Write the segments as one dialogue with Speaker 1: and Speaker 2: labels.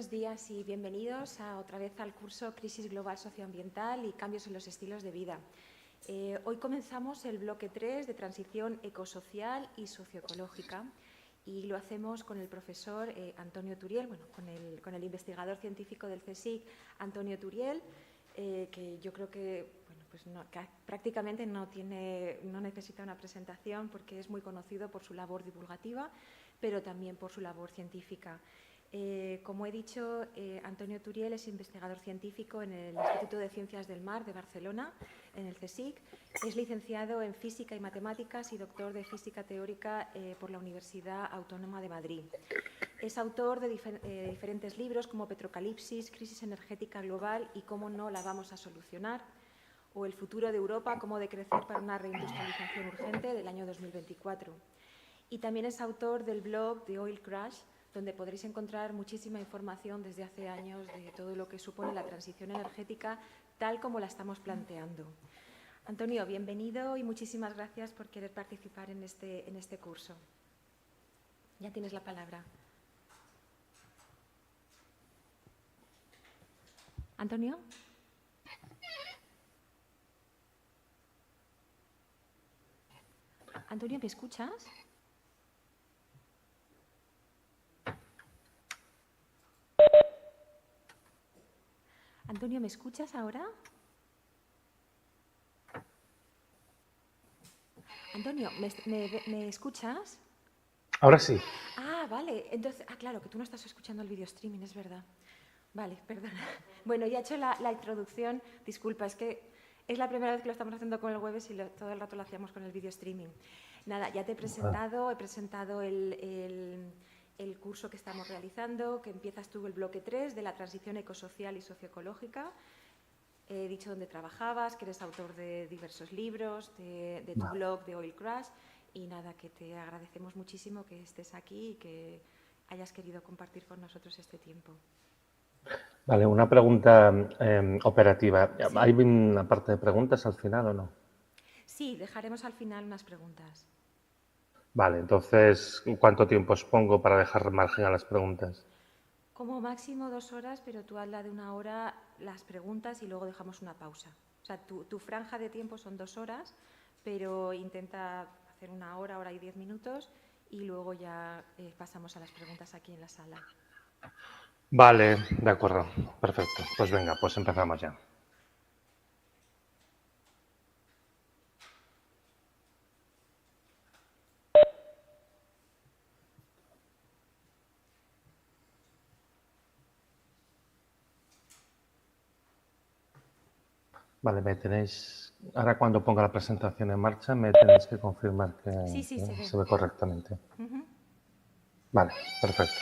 Speaker 1: buenos días y bienvenidos otra vez al curso Crisis Global Socioambiental y Cambios en los Estilos de Vida. Hoy comenzamos el bloque 3 de Transición Ecosocial y Socioecológica y lo hacemos con el profesor Antonio Turiel, con el investigador científico del CSIC, Antonio Turiel, que yo creo que, que prácticamente no necesita una presentación porque es muy conocido por su labor divulgativa, pero también por su labor científica. Como he dicho, Antonio Turiel es investigador científico en el Instituto de Ciencias del Mar de Barcelona, en el CSIC. Es licenciado en Física y Matemáticas y doctor de Física Teórica por la Universidad Autónoma de Madrid. Es autor de diferentes libros como Petrocalipsis, Crisis Energética Global y Cómo no la vamos a solucionar, o El futuro de Europa, Cómo decrecer para una reindustrialización urgente, del año 2024. Y también es autor del blog The Oil Crash, donde podréis encontrar muchísima información desde hace años de todo lo que supone la transición energética tal como la estamos planteando. Antonio, bienvenido y muchísimas gracias por querer participar en este curso. Ya tienes la palabra. Antonio. Antonio, ¿me escuchas? Antonio, ¿me escuchas ahora? Antonio, ¿me escuchas?
Speaker 2: Ahora sí.
Speaker 1: Ah, vale. Entonces, claro, que tú no estás escuchando el video streaming, es verdad. Vale, perdona. Bueno, ya he hecho la introducción. Disculpa, es que es la primera vez que lo estamos haciendo con el Webex y todo el rato lo hacíamos con el video streaming. Nada, ya te he presentado el curso que estamos realizando, que empiezas tú el bloque 3 de la transición ecosocial y socioecológica. He dicho dónde trabajabas, que eres autor de diversos libros, de tu blog, de Oil Crash, y nada, que te agradecemos muchísimo que estés aquí y que hayas querido compartir con nosotros este tiempo.
Speaker 2: Vale, una pregunta operativa.
Speaker 1: ¿Sí?
Speaker 2: ¿Hay una parte de preguntas al final o no?
Speaker 1: Sí, dejaremos al final unas preguntas.
Speaker 2: Vale, entonces, ¿cuánto tiempo os pongo para dejar margen a las preguntas?
Speaker 1: Como máximo 2 horas, pero tú habla de 1 hora las preguntas y luego dejamos una pausa. O sea, tu franja de tiempo son 2 horas, pero intenta hacer 1 hora, hora y 10 minutos y luego ya pasamos a las preguntas aquí en la sala.
Speaker 2: Vale, de acuerdo. Perfecto. Pues venga, pues empezamos ya. Vale, me tenéis... Ahora cuando ponga la presentación en marcha me tenéis que confirmar que
Speaker 1: Sí,
Speaker 2: se ve correctamente.
Speaker 1: Uh-huh.
Speaker 2: Vale, perfecto.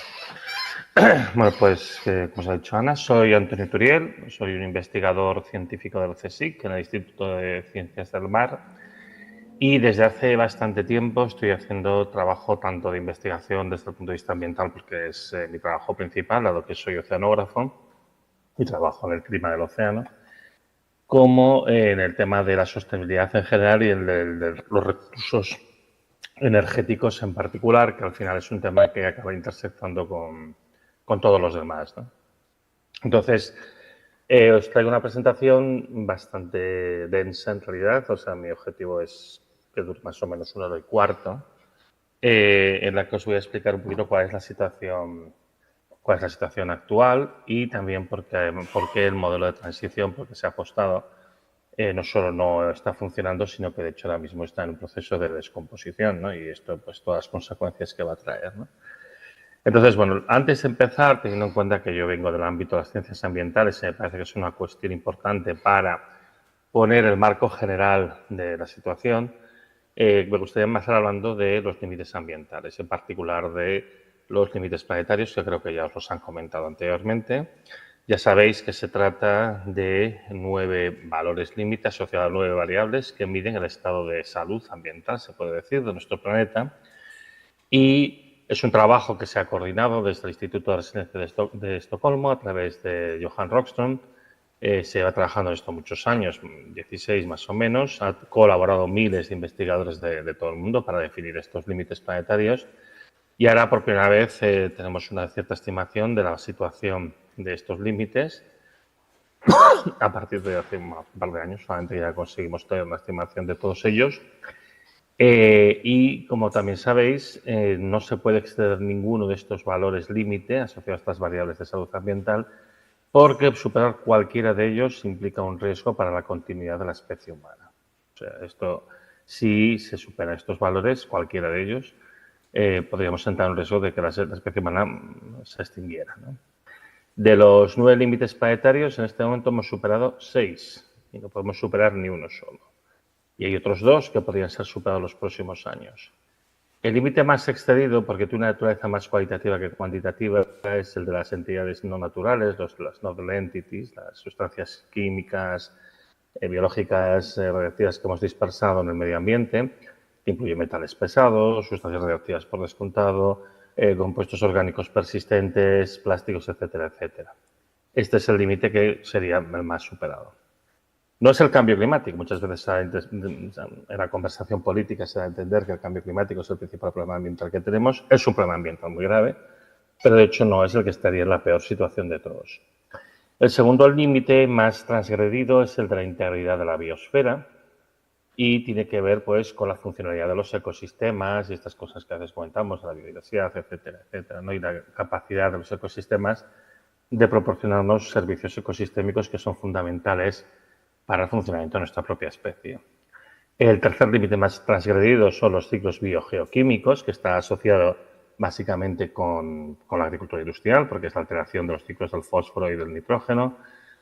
Speaker 2: Bueno, pues como os ha dicho Ana, soy Antonio Turiel, soy un investigador científico del CSIC, en el Instituto de Ciencias del Mar, y desde hace bastante tiempo estoy haciendo trabajo tanto de investigación desde el punto de vista ambiental, porque es mi trabajo principal, dado que soy oceanógrafo y trabajo en el clima del océano, como en el tema de la sostenibilidad en general y el de los recursos energéticos en particular, que al final es un tema que acaba intersectando con todos los demás, ¿no? Entonces, os traigo una presentación bastante densa en realidad, o sea, mi objetivo es que dure más o menos 1 hora y cuarto, en la que os voy a explicar un poquito cuál es la situación actual y también por qué el modelo de transición, porque se ha apostado, no solo no está funcionando, sino que de hecho ahora mismo está en un proceso de descomposición, ¿no? Y esto, pues todas las consecuencias que va a traer, ¿no? Entonces, bueno, antes de empezar, teniendo en cuenta que yo vengo del ámbito de las ciencias ambientales, me parece que es una cuestión importante para poner el marco general de la situación, me gustaría empezar hablando de los límites ambientales, en particular de los límites planetarios, que creo que ya os los han comentado anteriormente. Ya sabéis que se trata de 9 valores límite asociados a 9 variables que miden el estado de salud ambiental, se puede decir, de nuestro planeta. Y es un trabajo que se ha coordinado desde el Instituto de Resiliencia de Estocolmo a través de Johan Rockström. Se va trabajando en esto muchos años, 16 más o menos. Ha colaborado miles de investigadores de todo el mundo para definir estos límites planetarios. Y ahora, por primera vez, tenemos una cierta estimación de la situación de estos límites a partir de hace un par de años. Solamente ya conseguimos tener una estimación de todos ellos. Y, como también sabéis, no se puede exceder ninguno de estos valores límite asociados a estas variables de salud ambiental, porque superar cualquiera de ellos implica un riesgo para la continuidad de la especie humana. O sea, si se superan estos valores, cualquiera de ellos, podríamos entrar en riesgo de que la especie humana se extinguiera, ¿no? De los 9 límites planetarios, en este momento hemos superado 6 y no podemos superar ni uno solo. Y hay otros 2 que podrían ser superados los próximos años. El límite más excedido, porque tiene una naturaleza más cualitativa que cuantitativa, es el de las entidades no naturales, las novel entities, las sustancias químicas, biológicas, radiactivas que hemos dispersado en el medio ambiente, que incluye metales pesados, sustancias radiactivas por descontado, compuestos orgánicos persistentes, plásticos, etcétera, etcétera. Este es el límite que sería el más superado. No es el cambio climático. Muchas veces en la conversación política se da a entender que el cambio climático es el principal problema ambiental que tenemos. Es un problema ambiental muy grave, pero de hecho no es el que estaría en la peor situación de todos. El segundo límite más transgredido es el de la integridad de la biosfera y tiene que ver pues con la funcionalidad de los ecosistemas y estas cosas que a veces comentamos, la biodiversidad, etcétera, etcétera, ¿no? Y la capacidad de los ecosistemas de proporcionarnos servicios ecosistémicos que son fundamentales para el funcionamiento de nuestra propia especie. El tercer límite más transgredido son los ciclos biogeoquímicos, que está asociado básicamente con la agricultura industrial, porque es la alteración de los ciclos del fósforo y del nitrógeno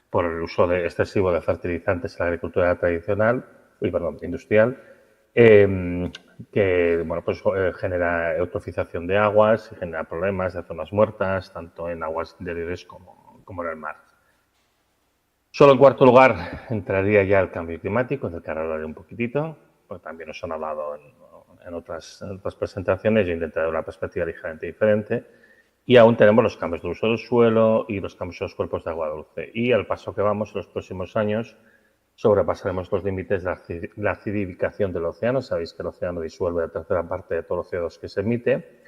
Speaker 2: por el uso excesivo de fertilizantes en la agricultura industrial, que bueno, pues, genera eutrofización de aguas y genera problemas de zonas muertas, tanto en aguas interiores como en el mar. Solo en cuarto lugar entraría ya el cambio climático, del que ahora hablaré un poquitito, porque también nos han hablado en otras presentaciones. Yo intentaré dar una perspectiva ligeramente diferente. Y aún tenemos los cambios de uso del suelo y los cambios en los cuerpos de agua dulce. Y al paso que vamos en los próximos años sobrepasaremos los límites de la acidificación del océano. Sabéis que el océano disuelve la tercera parte de todo el CO2 que se emite,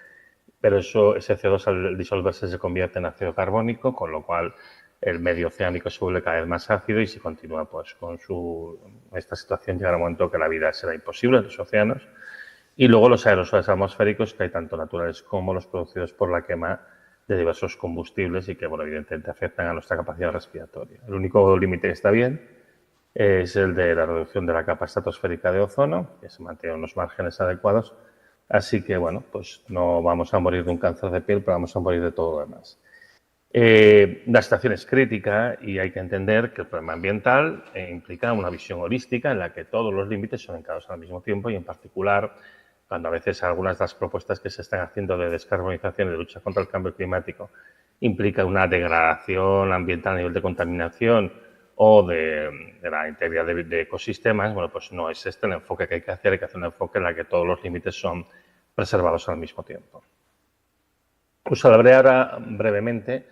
Speaker 2: pero ese CO2 al disolverse se convierte en ácido carbónico, con lo cual el medio oceánico se vuelve cada vez más ácido y si continúa pues con esta situación llegará un momento que la vida será imposible en los océanos. Y luego los aerosoles atmosféricos, que hay tanto naturales como los producidos por la quema de diversos combustibles y que, bueno, evidentemente afectan a nuestra capacidad respiratoria. El único límite que está bien es el de la reducción de la capa estratosférica de ozono, que se mantiene en unos márgenes adecuados. Así que, bueno, pues no vamos a morir de un cáncer de piel, pero vamos a morir de todo lo demás. La situación es crítica y hay que entender que el problema ambiental implica una visión holística en la que todos los límites son encarados al mismo tiempo y, en particular, cuando a veces algunas de las propuestas que se están haciendo de descarbonización y de lucha contra el cambio climático implica una degradación ambiental a nivel de contaminación o de la integridad de ecosistemas, bueno, pues no es este el enfoque que hay que hacer un enfoque en el que todos los límites son preservados al mismo tiempo. Os hablaré ahora brevemente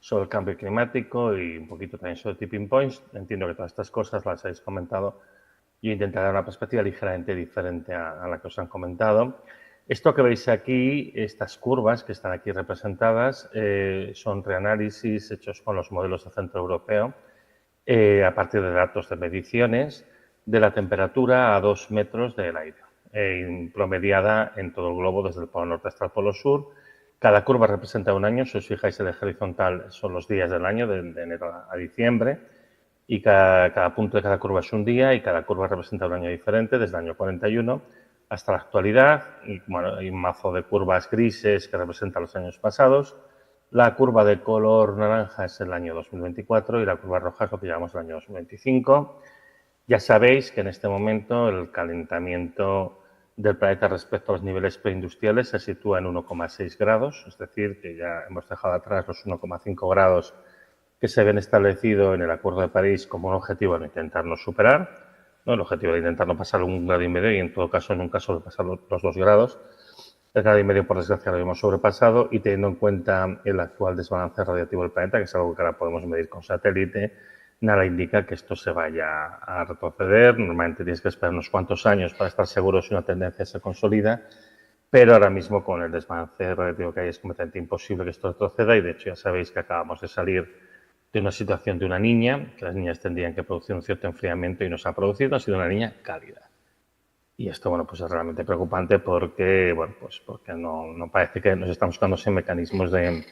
Speaker 2: sobre el cambio climático y un poquito también sobre tipping points. Entiendo que todas estas cosas las habéis comentado. Yo intentaré dar una perspectiva ligeramente diferente a la que os han comentado. Esto que veis aquí, estas curvas que están aquí representadas, son reanálisis hechos con los modelos del Centro Europeo a partir de datos de mediciones de la temperatura a 2 metros del aire, promediada en todo el globo desde el polo norte hasta el polo sur. Cada curva representa un año. Si os fijáis, el eje horizontal son los días del año, de enero a diciembre, y cada punto de cada curva es un día y cada curva representa un año diferente, desde el año 41 hasta la actualidad. Y bueno, hay un mazo de curvas grises que representan los años pasados. La curva de color naranja es el año 2024 y la curva roja es lo que llamamos el año 2025. Ya sabéis que en este momento el calentamiento del planeta respecto a los niveles preindustriales se sitúa en 1,6 grados, es decir, que ya hemos dejado atrás los 1,5 grados que se habían establecido en el Acuerdo de París como un objetivo de intentar no superar, ¿no? El objetivo de intentar no pasar 1,5 grados y en todo caso nunca sobrepasar los 2 grados. El 1,5 grados, por desgracia, lo hemos sobrepasado y teniendo en cuenta el actual desbalance radiactivo del planeta, que es algo que ahora podemos medir con satélite, nada indica que esto se vaya a retroceder. Normalmente tienes que esperar unos cuantos años para estar seguro si una tendencia se consolida. pero ahora mismo con el desbalance relativo que hay es completamente imposible que esto retroceda y de hecho ya sabéis que acabamos de salir de una situación de una niña, que las niñas tendrían que producir un cierto enfriamiento y no se ha producido, ha sido una niña cálida. Y esto, bueno, pues es realmente preocupante porque, bueno, pues porque no parece que nos estamos buscando ese mecanismos de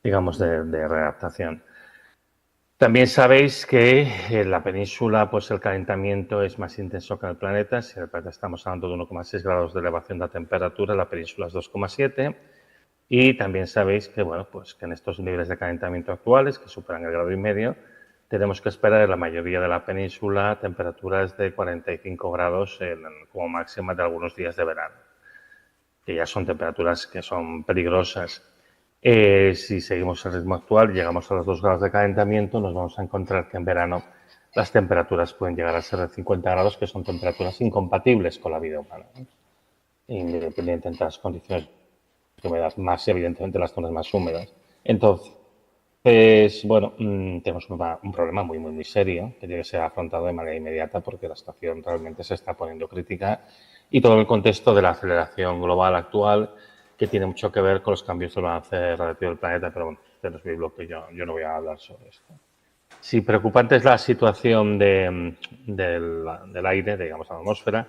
Speaker 2: digamos, de readaptación. También sabéis que en la península pues el calentamiento es más intenso que en el planeta. Si en el planeta estamos hablando de 1,6 grados de elevación de la temperatura, la península es 2,7. Y también sabéis que, bueno, pues que en estos niveles de calentamiento actuales, que superan el 1,5 grados, tenemos que esperar en la mayoría de la península temperaturas de 45 grados como máxima de algunos días de verano, que ya son temperaturas que son peligrosas. Si seguimos el ritmo actual, llegamos a los 2 grados de calentamiento, nos vamos a encontrar que en verano las temperaturas pueden llegar a ser de 50 grados, que son temperaturas incompatibles con la vida humana, ¿no? Independientemente de las condiciones de humedad, más evidentemente las zonas más húmedas. Entonces, bueno, tenemos un problema muy serio que tiene que ser afrontado de manera inmediata porque la situación realmente se está poniendo crítica y todo el contexto de la aceleración global actual que tiene mucho que ver con los cambios del balance relativo del planeta, pero bueno, este no es mi bloque, yo no voy a hablar sobre esto. Si preocupante es la situación del aire, digamos, la atmósfera,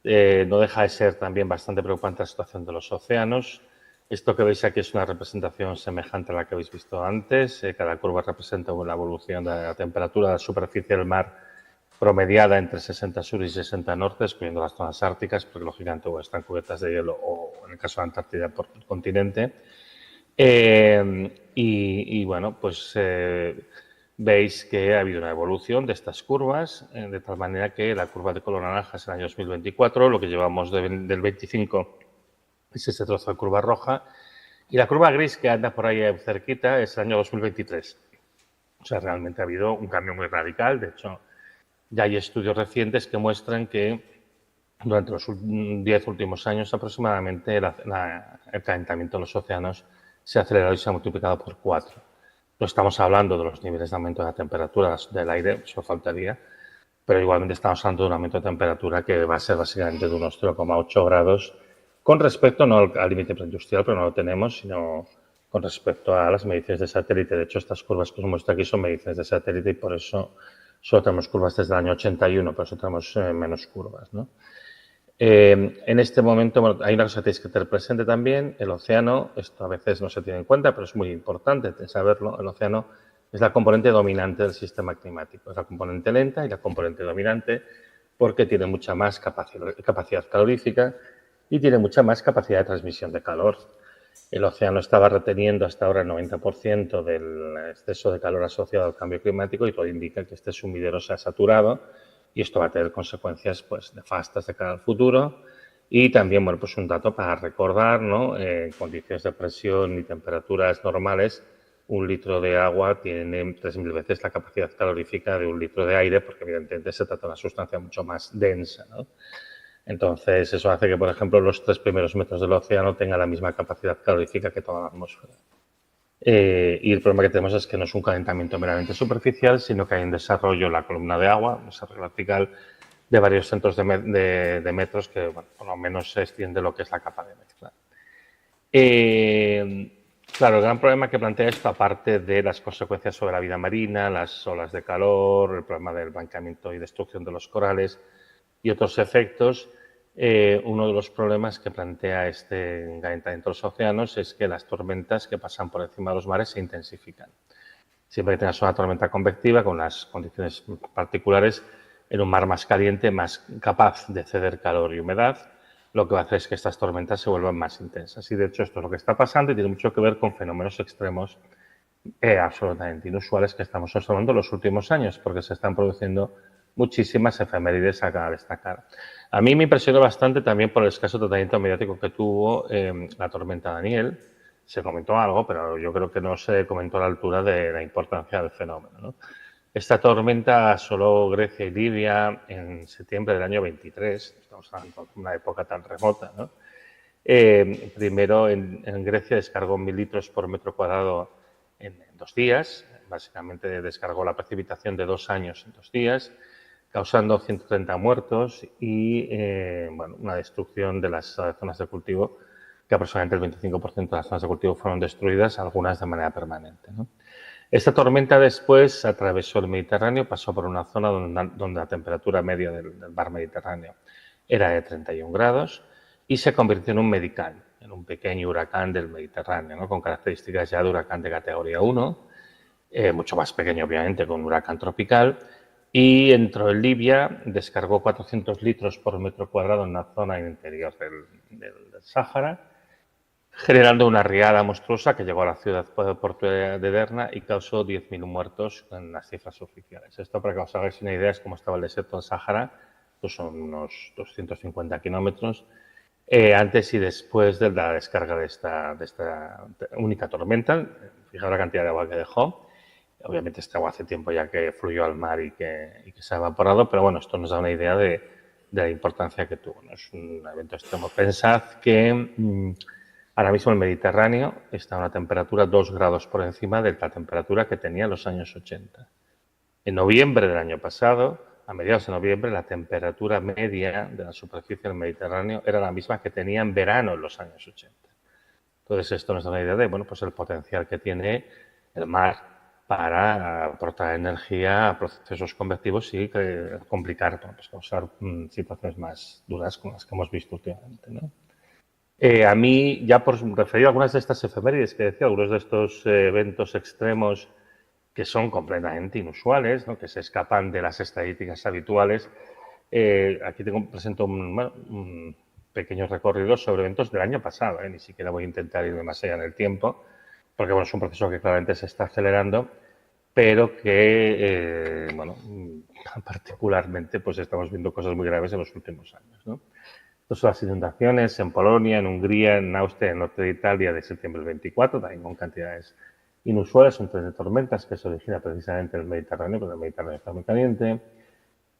Speaker 2: no deja de ser también bastante preocupante la situación de los océanos. Esto que veis aquí es una representación semejante a la que habéis visto antes. Cada curva representa una evolución de la temperatura de la superficie del mar promediada entre 60 sur y 60 norte, excluyendo las zonas árticas, porque lógicamente o están cubiertas de hielo o, en el caso de Antártida, por el continente. Y bueno, pues veis que ha habido una evolución de estas curvas, de tal manera que la curva de color naranja es el año 2024, lo que llevamos del 25 es ese trozo de curva roja, y la curva gris que anda por ahí cerquita es el año 2023. O sea, realmente ha habido un cambio muy radical. De hecho, ya hay estudios recientes que muestran que durante los 10 últimos años aproximadamente el calentamiento de los océanos se ha acelerado y se ha multiplicado por 4. No estamos hablando de los niveles de aumento de la temperatura del aire, eso faltaría, pero igualmente estamos hablando de un aumento de temperatura que va a ser básicamente de unos 0,8 grados con respecto no al límite preindustrial, pero no lo tenemos, sino con respecto a las mediciones de satélite. De hecho, estas curvas que os muestro aquí son mediciones de satélite y por eso solo tenemos curvas desde el año 81, por eso tenemos menos curvas, ¿no? En este momento, bueno, hay una cosa que tenéis que tener presente también, el océano, esto a veces no se tiene en cuenta, pero es muy importante saberlo, el océano es la componente dominante del sistema climático, es la componente lenta y la componente dominante porque tiene mucha más capacidad calorífica y tiene mucha más capacidad de transmisión de calor. El océano estaba reteniendo hasta ahora el 90% del exceso de calor asociado al cambio climático y todo indica que este sumidero se ha saturado y esto va a tener consecuencias pues nefastas de cara al futuro. Y también, bueno, pues un dato para recordar, ¿no? En condiciones de presión y temperaturas normales, un litro de agua tiene 3.000 veces la capacidad calorífica de un litro de aire, porque evidentemente se trata de una sustancia mucho más densa, ¿no? Entonces, eso hace que, por ejemplo, los 3 primeros metros del océano tengan la misma capacidad calorífica que toda la atmósfera. Y el problema que tenemos es que no es un calentamiento meramente superficial, sino que hay un desarrollo en la columna de agua, un desarrollo vertical de varios centros de metros que, bueno, por lo menos se extiende lo que es la capa de mezcla. Claro, el gran problema que plantea esto, aparte de las consecuencias sobre la vida marina, las olas de calor, el problema del blanqueamiento y destrucción de los corales y otros efectos, uno de los problemas que plantea este calentamiento de los océanos es que las tormentas que pasan por encima de los mares se intensifican. Siempre que tengas una tormenta convectiva con unas condiciones particulares en un mar más caliente, más capaz de ceder calor y humedad, lo que va a hacer es que estas tormentas se vuelvan más intensas. Y de hecho esto es lo que está pasando y tiene mucho que ver con fenómenos extremos absolutamente inusuales que estamos observando en los últimos años, porque se están produciendo muchísimas efemérides a destacar. A mí me impresionó bastante también por el escaso tratamiento mediático que tuvo la tormenta Daniel. Se comentó algo, pero yo creo que no se comentó a la altura de la importancia del fenómeno, ¿no? Esta tormenta asoló Grecia y Libia en septiembre del año 23, estamos hablando de una época tan remota, ¿no? Primero en Grecia descargó 1.000 litros por metro cuadrado en 2 días, básicamente descargó la precipitación de 2 años en 2 días. causando 130 muertos y bueno, una destrucción de las zonas de cultivo, que aproximadamente el 25% de las zonas de cultivo fueron destruidas, algunas de manera permanente, ¿no? Esta tormenta después atravesó el Mediterráneo, pasó por una zona donde la temperatura media del mar Mediterráneo era de 31 grados y se convirtió en un medical, en un pequeño huracán del Mediterráneo, ¿no? Con características ya de huracán de categoría 1, mucho más pequeño obviamente que un huracán tropical, y entró en Libia, descargó 400 litros por metro cuadrado en la zona interior del Sáhara, generando una riada monstruosa que llegó a la ciudad portuaria de Derna y causó 10.000 muertos en las cifras oficiales. Esto, para que os hagáis una idea, es cómo estaba el desierto del Sáhara, pues son unos 250 kilómetros, antes y después de la descarga de esta única tormenta. Fijaos la cantidad de agua que dejó. Obviamente este agua hace tiempo ya que fluyó al mar y que se ha evaporado, pero bueno, esto nos da una idea de la importancia que tuvo, ¿no? Es un evento extremo. Pensad que ahora mismo el Mediterráneo está a una temperatura 2 grados por encima de la temperatura que tenía en los años 80. En noviembre del año pasado, a mediados de noviembre, la temperatura media de la superficie del Mediterráneo era la misma que tenía en verano en los años 80. Entonces esto nos da una idea de, bueno, pues el potencial que tiene el mar para aportar energía a procesos convectivos y complicar, bueno, pues causar situaciones más duras como las que hemos visto últimamente, ¿no? A mí, ya por referir a algunas de estas efemérides que decía, algunos de estos eventos extremos que son completamente inusuales, ¿no? Que se escapan de las estadísticas habituales, aquí presento un pequeño recorrido sobre eventos del año pasado, ni siquiera voy a intentar irme más allá en el tiempo, porque bueno, es un proceso que claramente se está acelerando, pero que, bueno, particularmente pues estamos viendo cosas muy graves en los últimos años, ¿no? Estas son las inundaciones en Polonia, en Hungría, en Austria, en el norte de Italia de septiembre del 24, también con cantidades inusuales, son 3 de tormentas que se origina precisamente en el Mediterráneo, porque el Mediterráneo está muy caliente.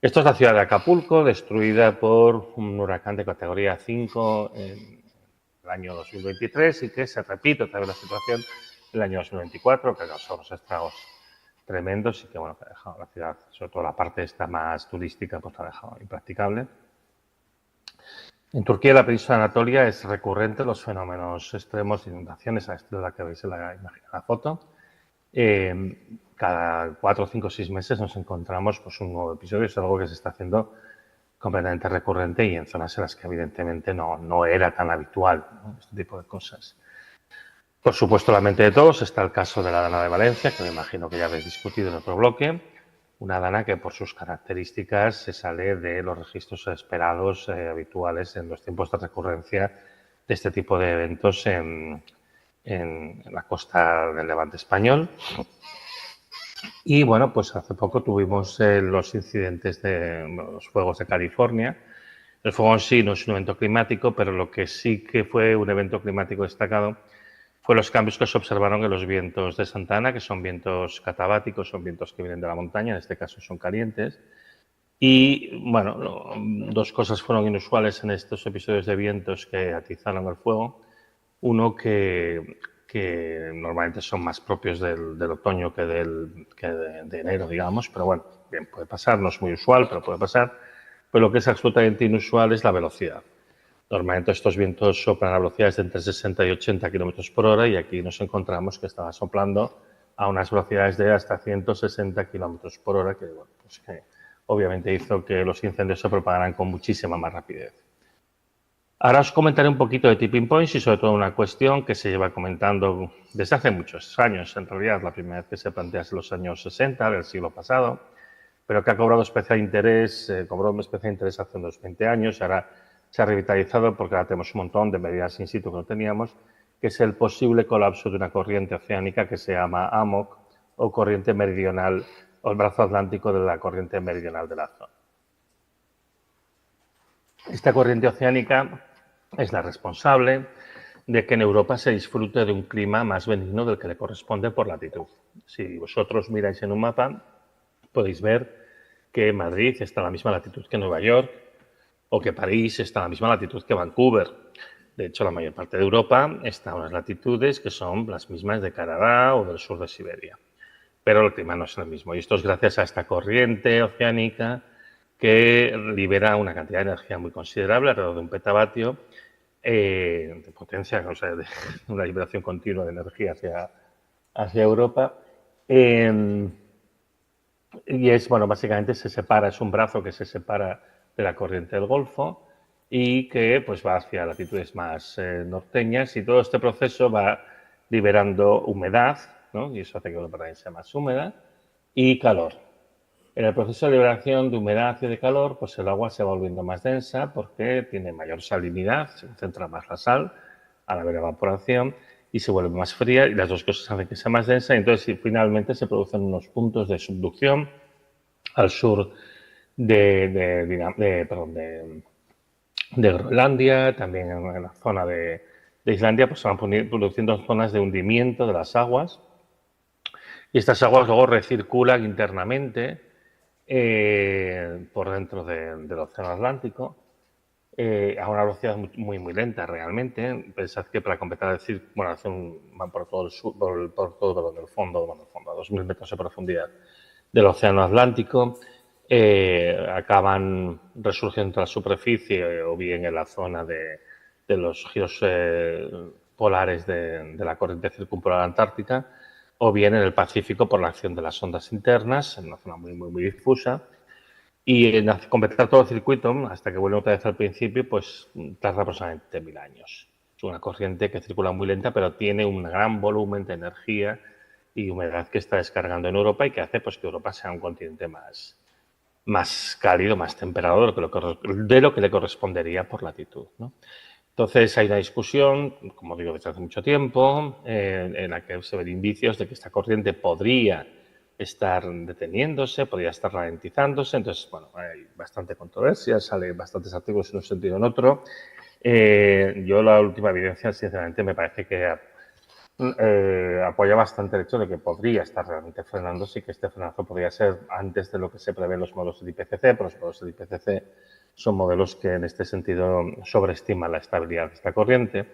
Speaker 2: Esto es la ciudad de Acapulco, destruida por un huracán de categoría 5 en el año 2023 y que se repite otra vez la situación en el año 2024, que ha causado unos estragos tremendos y que, bueno, que ha dejado la ciudad, sobre todo la parte esta más turística, pues la ha dejado impracticable. En Turquía, la península de Anatolia, es recurrente los fenómenos extremos de inundaciones, a estilo de la que veis en la foto. Cada 4, 5, 6 meses nos encontramos pues, un nuevo episodio. Es algo que se está haciendo completamente recurrente y en zonas en las que evidentemente no era tan habitual, ¿no? Este tipo de cosas. Por supuesto, la mente de todos está el caso de la Dana de Valencia, que me imagino que ya habéis discutido en otro bloque. Una dana que por sus características se sale de los registros esperados habituales en los tiempos de recurrencia de este tipo de eventos en la costa del Levante español. Y bueno, pues hace poco tuvimos los incidentes de los fuegos de California. El fuego en sí no es un evento climático, pero lo que sí que fue un evento climático destacado fue los cambios que se observaron en los vientos de Santa Ana, que son vientos catabáticos, son vientos que vienen de la montaña, en este caso son calientes. Y, bueno, 2 cosas fueron inusuales en estos episodios de vientos que atizaron el fuego. Uno, que normalmente son más propios del otoño que de enero, digamos, pero bueno, bien, puede pasar, no es muy usual, pero puede pasar. Pero lo que es absolutamente inusual es la velocidad. Normalmente estos vientos soplan a velocidades de entre 60 y 80 kilómetros por hora y aquí nos encontramos que estaba soplando a unas velocidades de hasta 160 kilómetros por hora, que, bueno, pues que obviamente hizo que los incendios se propagaran con muchísima más rapidez. Ahora os comentaré un poquito de tipping points y sobre todo una cuestión que se lleva comentando desde hace muchos años. En realidad, la primera vez que se plantea es en los años 60 del siglo pasado, pero que ha cobrado especial interés, cobró un especial interés hace unos 20 años y ahora se ha revitalizado porque ahora tenemos un montón de medidas in situ que no teníamos, que es el posible colapso de una corriente oceánica que se llama AMOC o corriente meridional o el brazo atlántico de la corriente meridional de la zona. Esta corriente oceánica es la responsable de que en Europa se disfrute de un clima más benigno del que le corresponde por latitud. Si vosotros miráis en un mapa, podéis ver que Madrid está a la misma latitud que Nueva York o que París está a la misma latitud que Vancouver. De hecho, la mayor parte de Europa está a unas latitudes que son las mismas de Canadá o del sur de Siberia. Pero el clima no es el mismo. Y esto es gracias a esta corriente oceánica que libera una cantidad de energía muy considerable, alrededor de un petavatio, de potencia, o sea, de una liberación continua de energía hacia Europa. Y es, bueno, básicamente se separa, es un brazo que se separa de la corriente del Golfo y que pues va hacia latitudes más norteñas, y todo este proceso va liberando humedad, ¿no? Y eso hace que Europa también sea más húmeda, y calor. En el proceso de liberación de humedad y de calor, pues el agua se va volviendo más densa porque tiene mayor salinidad, se concentra más la sal al haber evaporación y se vuelve más fría, y las dos cosas hacen que sea más densa, y entonces finalmente se producen unos puntos de subducción al sur de Groenlandia, también en la zona de Islandia, pues se van produciendo zonas de hundimiento de las aguas, y estas aguas luego recirculan internamente por dentro del Océano Atlántico, a una velocidad muy lenta realmente. Pensad que para completar van por todo el sur, por todo el fondo, a 2.000 metros de profundidad del Océano Atlántico, acaban resurgiendo a la superficie o bien en la zona de los giros polares de la corriente circumpolar antártica, o bien en el Pacífico por la acción de las ondas internas, en una zona muy difusa. Y en completar todo el circuito, hasta que vuelve otra vez al principio, pues tarda aproximadamente 1.000 años. Es una corriente que circula muy lenta, pero tiene un gran volumen de energía y humedad que está descargando en Europa, y que hace pues que Europa sea un continente más cálido, más temperado de lo que le correspondería por latitud, ¿no? Entonces hay una discusión, como digo, desde hace mucho tiempo, en la que se ven indicios de que esta corriente podría estar deteniéndose, podría estar ralentizándose. Entonces, bueno, hay bastante controversia, salen bastantes artículos en un sentido o en otro. Yo la última evidencia, sinceramente, me parece que apoya bastante el hecho de que podría estar realmente frenándose, y que este frenazo podría ser antes de lo que se prevé en los modelos de IPCC, pero los modelos de IPCC son modelos que en este sentido sobreestiman la estabilidad de esta corriente.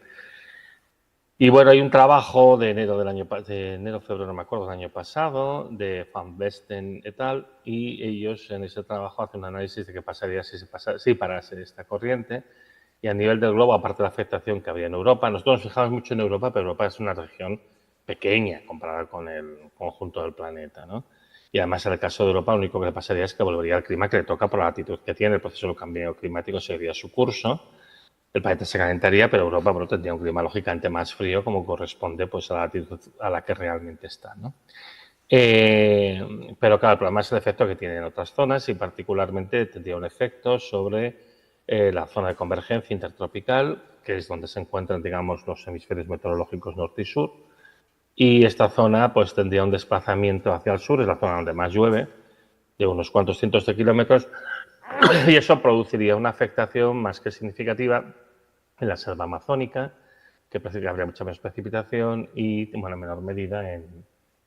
Speaker 2: Y bueno, hay un trabajo de febrero, no me acuerdo, del año pasado, de Van Vesten et al., y ellos en ese trabajo hacen un análisis de qué pasaría si parase esta corriente. Y a nivel del globo, aparte de la afectación que había en Europa, nosotros nos fijamos mucho en Europa, pero Europa es una región pequeña comparada con el conjunto del planeta, ¿no? Y además, en el caso de Europa, lo único que le pasaría es que volvería al clima que le toca por la latitud que tiene. El proceso del cambio climático seguiría su curso, el planeta se calentaría, pero Europa, bueno, tendría un clima lógicamente más frío, como corresponde pues a la latitud a la que realmente está, ¿no? Pero claro, el problema es el efecto que tiene en otras zonas, y particularmente tendría un efecto sobre la zona de convergencia intertropical, que es donde se encuentran, digamos, los hemisferios meteorológicos norte y sur. Y esta zona pues tendría un desplazamiento hacia el sur, es la zona donde más llueve, de unos cuantos cientos de kilómetros, y eso produciría una afectación más que significativa en la selva amazónica, que habría mucha menos precipitación, y bueno, en menor medida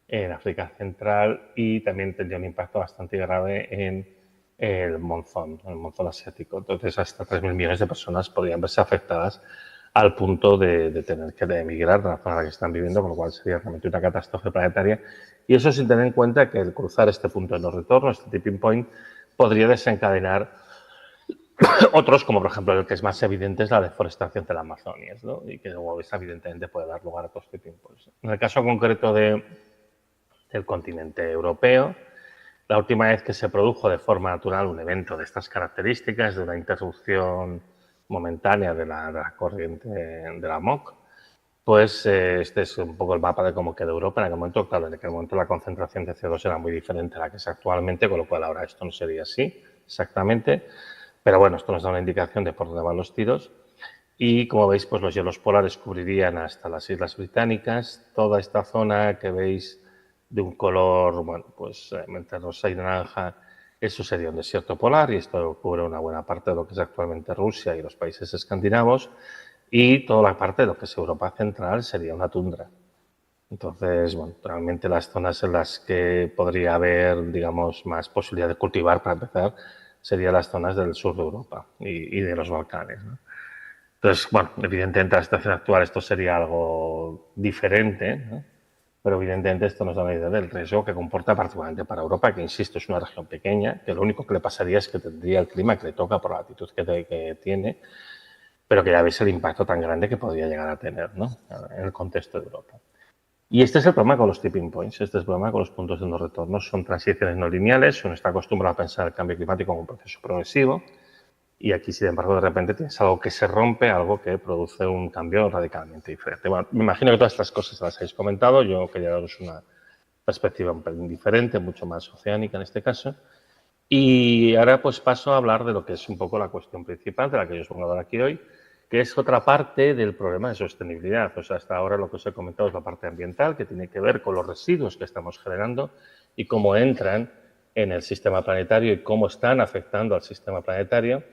Speaker 2: en África Central, y también tendría un impacto bastante grave en el monzón asiático. Entonces, hasta 3.000 millones de personas podrían verse afectadas al punto de tener que emigrar de la zona en la que están viviendo, con lo cual sería realmente una catástrofe planetaria. Y eso sin tener en cuenta que el cruzar este punto de no retorno, este tipping point, podría desencadenar otros, como por ejemplo el que es más evidente es la deforestación de la Amazonia, ¿no? Y que luego evidentemente puede dar lugar a otros tipping points. En el caso concreto del continente europeo, la última vez que se produjo de forma natural un evento de estas características, de una interrupción momentánea de la corriente de la MOC, pues este es un poco el mapa de cómo queda Europa. En aquel momento, claro, en aquel momento la concentración de CO2 era muy diferente a la que es actualmente, con lo cual ahora esto no sería así exactamente. Pero bueno, esto nos da una indicación de por dónde van los tiros. Y como veis, pues los hielos polares cubrirían hasta las Islas Británicas. Toda esta zona que veis de un color, bueno, pues entre rosa y naranja, eso sería un desierto polar, y esto cubre una buena parte de lo que es actualmente Rusia y los países escandinavos. Y toda la parte de lo que es Europa Central sería una tundra. Entonces, bueno, realmente las zonas en las que podría haber, digamos, más posibilidad de cultivar, para empezar, serían las zonas del sur de Europa y de los Balcanes, ¿no? Entonces, bueno, evidentemente en la situación actual esto sería algo diferente, ¿no? Pero evidentemente esto nos da una idea del riesgo que comporta particularmente para Europa, que insisto, es una región pequeña, que lo único que le pasaría es que tendría el clima que le toca por la latitud que tiene, pero que ya veis el impacto tan grande que podría llegar a tener, ¿no?, en el contexto de Europa. Y este es el problema con los tipping points, este es el problema con los puntos de no retorno. Son transiciones no lineales, uno está acostumbrado a pensar el cambio climático como un proceso progresivo, y aquí, sin embargo, de repente tienes algo que se rompe, algo que produce un cambio radicalmente diferente. Bueno, me imagino que todas estas cosas las habéis comentado. Yo quería daros una perspectiva un pelín diferente, mucho más oceánica en este caso. Y ahora pues paso a hablar de lo que es un poco la cuestión principal de la que yo os vengo a hablar aquí hoy, que es otra parte del problema de sostenibilidad. O sea, hasta ahora lo que os he comentado es la parte ambiental, que tiene que ver con los residuos que estamos generando y cómo entran en el sistema planetario y cómo están afectando al sistema planetario.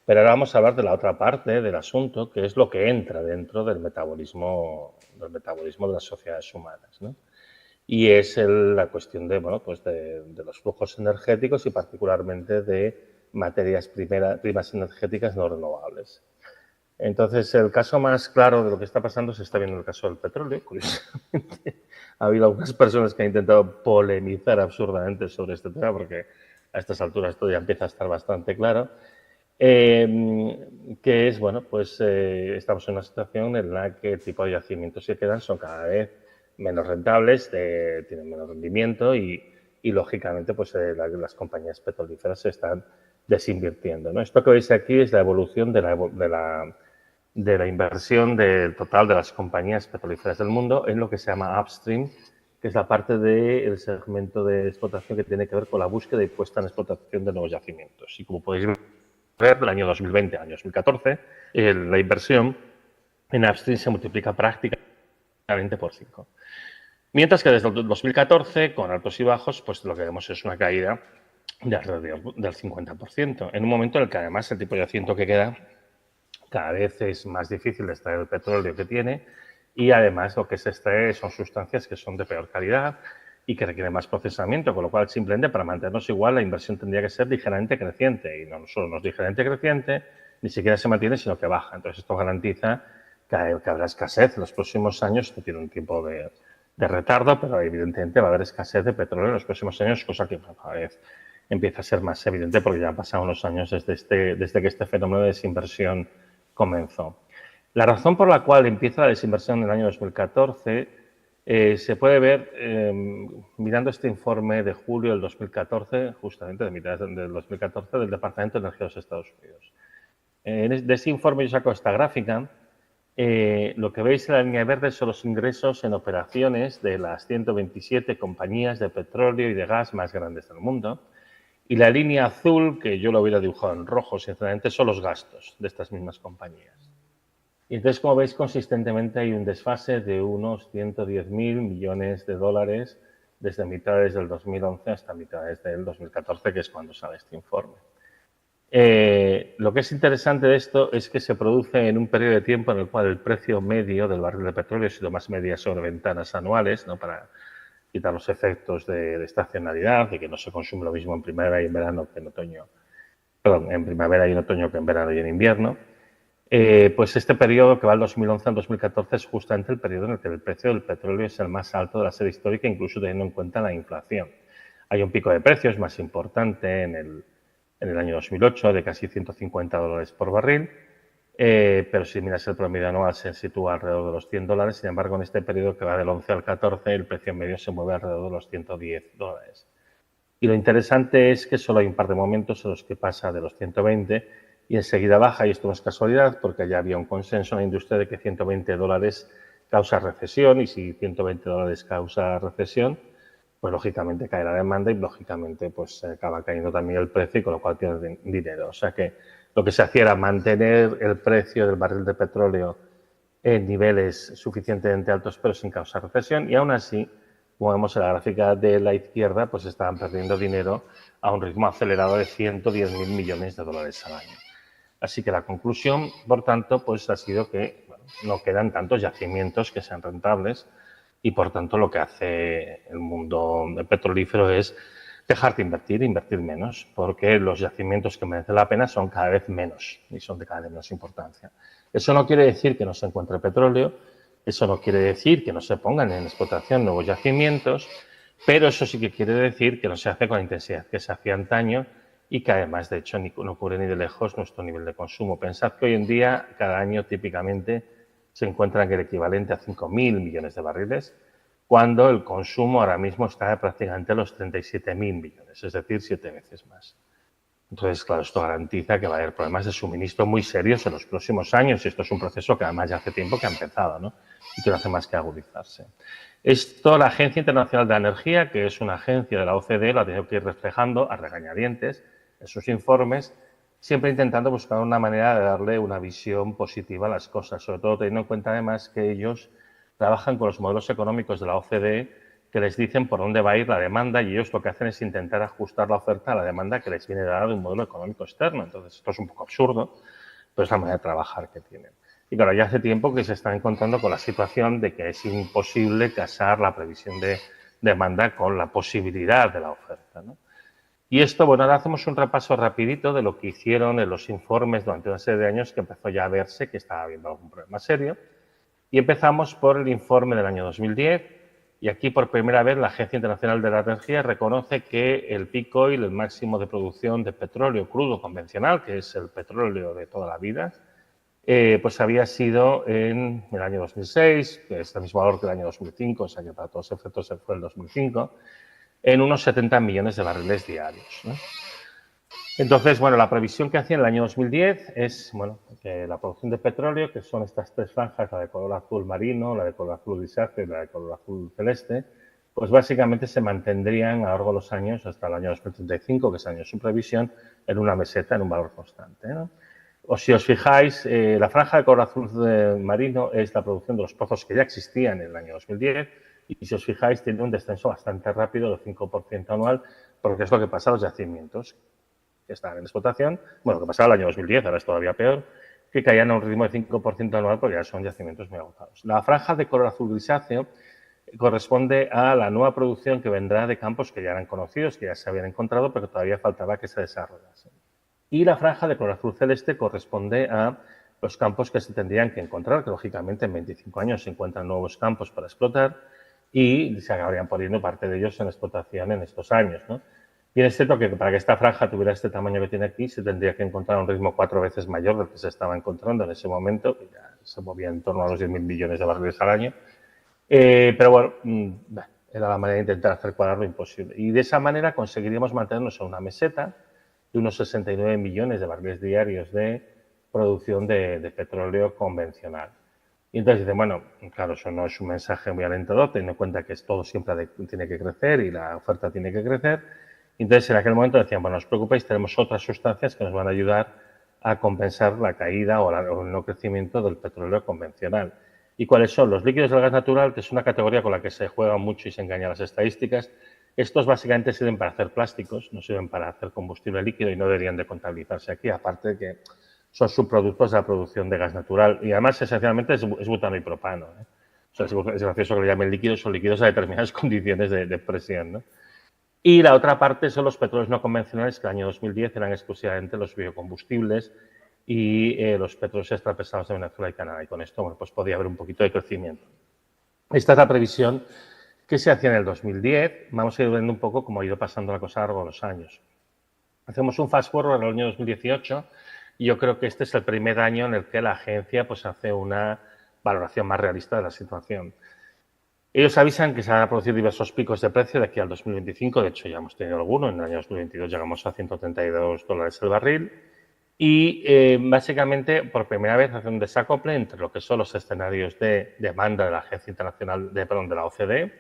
Speaker 2: Pero ahora vamos a hablar de la otra parte del asunto, que es lo que entra dentro del metabolismo de las sociedades humanas, ¿no? Y es la cuestión de, bueno, pues de los flujos energéticos y particularmente de materias primas energéticas no renovables. Entonces, el caso más claro de lo que está pasando se está viendo en el caso del petróleo. Curiosamente, ha habido algunas personas que han intentado polemizar absurdamente sobre este tema porque a estas alturas esto ya empieza a estar bastante claro. Que es, bueno, pues estamos en una situación en la que el tipo de yacimientos que quedan son cada vez menos rentables, tienen menos rendimiento y lógicamente, pues las compañías petrolíferas se están desinvirtiendo, ¿no? Esto que veis aquí es la evolución de la inversión del total de las compañías petrolíferas del mundo en lo que se llama upstream, que es la parte del segmento de explotación que tiene que ver con la búsqueda y puesta en explotación de nuevos yacimientos. Y como podéis ver, del año 2020 al año 2014, la inversión en upstream se multiplica prácticamente por 5. Mientras que desde el 2014, con altos y bajos, pues lo que vemos es una caída de alrededor del 50%, en un momento en el que además el tipo de yacimiento que queda cada vez es más difícil de extraer el petróleo que tiene y además lo que se extrae son sustancias que son de peor calidad y que requieren más procesamiento, con lo cual simplemente para mantenernos igual la inversión tendría que ser ligeramente creciente y no solo no es ligeramente creciente, ni siquiera se mantiene, sino que baja. Entonces esto garantiza que habrá escasez en los próximos años. Esto tiene un tiempo de retardo, pero evidentemente va a haber escasez de petróleo en los próximos años, cosa que cada vez empieza a ser más evidente porque ya han pasado unos años desde que este fenómeno de desinversión comenzó. La razón por la cual empieza la desinversión en el año 2014 se puede ver mirando este informe de julio del 2014, justamente de mitad del 2014, del Departamento de Energía de los Estados Unidos. De ese informe yo saco esta gráfica. Lo que veis en la línea verde son los ingresos en operaciones de las 127 compañías de petróleo y de gas más grandes del mundo. Y la línea azul, que yo lo hubiera dibujado en rojo, sinceramente, son los gastos de estas mismas compañías. Y entonces, como veis, consistentemente hay un desfase de unos 110.000 millones de dólares desde mitades del 2011 hasta mitades del 2014, que es cuando sale este informe. Lo que es interesante de esto es que se produce en un periodo de tiempo en el cual el precio medio del barril de petróleo, si lo más media sobre ventanas anuales, ¿no?, para quitar los efectos de estacionalidad, de que no se consume lo mismo en primavera y en verano que en otoño, perdón, en primavera y en otoño que en verano y en invierno, pues este periodo que va del 2011 al 2014 es justamente el periodo en el que el precio del petróleo es el más alto de la serie histórica, incluso teniendo en cuenta la inflación. Hay un pico de precios más importante en el año 2008 de casi $150 por barril, pero si miras el promedio anual se sitúa alrededor de los $100. Sin embargo, en este periodo que va del 11 al 14, el precio medio se mueve alrededor de los $110. Y lo interesante es que solo hay un par de momentos en los que pasa de los 120 y enseguida baja, y esto no es casualidad porque ya había un consenso en la industria de que $120 causa recesión, y si $120 causa recesión, pues lógicamente cae la demanda y lógicamente pues acaba cayendo también el precio, y con lo cual pierde dinero. O sea que lo que se hacía era mantener el precio del barril de petróleo en niveles suficientemente altos pero sin causar recesión, y aún así, como vemos en la gráfica de la izquierda, pues estaban perdiendo dinero a un ritmo acelerado de 110.000 millones de dólares al año. Así que la conclusión, por tanto, pues ha sido que bueno, no quedan tantos yacimientos que sean rentables, y por tanto lo que hace el mundo petrolífero es dejar de invertir menos, porque los yacimientos que merecen la pena son cada vez menos y son de cada vez menos importancia. Eso no quiere decir que no se encuentre petróleo, Eso no quiere decir que no se pongan en explotación nuevos yacimientos, pero eso sí que quiere decir que no se hace con la intensidad que se hacía antaño y que además, de hecho, no cubre ni de lejos nuestro nivel de consumo. Pensad que hoy en día, cada año típicamente se encuentra el equivalente a 5.000 millones de barriles, cuando el consumo ahora mismo está prácticamente a los 37.000 millones, es decir, 7 veces más. Entonces, claro, esto garantiza que va a haber problemas de suministro muy serios en los próximos años y esto es un proceso que además ya hace tiempo que ha empezado, ¿no? Y que no hace más que agudizarse. Esto la Agencia Internacional de la Energía, que es una agencia de la OCDE, lo ha tenido que ir reflejando a regañadientes en sus informes, siempre intentando buscar una manera de darle una visión positiva a las cosas, sobre todo teniendo en cuenta además que ellos trabajan con los modelos económicos de la OCDE que les dicen por dónde va a ir la demanda y ellos lo que hacen es intentar ajustar la oferta a la demanda que les viene dada de un modelo económico externo. Entonces, esto es un poco absurdo, pero es la manera de trabajar que tienen. Y claro, ya hace tiempo que se están encontrando con la situación de que es imposible casar la previsión de demanda con la posibilidad de la oferta, ¿no? Y esto, bueno, ahora hacemos un repaso rapidito de lo que hicieron en los informes durante una serie de años que empezó ya a verse que estaba habiendo algún problema serio. Y empezamos por el informe del año 2010. Y aquí, por primera vez, la Agencia Internacional de la Energía reconoce que el peak oil, el máximo de producción de petróleo crudo convencional, que es el petróleo de toda la vida, pues había sido en el año 2006, que es el mismo valor que el año 2005, o sea que para todos los efectos fue el 2005, en unos 70 millones de barriles diarios, ¿no? Entonces, bueno, la previsión que hacía en el año 2010 es, bueno, que la producción de petróleo, que son estas tres franjas, la de color azul marino, la de color azul grisáceo y la de color azul celeste, pues básicamente se mantendrían a lo largo de los años, hasta el año 2035, que es el año de su previsión, en una meseta, en un valor constante, ¿no? O si os fijáis, la franja de color azul marino es la producción de los pozos que ya existían en el año 2010 y si os fijáis tiene un descenso bastante rápido del 5% anual, porque es lo que pasa a los yacimientos que estaban en explotación, bueno, que pasaba el año 2010, ahora es todavía peor, que caían a un ritmo de 5% anual porque ya son yacimientos muy agotados. La franja de color azul grisáceo corresponde a la nueva producción que vendrá de campos que ya eran conocidos, que ya se habían encontrado, pero todavía faltaba que se desarrollasen. Y la franja de color azul celeste corresponde a los campos que se tendrían que encontrar, que lógicamente en 25 años se encuentran nuevos campos para explotar y se acabarían poniendo parte de ellos en explotación en estos años, ¿no? Y es cierto que para que esta franja tuviera este tamaño que tiene aquí, se tendría que encontrar un ritmo 4 veces mayor del que se estaba encontrando en ese momento, que ya se movía en torno a los 10.000 millones de barriles al año. Pero bueno, era la manera de intentar hacer cuadrar lo imposible. Y de esa manera conseguiríamos mantenernos en una meseta de unos 69 millones de barriles diarios de producción de petróleo convencional. Y entonces dicen, bueno, claro, eso no es un mensaje muy alentador, teniendo en cuenta que todo siempre tiene que crecer y la oferta tiene que crecer. Entonces, en aquel momento decían, bueno, no os preocupéis, tenemos otras sustancias que nos van a ayudar a compensar la caída o el no crecimiento del petróleo convencional. ¿Y cuáles son? Los líquidos del gas natural, que es una categoría con la que se juega mucho y se engañan las estadísticas. Estos básicamente sirven para hacer plásticos, no sirven para hacer combustible líquido y no deberían de contabilizarse aquí, aparte de que son subproductos de la producción de gas natural. Y además, esencialmente, es butano y propano, ¿eh? O sea, es gracioso que le llamen líquidos, son líquidos a determinadas condiciones de presión, ¿no? Y la otra parte son los petróleos no convencionales, que en el año 2010 eran exclusivamente los biocombustibles y los petróleos extrapesados de Venezuela y Canadá. Y con esto, bueno, pues podía haber un poquito de crecimiento. Esta es la previsión que se hacía en el 2010. Vamos a ir viendo un poco cómo ha ido pasando la cosa a lo largo de los años. Hacemos un fast forward al año 2018 y yo creo que este es el primer año en el que la agencia pues hace una valoración más realista de la situación. Ellos avisan que se van a producir diversos picos de precio de aquí al 2025. De hecho, ya hemos tenido alguno. En el año 2022 llegamos a $132 el barril. Y básicamente, por primera vez, hace un desacople entre lo que son los escenarios de demanda de la Agencia Internacional, de la OCDE,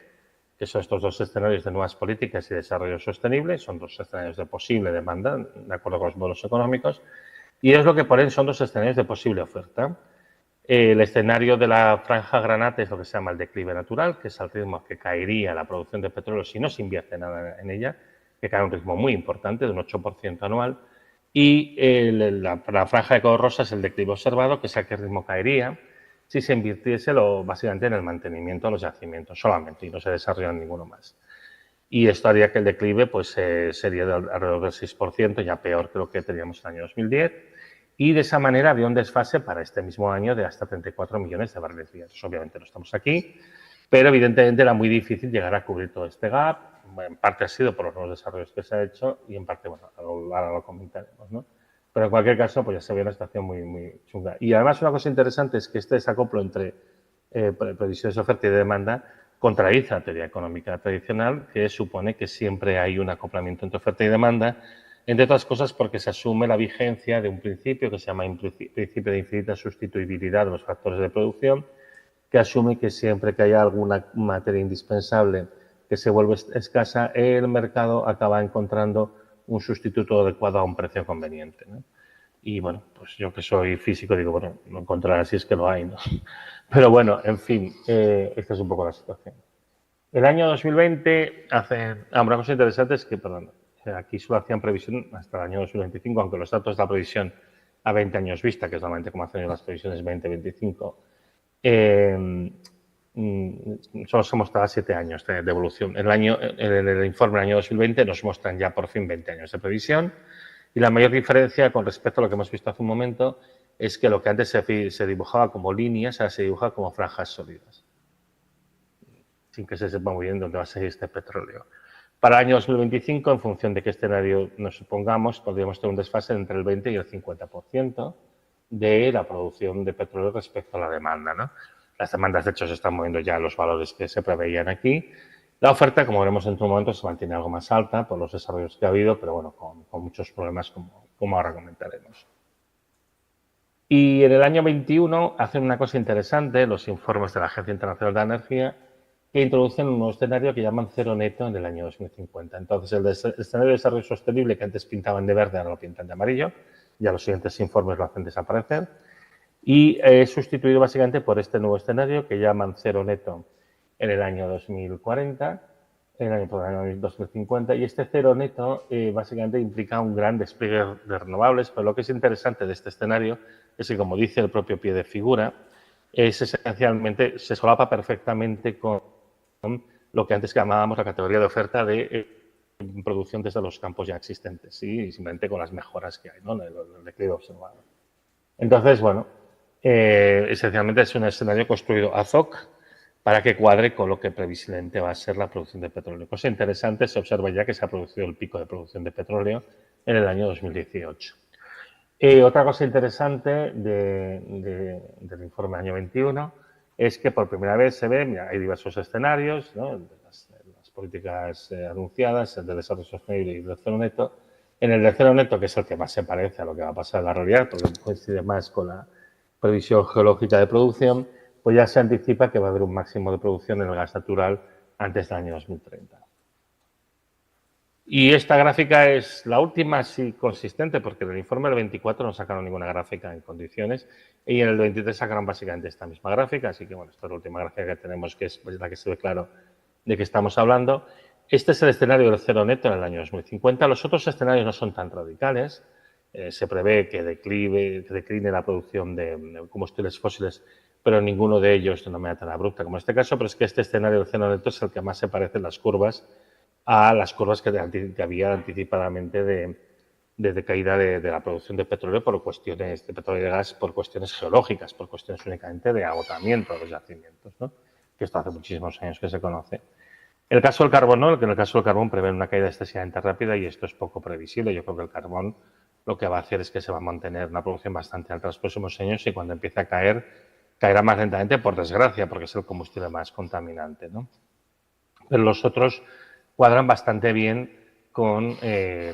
Speaker 2: que son estos dos escenarios de nuevas políticas y desarrollo sostenible. Son dos escenarios de posible demanda, de acuerdo con los modelos económicos. Y ellos lo que ponen son dos escenarios de posible oferta. El escenario de la franja granate es lo que se llama el declive natural, que es al ritmo que caería la producción de petróleo si no se invierte nada en ella, que cae a un ritmo muy importante, de un 8% anual. Y la franja de color rosa es el declive observado, que es a qué ritmo caería si se invirtiese básicamente en el mantenimiento de los yacimientos solamente y no se desarrolla ninguno más. Y esto haría que el declive pues, sería de alrededor del 6%, ya peor que lo que teníamos en el año 2010. y de esa manera había un desfase para este mismo año de hasta 34 millones de barriles diarios. Obviamente no estamos aquí, pero evidentemente era muy difícil llegar a cubrir todo este gap. En parte ha sido por los nuevos desarrollos que se ha hecho y en parte, bueno, ahora lo comentaremos, ¿no? Pero en cualquier caso, pues ya se ve una situación muy, muy chunga. Y además una cosa interesante es que este desacoplo entre previsiones de oferta y de demanda contradice la teoría económica tradicional, que supone que siempre hay un acoplamiento entre oferta y demanda, entre otras cosas porque se asume la vigencia de un principio que se llama principio de infinita sustituibilidad de los factores de producción, que asume que siempre que haya alguna materia indispensable que se vuelve escasa, el mercado acaba encontrando un sustituto adecuado a un precio conveniente, ¿no? Y bueno, pues yo que soy físico digo, bueno, lo encontrarás si es que lo hay, ¿no? Pero bueno, en fin, esta es un poco la situación. El año 2020 hacen... una cosa interesante es que, perdón, aquí solo hacían previsión hasta el año 2025, aunque los datos de la previsión a 20 años vista, que es normalmente como hacen las previsiones 20-25, solo se mostraba 7 años de evolución. En el informe del año 2020 nos muestran ya por fin 20 años de previsión y la mayor diferencia con respecto a lo que hemos visto hace un momento es que lo que antes se dibujaba como líneas ahora se dibuja como franjas sólidas, sin que se sepa muy bien dónde va a seguir este petróleo. Para el año 2025, en función de qué escenario nos supongamos, podríamos tener un desfase entre el 20 y el 50% de la producción de petróleo respecto a la demanda, ¿no? Las demandas, de hecho, se están moviendo ya a los valores que se preveían aquí. La oferta, como veremos en un momento, se mantiene algo más alta por los desarrollos que ha habido, pero bueno, con muchos problemas como ahora comentaremos. Y en el año 21 hacen una cosa interesante los informes de la Agencia Internacional de la Energía, que introducen un nuevo escenario que llaman cero neto en el año 2050. Entonces, el escenario de desarrollo sostenible que antes pintaban de verde, ahora lo pintan de amarillo. Ya los siguientes informes lo hacen desaparecer. Y es sustituido básicamente por este nuevo escenario que llaman cero neto en el año 2040, en el año 2050. Y este cero neto básicamente implica un gran despliegue de renovables. Pero lo que es interesante de este escenario es que, como dice el propio pie de figura, es esencialmente, se solapa perfectamente con lo que antes llamábamos la categoría de oferta de producción desde los campos ya existentes, ¿sí? Y simplemente con las mejoras que hay, ¿no? El declive observado. Entonces, bueno, esencialmente es un escenario construido ad hoc para que cuadre con lo que previsiblemente va a ser la producción de petróleo. Cosa interesante, se observa ya que se ha producido el pico de producción de petróleo en el año 2018. Otra cosa interesante del informe año 21 es que por primera vez se ve, mira, hay diversos escenarios, ¿no? Las políticas anunciadas, el de desarrollo sostenible y el de cero neto. En el de cero neto, que es el que más se parece a lo que va a pasar en la realidad, porque coincide más con la previsión geológica de producción, pues ya se anticipa que va a haber un máximo de producción en el gas natural antes del año 2030. Y esta gráfica es la última, sí, consistente, porque en el informe del 24 no sacaron ninguna gráfica en condiciones y en el 23 sacaron básicamente esta misma gráfica, así que bueno, esta es la última gráfica que tenemos, que es la que se ve claro de qué estamos hablando. Este es el escenario del cero neto en el año 2050. Los otros escenarios no son tan radicales. Se prevé que decline la producción de combustibles fósiles, pero ninguno de ellos de una manera tan abrupta como en este caso, pero es que este escenario del cero neto es el que más se parece en las curvas a las curvas que había anticipadamente de caída de la producción de petróleo por cuestiones de petróleo y de gas, por cuestiones geológicas, por cuestiones únicamente de agotamiento de los yacimientos, ¿no? Que esto hace muchísimos años que se conoce. El caso del carbón, ¿no? Que en el caso del carbón prevé una caída excesivamente rápida y esto es poco previsible. Yo creo que el carbón lo que va a hacer es que se va a mantener una producción bastante alta en los próximos años y cuando empiece a caer, caerá más lentamente, por desgracia, porque es el combustible más contaminante, ¿no? Pero los otros cuadran bastante bien con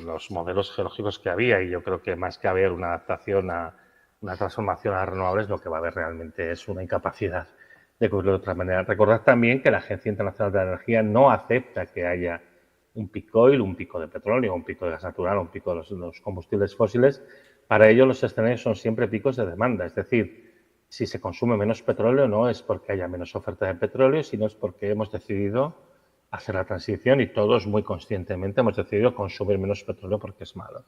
Speaker 2: los modelos geológicos que había y yo creo que más que haber una adaptación a una transformación a las renovables, lo que va a haber realmente es una incapacidad de cubrirlo de otra manera. Recordad también que la Agencia Internacional de la Energía no acepta que haya un pico oil, un pico de petróleo, un pico de gas natural, un pico de los combustibles fósiles. Para ello los escenarios son siempre picos de demanda, es decir, si se consume menos petróleo no es porque haya menos oferta de petróleo, sino es porque hemos decidido hacer la transición y todos muy conscientemente hemos decidido consumir menos petróleo porque es malo.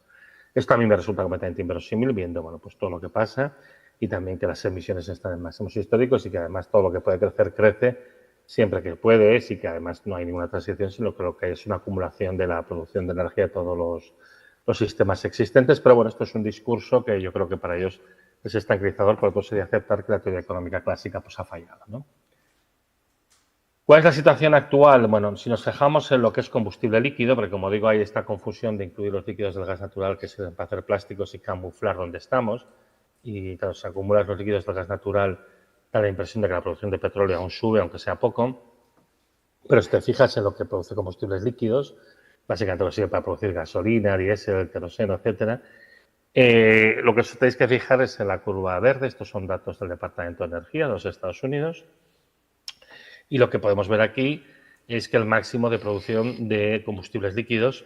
Speaker 2: Esto a mí me resulta completamente inverosímil viendo, bueno, pues todo lo que pasa y también que las emisiones están en máximos históricos y que además todo lo que puede crecer crece siempre que puede y que además no hay ninguna transición, sino que lo que hay es una acumulación de la producción de energía de todos los sistemas existentes, pero bueno, esto es un discurso que yo creo que para ellos es tranquilizador, porque pues sería aceptar que la teoría económica clásica pues ha fallado, ¿no? ¿Cuál es la situación actual? Bueno, si nos fijamos en lo que es combustible líquido, porque como digo, hay esta confusión de incluir los líquidos del gas natural que sirven para hacer plásticos y camuflar donde estamos, y claro, si acumulas los líquidos del gas natural, da la impresión de que la producción de petróleo aún sube, aunque sea poco, pero si te fijas en lo que produce combustibles líquidos, básicamente lo sirve para producir gasolina, diésel, queroseno, etcétera. Lo que os tenéis que fijar es en la curva verde, estos son datos del Departamento de Energía de los Estados Unidos, y lo que podemos ver aquí es que el máximo de producción de combustibles líquidos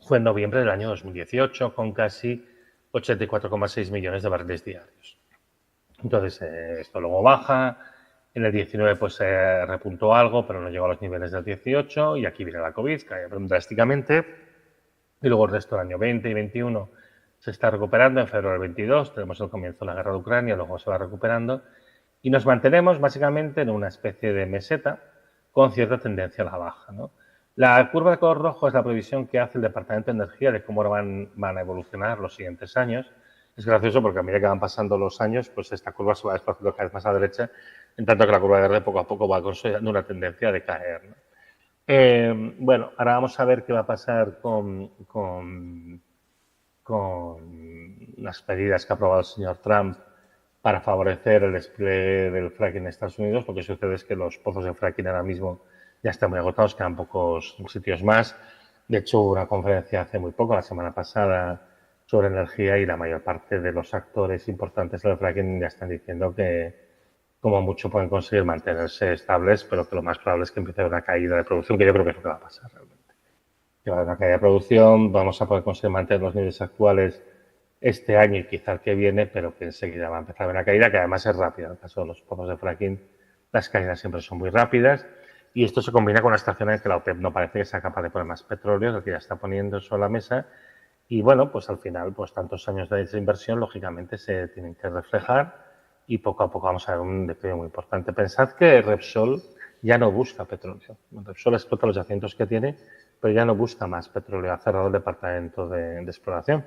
Speaker 2: fue en noviembre del año 2018, con casi 84,6 millones de barriles diarios. Entonces, esto luego baja. En el 19 pues se repuntó algo, pero no llegó a los niveles del 18. Y aquí viene la COVID, cae drásticamente. Y luego el resto del año 20 y 21 se está recuperando. En febrero del 22 tenemos el comienzo de la guerra de Ucrania, luego se va recuperando. Y nos mantenemos básicamente en una especie de meseta con cierta tendencia a la baja, ¿no? La curva de color rojo es la previsión que hace el Departamento de Energía de cómo van a evolucionar los siguientes años. Es gracioso porque a medida que van pasando los años, pues esta curva se va desplazando cada vez más a la derecha, en tanto que la curva verde poco a poco va consolidando una tendencia de caer, ¿no? Bueno, ahora vamos a ver qué va a pasar con las medidas que ha aprobado el señor Trump para favorecer el despliegue del fracking en Estados Unidos. Lo que sucede es que los pozos de fracking ahora mismo ya están muy agotados, quedan pocos sitios más. De hecho, hubo una conferencia hace muy poco, la semana pasada, sobre energía y la mayor parte de los actores importantes del fracking ya están diciendo que como mucho pueden conseguir mantenerse estables, pero que lo más probable es que empiece una caída de producción, que yo creo que es lo que va a pasar realmente. Que va a haber una caída de producción, vamos a poder conseguir mantener los niveles actuales este año y quizá el que viene, pero que enseguida va a empezar a haber una caída que además es rápida. En el caso de los pozos de fracking, las caídas siempre son muy rápidas y esto se combina con una situación en que la OPEP no parece que sea capaz de poner más petróleo, del que ya está poniendo sobre la mesa. Y bueno, pues al final, pues tantos años de inversión, lógicamente, se tienen que reflejar y poco a poco vamos a ver un declive muy importante. Pensad que Repsol ya no busca petróleo. Repsol explota los yacimientos que tiene, pero ya no busca más petróleo. Ha cerrado el departamento de exploración.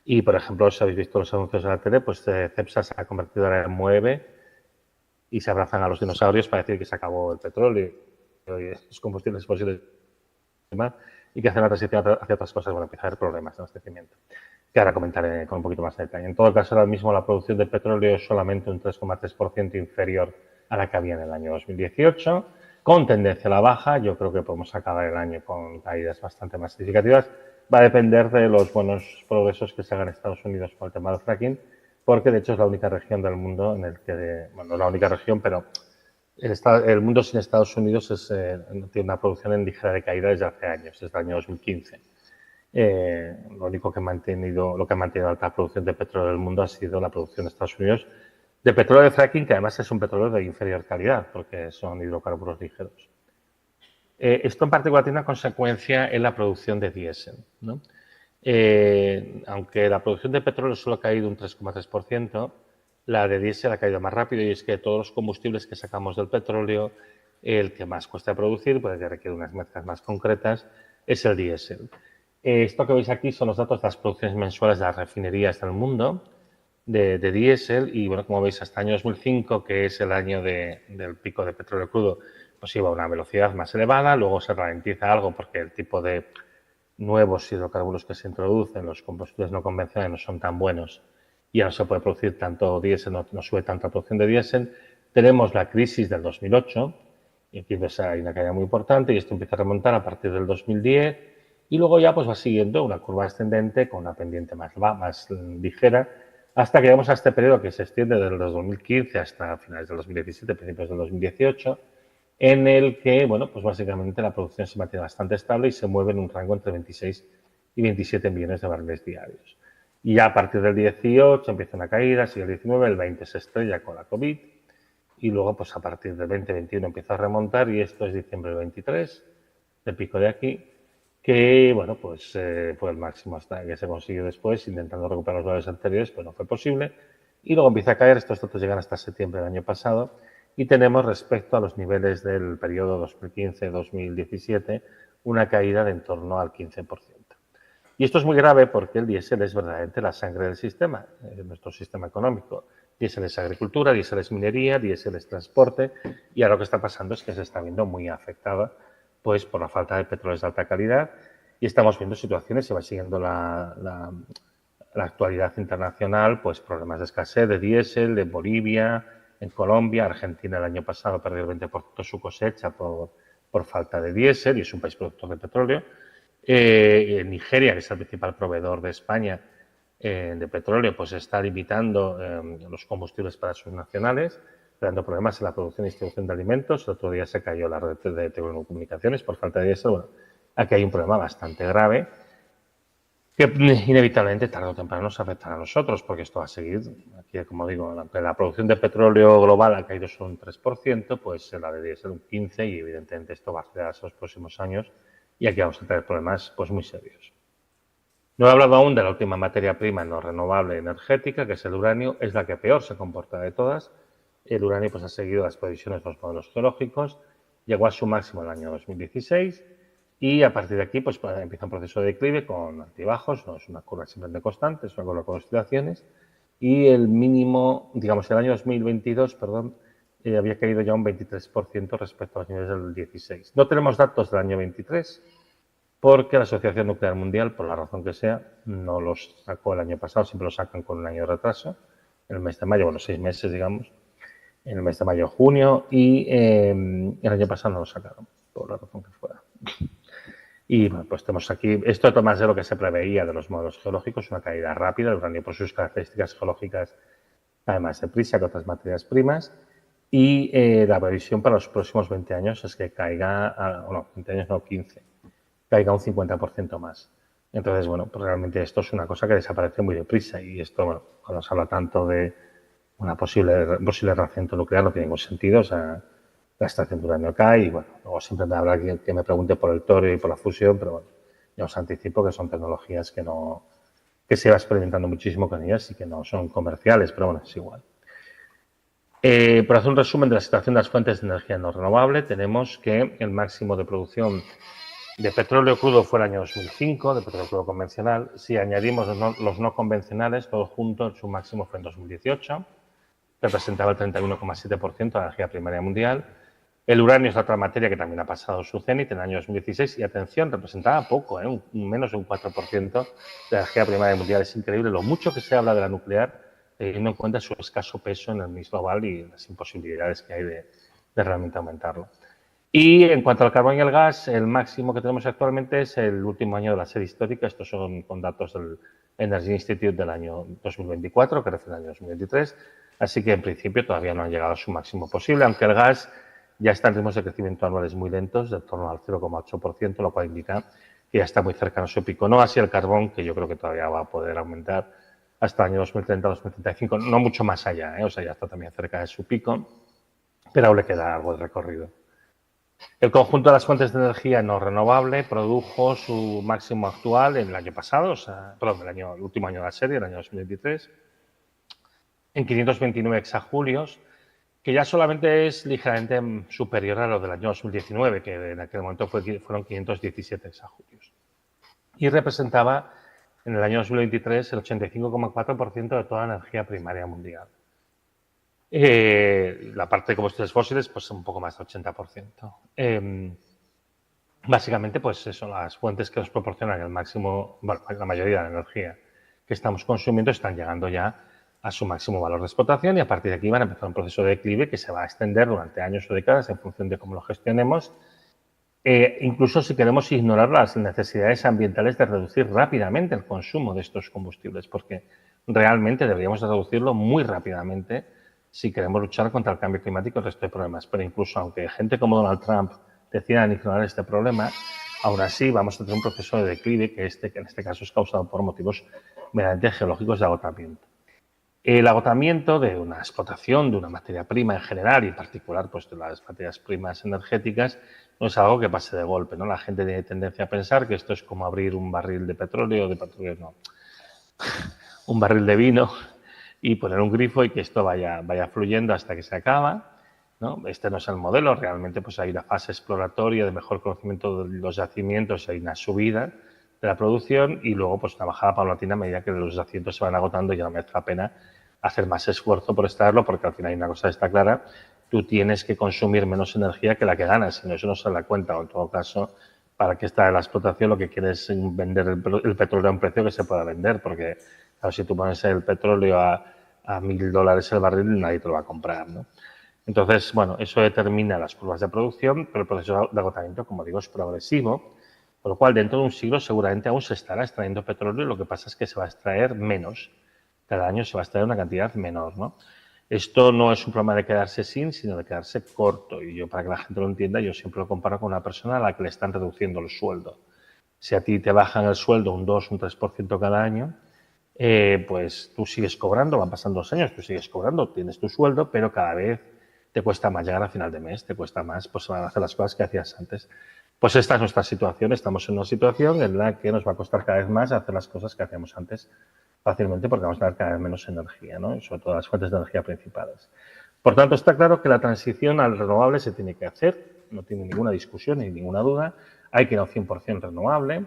Speaker 2: Y, por ejemplo, si habéis visto los anuncios de la tele, pues Cepsa se ha convertido ahora en Moeve y se abrazan a los dinosaurios para decir que se acabó el petróleo y los combustibles fósiles y que hacen la transición hacia otras cosas. Bueno, empieza a haber problemas de abastecimiento, que ahora comentaré con un poquito más de detalle. En todo caso, ahora mismo la producción de petróleo es solamente un 3,3% inferior a la que había en el año 2018, con tendencia a la baja. Yo creo que podemos acabar el año con caídas bastante más significativas. Va a depender de los buenos progresos que se hagan en Estados Unidos con el tema del fracking, porque de hecho es la única región del mundo en el que, bueno, no la única región, pero el mundo sin Estados Unidos tiene una producción en ligera decaída desde hace años, desde el año 2015. Lo único que ha mantenido alta producción de petróleo del mundo ha sido la producción de Estados Unidos de petróleo de fracking, que además es un petróleo de inferior calidad, porque son hidrocarburos ligeros. Esto en particular tiene una consecuencia en la producción de diésel, ¿no? Aunque la producción de petróleo solo ha caído un 3,3%, la de diésel ha caído más rápido y es que todos los combustibles que sacamos del petróleo, el que más cuesta producir, porque requiere unas mezclas más concretas, es el diésel. Esto que veis aquí son los datos de las producciones mensuales de las refinerías del mundo de diésel y, bueno, como veis, hasta el año 2005, que es el año del pico de petróleo crudo, pues iba a una velocidad más elevada, luego se ralentiza algo porque el tipo de nuevos hidrocarburos que se introducen, los combustibles no convencionales, no son tan buenos y ya no se puede producir tanto diésel, no sube tanta producción de diésel. Tenemos la crisis del 2008 y aquí hay una caída muy importante y esto empieza a remontar a partir del 2010 y luego ya pues va siguiendo una curva ascendente con una pendiente más ligera hasta que llegamos a este periodo que se extiende desde el 2015 hasta finales del 2017, principios del 2018, en el que, bueno, pues básicamente la producción se mantiene bastante estable y se mueve en un rango entre 26 y 27 millones de barriles diarios. Y ya a partir del 18 empieza una caída, sigue el 19, el 20 se estrella con la COVID y luego pues a partir del 20-21 empieza a remontar y esto es diciembre del 23, el pico de aquí, que, bueno, pues fue el máximo hasta que se consiguió después, intentando recuperar los valores anteriores, pues no fue posible. Y luego empieza a caer, estos datos llegan hasta septiembre del año pasado, y tenemos respecto a los niveles del periodo 2015-2017 una caída de en torno al 15%. Y esto es muy grave porque el diésel es verdaderamente la sangre del sistema, nuestro sistema económico. Diésel es agricultura, diésel es minería, diésel es transporte, y ahora lo que está pasando es que se está viendo muy afectada pues, por la falta de petróleos de alta calidad, y estamos viendo situaciones, se va siguiendo la actualidad internacional, pues problemas de escasez de diésel, de Bolivia, en Colombia, Argentina el año pasado perdió el 20% de su cosecha por falta de diésel y es un país productor de petróleo. Nigeria, que es el principal proveedor de España de petróleo, pues está limitando los combustibles para sus nacionales, creando problemas en la producción y distribución de alimentos. El otro día se cayó la red de telecomunicaciones por falta de diésel. Bueno, aquí hay un problema bastante grave que inevitablemente tarde o temprano nos afectará a nosotros, porque esto va a seguir. Aquí, como digo, aunque la producción de petróleo global ha caído solo un 3%, pues la de diésel un 15%, y evidentemente esto va a acelerarse los próximos años y aquí vamos a tener problemas pues muy serios. No he hablado aún de la última materia prima no renovable energética, que es el uranio, es la que peor se comporta de todas. El uranio pues ha seguido las previsiones de los modelos geológicos, llegó a su máximo en el año 2016 y a partir de aquí pues empieza un proceso de declive con altibajos, no es una curva simplemente constante, es una curva con oscilaciones, y el mínimo, digamos, el año 2022, perdón, había caído ya un 23% respecto a los niveles del 16. No tenemos datos del año 23 porque la Asociación Nuclear Mundial, por la razón que sea, no los sacó el año pasado, siempre los sacan con un año de retraso, en el mes de mayo, bueno, 6 meses, digamos, en el mes de mayo, junio, y el año pasado no lo sacaron, por la razón que fuera. Y bueno, pues tenemos aquí, esto es más de lo que se preveía de los modelos geológicos, una caída rápida del uranio por sus características geológicas, además deprisa que otras materias primas, y la previsión para los próximos 20 años es que caiga, no, 20 años no, 15, caiga un 50% más. Entonces, bueno, pues realmente esto es una cosa que desaparece muy deprisa, y esto, bueno, cuando se habla tanto de una posible reacción nuclear no tiene ningún sentido, o sea, la extracción de uranio cae y, bueno, luego siempre me habrá que me pregunte por el torio y por la fusión, pero bueno, ya os anticipo que son tecnologías que se va experimentando muchísimo con ellas y que no son comerciales, pero bueno, es igual. Por hacer un resumen de la situación de las fuentes de energía no renovable, tenemos que el máximo de producción de petróleo crudo fue el año 2005, de petróleo crudo convencional. Si añadimos los no convencionales, todo junto, su máximo fue en 2018, representaba el 31,7% de la energía primaria mundial. El uranio es otra materia que también ha pasado su cenit en el año 2016 y, atención, representaba poco, menos de un 4% de la energía primaria mundial. Es increíble lo mucho que se habla de la nuclear, teniendo en cuenta su escaso peso en el mix global y las imposibilidades que hay de realmente aumentarlo. Y en cuanto al carbón y el gas, el máximo que tenemos actualmente es el último año de la serie histórica. Estos son con datos del Energy Institute del año 2024, que refiere al año 2023. Así que, en principio, todavía no han llegado a su máximo posible, aunque el gas ya está en ritmos de crecimiento anuales muy lentos, de torno al 0,8%, lo cual indica que ya está muy cercano a su pico. No así el carbón, que yo creo que todavía va a poder aumentar hasta el año 2030-2035, no mucho más allá, o sea, ya está también cerca de su pico, pero aún le queda algo de recorrido. El conjunto de las fuentes de energía no renovable produjo su máximo actual en el año pasado, o sea, perdón, el último año de la serie, el año 2023, en 529 exajulios, que ya solamente es ligeramente superior a lo del año 2019, que en aquel momento fueron 517 exajulios. Y representaba en el año 2023 el 85,4% de toda la energía primaria mundial. La parte de combustibles fósiles, pues un poco más del 80%. Básicamente, pues eso, las fuentes que nos proporcionan el máximo, bueno, la mayoría de la energía que estamos consumiendo están llegando ya a su máximo valor de explotación y a partir de aquí van a empezar un proceso de declive que se va a extender durante años o décadas en función de cómo lo gestionemos. Incluso si queremos ignorar las necesidades ambientales de reducir rápidamente el consumo de estos combustibles, porque realmente deberíamos de reducirlo muy rápidamente si queremos luchar contra el cambio climático y el resto de problemas. Pero incluso aunque gente como Donald Trump decidan ignorar este problema, aún así vamos a tener un proceso de declive que en este caso es causado por motivos meramente geológicos de agotamiento. El agotamiento de una explotación de una materia prima en general y en particular pues, de las materias primas energéticas no es algo que pase de golpe, ¿no? La gente tiene tendencia a pensar que esto es como abrir un barril de petróleo no, un barril de vino y poner un grifo y que esto vaya fluyendo hasta que se acaba, ¿no? Este no es el modelo, realmente pues hay una fase exploratoria de mejor conocimiento de los yacimientos y hay una subida de la producción y luego pues una bajada paulatina a medida que los asientos se van agotando y ya no merece la pena hacer más esfuerzo por extraerlo porque al final hay una cosa que está clara, tú tienes que consumir menos energía que la que ganas, si no, eso no se da cuenta o en todo caso, para que está en la explotación lo que quieres es vender el petróleo a un precio que se pueda vender, porque claro, si tú pones el petróleo a $1.000 el barril, nadie te lo va a comprar, ¿no? Entonces, bueno, eso determina las curvas de producción, pero el proceso de agotamiento, como digo, es progresivo, por lo cual dentro de un siglo seguramente aún se estará extrayendo petróleo y lo que pasa es que se va a extraer menos. Cada año se va a extraer una cantidad menor, ¿no? Esto no es un problema de quedarse sin, sino de quedarse corto. Y yo, para que la gente lo entienda, yo siempre lo comparo con una persona a la que le están reduciendo el sueldo. Si a ti te bajan el sueldo un 2, un 3% cada año, pues tú sigues cobrando, van pasando los años, tú sigues cobrando, tienes tu sueldo, pero cada vez te cuesta más llegar a final de mes, te cuesta más pues, hacer las cosas que hacías antes. Pues esta es nuestra situación, estamos en una situación en la que nos va a costar cada vez más hacer las cosas que hacíamos antes fácilmente porque vamos a tener cada vez menos energía, ¿no? Y sobre todo las fuentes de energía principales. Por tanto, está claro que la transición al renovable se tiene que hacer, no tiene ninguna discusión ni ninguna duda, hay que ir a un 100% renovable.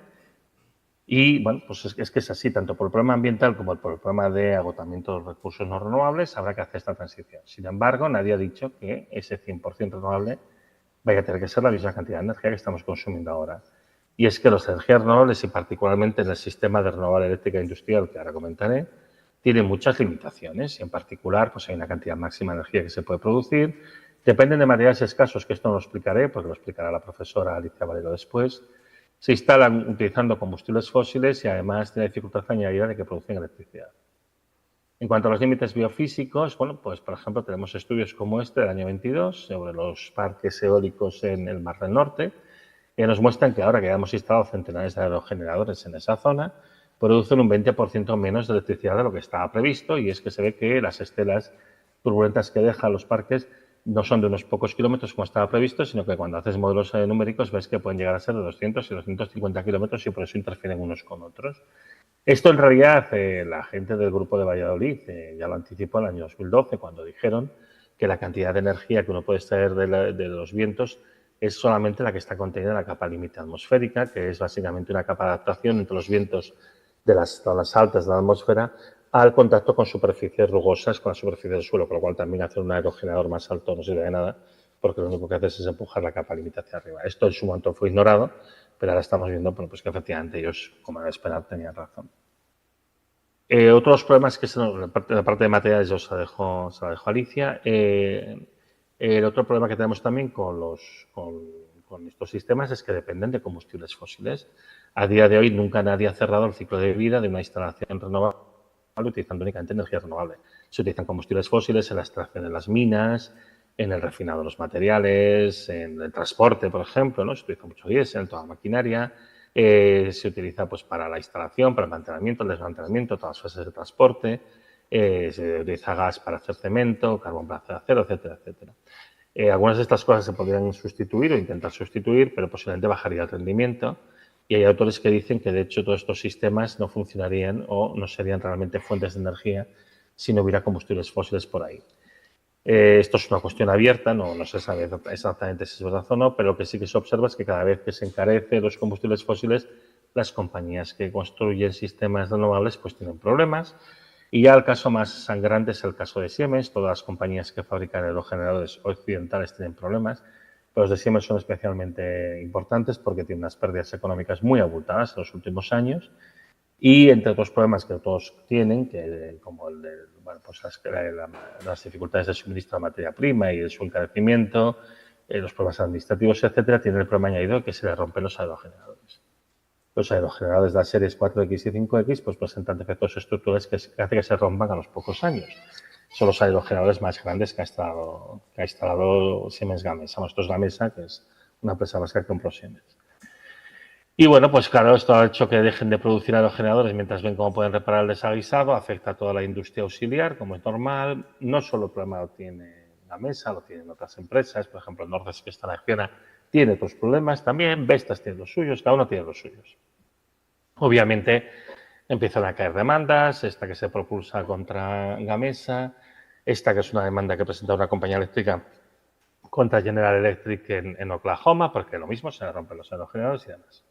Speaker 2: Y, bueno, pues es que es así, tanto por el problema ambiental como por el problema de agotamiento de los recursos no renovables, habrá que hacer esta transición. Sin embargo, nadie ha dicho que ese 100% renovable vaya a tener que ser la misma cantidad de energía que estamos consumiendo ahora. Y es que las energías renovables, y particularmente en el sistema de renovable eléctrica industrial, que ahora comentaré, tienen muchas limitaciones. Y en particular, pues hay una cantidad máxima de energía que se puede producir. Dependen de materiales escasos, que esto no lo explicaré, porque lo explicará la profesora Alicia Valero después. Se instalan utilizando combustibles fósiles y además tiene dificultad añadida de que producen electricidad. En cuanto a los límites biofísicos, bueno, pues por ejemplo tenemos estudios como este del año 22 sobre los parques eólicos en el Mar del Norte, que nos muestran que ahora que ya hemos instalado centenares de aerogeneradores en esa zona, producen un 20% menos de electricidad de lo que estaba previsto y es que se ve que las estelas turbulentas que dejan los parques no son de unos pocos kilómetros como estaba previsto, sino que cuando haces modelos numéricos ves que pueden llegar a ser de 200 y 250 kilómetros y por eso interfieren unos con otros. Esto en realidad la gente del grupo de Valladolid ya lo anticipó en el año 2012 cuando dijeron que la cantidad de energía que uno puede extraer de los vientos es solamente la que está contenida en la capa límite atmosférica, que es básicamente una capa de adaptación entre los vientos de las zonas altas de la atmósfera al contacto con superficies rugosas, con la superficie del suelo, con lo cual también hacer un aerogenerador más alto no sirve de nada, porque lo único que haces es empujar la capa límite hacia arriba. Esto en su momento fue ignorado, pero ahora estamos viendo bueno, pues que efectivamente ellos, como era de esperar, tenían razón. Otros problemas que la parte de materiales yo se la dejo a Alicia. El otro problema que tenemos también con estos sistemas es que dependen de combustibles fósiles. A día de hoy nunca nadie ha cerrado el ciclo de vida de una instalación renovable utilizando únicamente energía renovable. Se utilizan combustibles fósiles en la extracción de las minas, en el refinado de los materiales, en el transporte, por ejemplo, ¿no? Se utiliza mucho diésel, toda la maquinaria. Se utiliza pues, para la instalación, para el mantenimiento, el desmantelamiento, todas las fases de transporte. Se utiliza gas para hacer cemento, carbón para hacer acero, etcétera, etcétera. Algunas de estas cosas se podrían sustituir o intentar sustituir, pero posiblemente bajaría el rendimiento. Y hay autores que dicen que, de hecho, todos estos sistemas no funcionarían o no serían realmente fuentes de energía si no hubiera combustibles fósiles por ahí. Esto es una cuestión abierta, no se sabe exactamente si es verdad o no, pero lo que sí que se observa es que cada vez que se encarecen los combustibles fósiles, las compañías que construyen sistemas renovables pues tienen problemas. Y ya el caso más sangrante es el caso de Siemens. Todas las compañías que fabrican aerogeneradores occidentales tienen problemas, pero los de Siemens son especialmente importantes porque tienen unas pérdidas económicas muy abultadas en los últimos años. Y entre otros problemas que todos tienen, como el de bueno, pues las dificultades de suministro de materia prima y de su encarecimiento, los problemas administrativos, etcétera, tienen el problema añadido que se le rompen los aerogeneradores. Los aerogeneradores de las series 4X y 5X pues presentan defectos estructurales que hace que se rompan a los pocos años. Son los aerogeneradores más grandes que ha instalado Siemens Gamesa. Esto es Gamesa, que es una empresa vasca que compró Siemens. Y bueno, pues claro, esto ha hecho que dejen de producir aerogeneradores mientras ven cómo pueden reparar el desaguisado, afecta a toda la industria auxiliar, como es normal. No solo el problema lo tiene Gamesa, lo tienen otras empresas, por ejemplo, Nordex, que está en Acciona, tiene otros problemas también, Vestas tiene los suyos, cada uno tiene los suyos. Obviamente empiezan a caer demandas, esta que se propulsa contra Gamesa, esta que es una demanda que presenta una compañía eléctrica contra General Electric en Oklahoma, porque lo mismo, se le rompen los aerogeneradores y demás.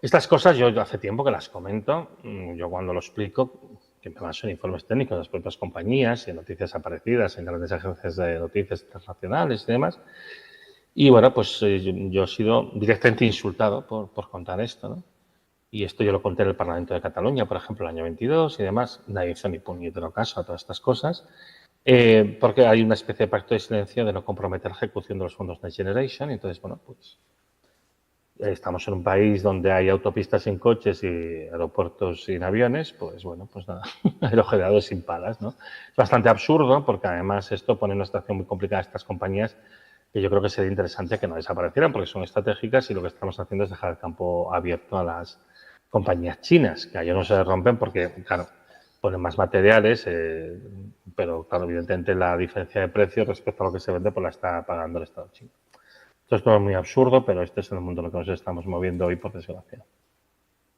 Speaker 2: Estas cosas yo hace tiempo que las comento. Yo cuando lo explico, que me baso en informes técnicos de las propias compañías y en noticias aparecidas en grandes agencias de noticias internacionales y demás. Y bueno, pues yo he sido directamente insultado por contar esto, ¿no? Y esto yo lo conté en el Parlamento de Cataluña, por ejemplo, el año 22 y demás. Nadie hizo ni puñetero caso a todas estas cosas, porque hay una especie de pacto de silencio de no comprometer la ejecución de los fondos Next Generation. Entonces, bueno, pues estamos en un país donde hay autopistas sin coches y aeropuertos sin aviones, pues bueno, pues nada, aerogeneradores sin palas, ¿no? Es bastante absurdo porque además esto pone en una situación muy complicada a estas compañías que yo creo que sería interesante que no desaparecieran porque son estratégicas y lo que estamos haciendo es dejar el campo abierto a las compañías chinas, que a ellos no se rompen porque, claro, ponen más materiales, pero claro, evidentemente la diferencia de precio respecto a lo que se vende pues la está pagando el Estado chino. Esto es todo muy absurdo, pero este es el mundo en el que nos estamos moviendo hoy, por desgracia.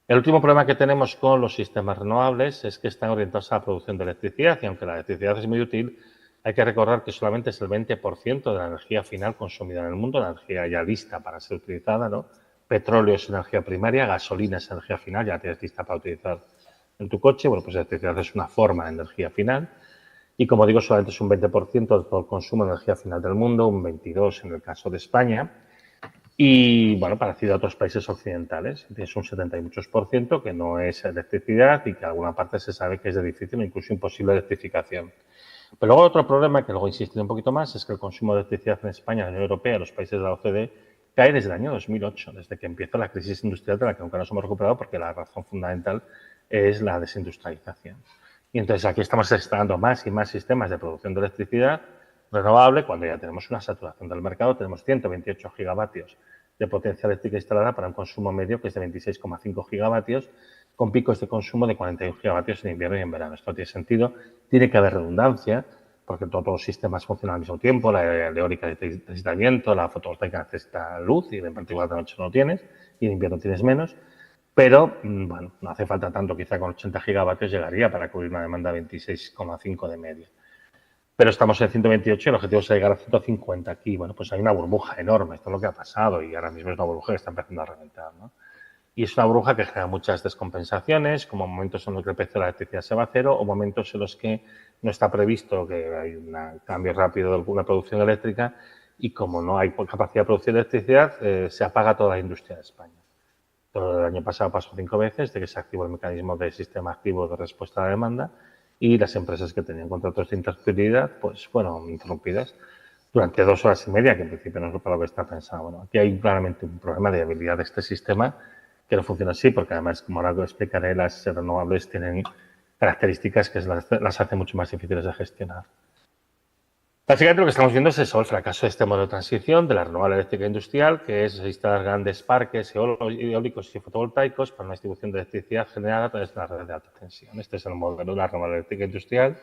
Speaker 2: El último problema que tenemos con los sistemas renovables es que están orientados a la producción de electricidad y aunque la electricidad es muy útil, hay que recordar que solamente es el 20% de la energía final consumida en el mundo, la energía ya lista para ser utilizada, ¿no? Petróleo es energía primaria, gasolina es energía final, ya la tienes lista para utilizar en tu coche. Bueno, pues la electricidad es una forma de energía final. Y como digo, solamente es un 20% de todo el consumo de energía final del mundo, un 22% en el caso de España. Y bueno, parecido a otros países occidentales, tienes un 70 y muchos por ciento que no es electricidad y que en alguna parte se sabe que es de difícil o incluso imposible electrificación. Pero luego otro problema, que luego insistiré un poquito más, es que el consumo de electricidad en España, en la Unión Europea y los países de la OCDE cae desde el año 2008, desde que empieza la crisis industrial de la que nunca nos hemos recuperado porque la razón fundamental es la desindustrialización. Y entonces aquí estamos instalando más y más sistemas de producción de electricidad renovable cuando ya tenemos una saturación del mercado. Tenemos 128 gigavatios de potencia eléctrica instalada para un consumo medio que es de 26,5 gigavatios, con picos de consumo de 41 gigavatios en invierno y en verano. Esto no tiene sentido. Tiene que haber redundancia, porque todos los sistemas funcionan al mismo tiempo. La eólica necesita viento, la fotovoltaica necesita luz, y en particular de noche no lo tienes, y en invierno tienes menos. Pero, bueno, no hace falta tanto, quizá con 80 gigavatios llegaría para cubrir una demanda de 26,5 de media. Pero estamos en 128 y el objetivo es llegar a 150 aquí. Bueno, pues hay una burbuja enorme, esto es lo que ha pasado y ahora mismo es una burbuja que está empezando a reventar, ¿no? Y es una burbuja que genera muchas descompensaciones, como momentos en los que el precio de la electricidad se va a cero o momentos en los que no está previsto que hay un cambio rápido de la producción eléctrica y como no hay capacidad de producir electricidad, se apaga toda la industria de España. Todo el año pasado pasó 5 veces de que se activó el mecanismo del sistema activo de respuesta a la demanda y las empresas que tenían contratos de interrumpibilidad pues fueron interrumpidas durante 2 horas y media, que en principio no es para lo que está pensado. Bueno, aquí hay claramente un problema de habilidad de este sistema que no funciona así, porque además, como ahora lo explicaré, las renovables tienen características que las hacen mucho más difíciles de gestionar. Básicamente lo que estamos viendo es eso, el fracaso de este modelo de transición de la renovable eléctrica industrial, que es instalar grandes parques eólicos y fotovoltaicos para una distribución de electricidad generada a través de la red de alta tensión. Este es el modelo de la renovable eléctrica industrial.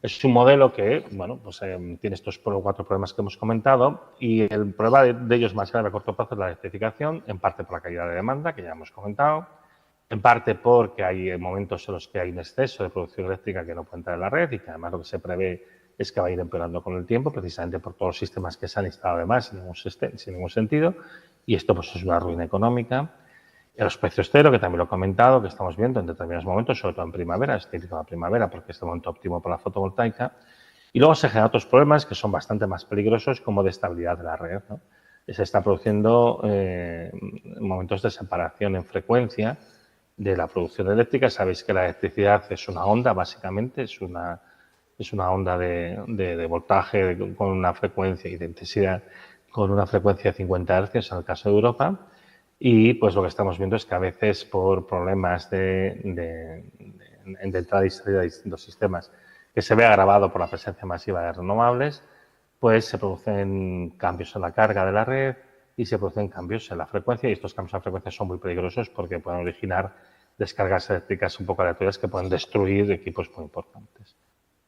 Speaker 2: Es un modelo que, bueno, pues tiene estos 4 problemas que hemos comentado y el problema de ellos más grave a corto plazo es la electrificación, en parte por la caída de demanda, que ya hemos comentado, en parte porque hay momentos en los que hay un exceso de producción eléctrica que no puede entrar en la red y que además lo que se prevé es que va a ir empeorando con el tiempo, precisamente por todos los sistemas que se han instalado además sin ningún sentido, y esto pues es una ruina económica. Los precios cero, que también lo he comentado, que estamos viendo en determinados momentos, sobre todo en primavera, es típico de la primavera porque es el momento óptimo para la fotovoltaica. Y luego se generan otros problemas que son bastante más peligrosos, como de estabilidad de la red, ¿no? Se está produciendo momentos de separación en frecuencia de la producción eléctrica. Sabéis que la electricidad es una onda, básicamente, es una onda de voltaje con una frecuencia y de intensidad con una frecuencia de 50 Hz en el caso de Europa. Y pues lo que estamos viendo es que a veces por problemas de entrada y salida de distintos sistemas que se ve agravado por la presencia masiva de renovables, pues se producen cambios en la carga de la red y se producen cambios en la frecuencia y estos cambios en la frecuencia son muy peligrosos porque pueden originar descargas eléctricas un poco aleatorias que pueden destruir equipos muy importantes.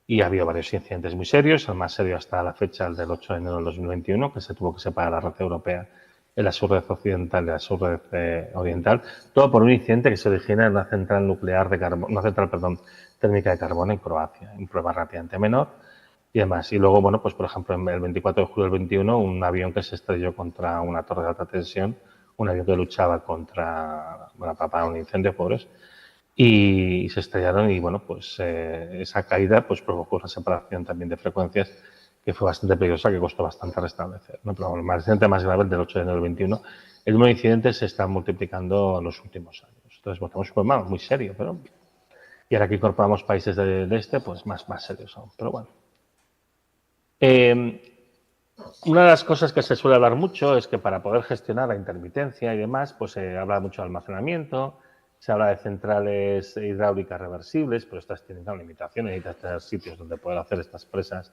Speaker 2: Y ha habido varios incidentes muy serios, el más serio hasta la fecha, el del 8 de enero del 2021, que se tuvo que separar la red europea en la subred occidental y la subred oriental, todo por un incidente que se origina en una central nuclear de carbón, una central, térmica de carbono en Croacia, un problema relativamente menor y demás. Y luego, bueno, pues por ejemplo, el 24 de julio del 21, un avión que se estrelló contra una torre de alta tensión, un avión que luchaba contra, bueno, para apagar un incendio, pobres, y se estrellaron y, bueno, pues esa caída pues provocó una separación también de frecuencias que fue bastante peligrosa, que costó bastante restablecer, ¿no? Pero bueno, el accidente más grave, el del 8 de enero del 21, el número de incidentes se está multiplicando en los últimos años. Entonces, bueno, tenemos un problema muy serio, pero... Y ahora que incorporamos países del este, pues más serios aún. Pero bueno. Una de las cosas que se suele hablar mucho es que para poder gestionar la intermitencia y demás, pues se habla mucho de almacenamiento, se habla de centrales hidráulicas reversibles, pero estas tienen limitaciones, necesitas tener sitios donde poder hacer estas presas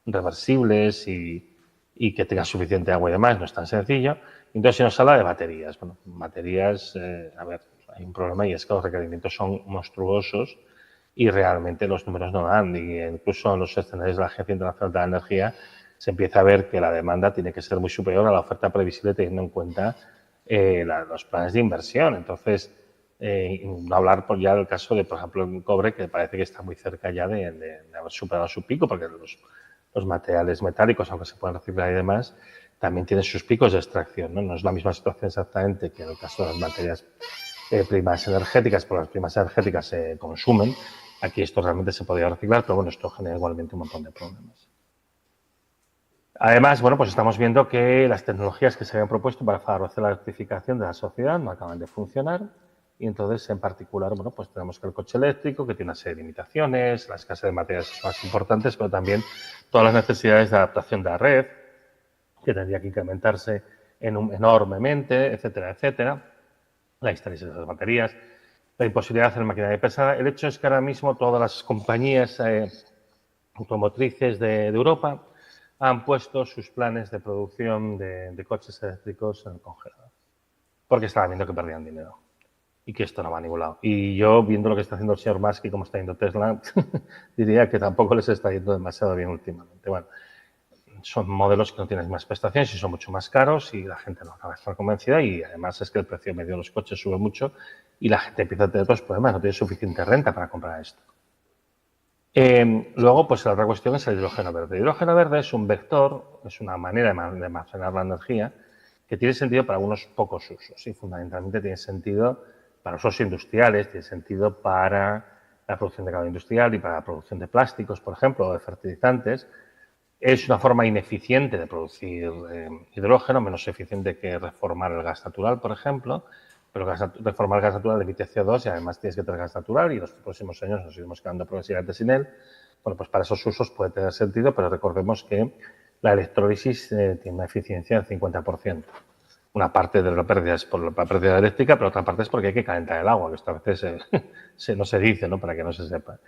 Speaker 2: reversibles y que tengan suficiente agua y demás, no es tan sencillo. Entonces se nos habla de baterías. Bueno, baterías, a ver, hay un problema y es que los requerimientos son monstruosos y realmente los números no dan. Y incluso en los escenarios de la Agencia Internacional de la Energía se empieza a ver que la demanda tiene que ser muy superior a la oferta previsible teniendo en cuenta los planes de inversión. Entonces, no hablar ya del caso de, por ejemplo, el cobre, que parece que está muy cerca ya de haber superado su pico, porque los materiales metálicos, aunque se pueden reciclar y demás, también tienen sus picos de extracción, ¿no? No es la misma situación exactamente que en el caso de las materias primas energéticas, porque las primas energéticas se consumen. Aquí esto realmente se podría reciclar, pero bueno, esto genera igualmente un montón de problemas. Además, bueno, pues estamos viendo que las tecnologías que se habían propuesto para favorecer la electrificación de la sociedad no acaban de funcionar y entonces, en particular, bueno, pues tenemos que el coche eléctrico, que tiene una serie de limitaciones, la escasez de materiales más importantes, pero también todas las necesidades de adaptación de la red, que tendría que incrementarse enormemente, etcétera, etcétera, la instalación de las baterías, la imposibilidad de hacer maquinaria pesada. El hecho es que ahora mismo todas las compañías automotrices de Europa han puesto sus planes de producción de coches eléctricos en el congelador, porque estaban viendo que perdían dinero y que esto no va a ningún lado. Y yo, viendo lo que está haciendo el señor Musk y cómo está yendo Tesla, diría que tampoco les está yendo demasiado bien últimamente. Bueno, son modelos que no tienen más prestaciones y son mucho más caros y la gente no acaba de estar convencida y además es que el precio medio de los coches sube mucho y la gente empieza a tener otros problemas, no tiene suficiente renta para comprar esto. Luego, pues la otra cuestión es el hidrógeno verde. El hidrógeno verde es un vector, es una manera de almacenar la energía que tiene sentido para unos pocos usos y fundamentalmente tiene sentido para usos industriales, tiene sentido para la producción de carbón industrial y para la producción de plásticos, por ejemplo, o de fertilizantes. Es una forma ineficiente de producir hidrógeno, menos eficiente que reformar el gas natural, por ejemplo, pero reformar el gas natural emite CO2 y además tienes que tener gas natural y en los próximos años nos iremos quedando progresivamente sin él. Bueno, pues para esos usos puede tener sentido, pero recordemos que la electrólisis tiene una eficiencia del 50%. Una parte de la pérdida es por la pérdida eléctrica, pero otra parte es porque hay que calentar el agua, que esto a veces no se dice, ¿no? Para que no se sepa.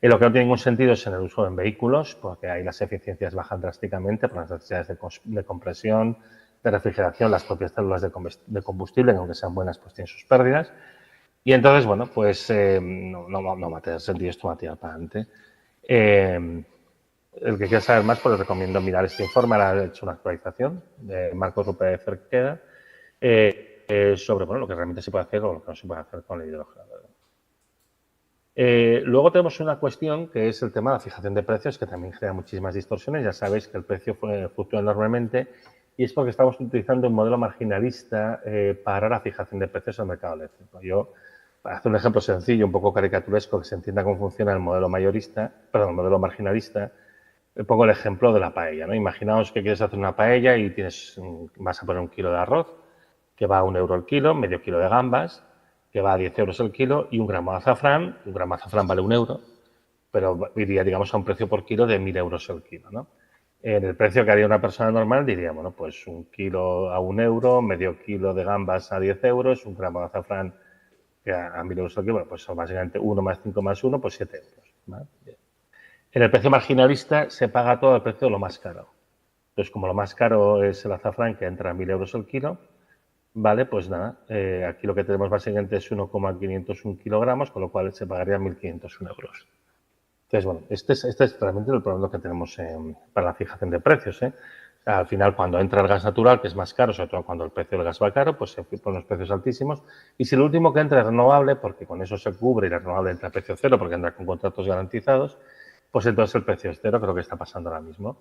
Speaker 2: Lo que no tiene ningún sentido es en el uso en vehículos, porque ahí las eficiencias bajan drásticamente por las necesidades de compresión, de refrigeración, las propias células de combustible, aunque sean buenas, pues tienen sus pérdidas. Y entonces, bueno, pues no va a tener sentido esto, va a tirar para adelante. El que quiera saber más, pues les recomiendo mirar este informe. Ahora he hecho una actualización de Marcos Rupe Cerqueda sobre lo que realmente se puede hacer o lo que no se puede hacer con el hidrógeno. Luego tenemos una cuestión que es el tema de la fijación de precios, que también genera muchísimas distorsiones. Ya sabéis que el precio fluctúa enormemente y es porque estamos utilizando un modelo marginalista para la fijación de precios en el mercado eléctrico. Yo, para hacer un ejemplo sencillo, un poco caricaturesco, que se entienda cómo funciona el modelo marginalista, pongo el ejemplo de la paella, ¿no? Imaginaos que quieres hacer una paella y vas a poner 1 kilo de arroz, que va a 1 euro el kilo, medio kilo de gambas, que va a 10 euros el kilo, y 1 gramo de azafrán. 1 gramo de azafrán vale 1 euro, pero iría, digamos, a un precio por kilo de 1.000 euros el kilo, ¿no? En el precio que haría una persona normal diría, bueno, pues 1 kilo a 1 euro, medio kilo de gambas a 10 euros, 1 gramo de azafrán a 1.000 euros el kilo, bueno, pues son básicamente 1 más 5 más 1, pues 7 euros, ¿vale? En el precio marginalista se paga todo el precio de lo más caro. Entonces, como lo más caro es el azafrán, que entra a 1.000 euros el kilo, vale, pues nada, aquí lo que tenemos básicamente es 1,501 kilogramos, con lo cual se pagaría 1.501 euros. Entonces, bueno, este es realmente el problema que tenemos para la fijación de precios. Al final, cuando entra el gas natural, que es más caro, sobre todo cuando el precio del gas va caro, pues se ponen los precios altísimos. Y si lo último que entra es renovable, porque con eso se cubre y la renovable entra a precio cero, porque entra con contratos garantizados, pues entonces el precio es cero, que es lo que está pasando ahora mismo.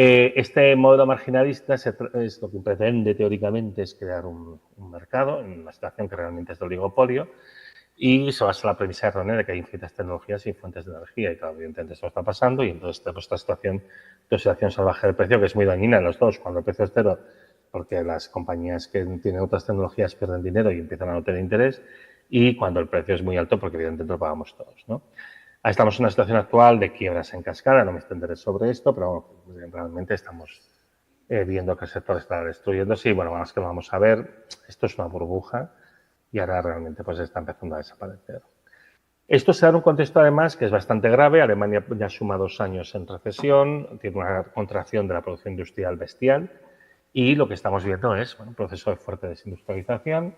Speaker 2: Este modelo marginalista es lo que pretende teóricamente es crear un mercado en una situación que realmente es de oligopolio y se basa en la premisa errónea de que hay infinitas tecnologías y fuentes de energía y claro, evidentemente esto está pasando y entonces tenemos esta situación de oscilación salvaje del precio que es muy dañina en los dos, cuando el precio es cero porque las compañías que tienen otras tecnologías pierden dinero y empiezan a no tener interés y cuando el precio es muy alto porque evidentemente lo pagamos todos, ¿no? Estamos en una situación actual de quiebras en cascada, no me extenderé sobre esto, pero bueno, realmente estamos viendo que el sector está destruyéndose y bueno, más que lo vamos a ver, esto es una burbuja y ahora realmente pues está empezando a desaparecer. Esto se da en un contexto además que es bastante grave. Alemania ya suma 2 años en recesión, tiene una contracción de la producción industrial bestial y lo que estamos viendo es un proceso de fuerte desindustrialización.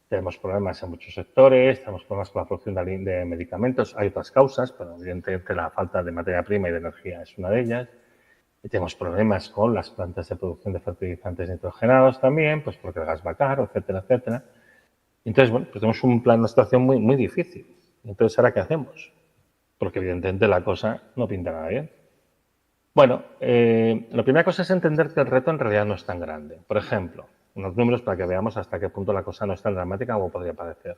Speaker 2: Tenemos problemas en muchos sectores, tenemos problemas con la producción de medicamentos. Hay otras causas, pero evidentemente la falta de materia prima y de energía es una de ellas. Y tenemos problemas con las plantas de producción de fertilizantes nitrogenados también, pues porque el gas va caro, etcétera, etcétera. Entonces, bueno, pues tenemos una situación muy, muy difícil. Entonces, ¿ahora qué hacemos? Porque evidentemente la cosa no pinta nada bien. Bueno, la primera cosa es entender que el reto en realidad no es tan grande. Por ejemplo, unos números para que veamos hasta qué punto la cosa no es tan dramática como podría parecer.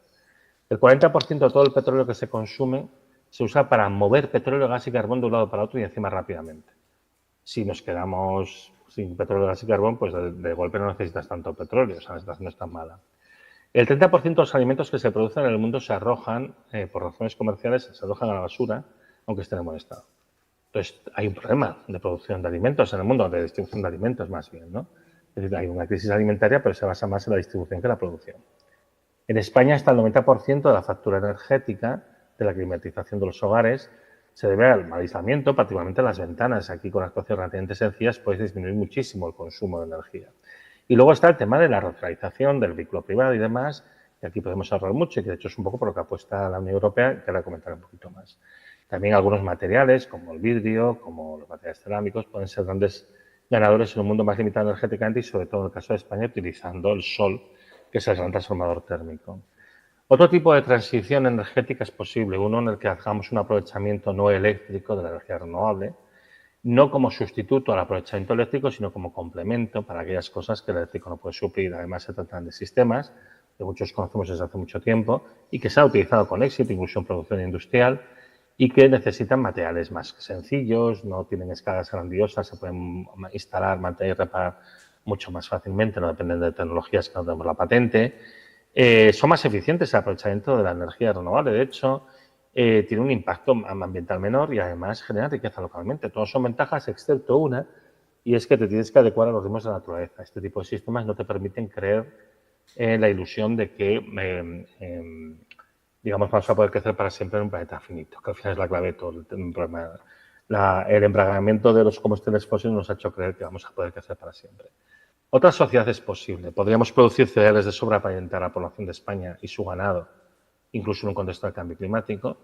Speaker 2: El 40% de todo el petróleo que se consume se usa para mover petróleo, gas y carbón de un lado para otro y encima rápidamente. Si nos quedamos sin petróleo, gas y carbón, pues de golpe no necesitas tanto petróleo, o sea, la situación no es tan mala. El 30% de los alimentos que se producen en el mundo se arrojan, por razones comerciales, se arrojan a la basura, aunque estén en buen estado. Entonces, hay un problema de producción de alimentos en el mundo, de distribución de alimentos más bien, ¿no? Es decir, hay una crisis alimentaria, pero se basa más en la distribución que en la producción. En España, hasta el 90% de la factura energética de la climatización de los hogares se debe al aislamiento, particularmente en las ventanas. Aquí, con actuaciones relativamente sencillas, puedes disminuir muchísimo el consumo de energía. Y luego está el tema de la reutralización del vehículo privado y demás, que aquí podemos ahorrar mucho y que de hecho es un poco por lo que apuesta la Unión Europea, que ahora comentaré un poquito más. También algunos materiales, como el vidrio, como los materiales cerámicos, pueden ser grandes ganadores en un mundo más limitado energéticamente y sobre todo en el caso de España utilizando el sol, que es el gran transformador térmico. Otro tipo de transición energética es posible, uno en el que hagamos un aprovechamiento no eléctrico de la energía renovable, no como sustituto al aprovechamiento eléctrico, sino como complemento para aquellas cosas que el eléctrico no puede suplir. Además, se tratan de sistemas que muchos conocemos desde hace mucho tiempo y que se ha utilizado con éxito, incluso en producción industrial, y que necesitan materiales más sencillos, no tienen escalas grandiosas, se pueden instalar, mantener y reparar mucho más fácilmente, no dependen de tecnologías que no tenemos la patente. Son más eficientes el aprovechamiento de la energía renovable. De hecho, tiene un impacto ambiental menor y además genera riqueza localmente. Todas son ventajas excepto una, y es que te tienes que adecuar a los ritmos de la naturaleza. Este tipo de sistemas no te permiten creer en la ilusión de que, digamos, vamos a poder crecer para siempre en un planeta finito, que al final es la clave de todo el problema. El embragamiento de los combustibles fósiles nos ha hecho creer que vamos a poder crecer para siempre. Otra sociedad es posible. Podríamos producir cereales de sobra para alimentar a la población de España y su ganado, incluso en un contexto de cambio climático.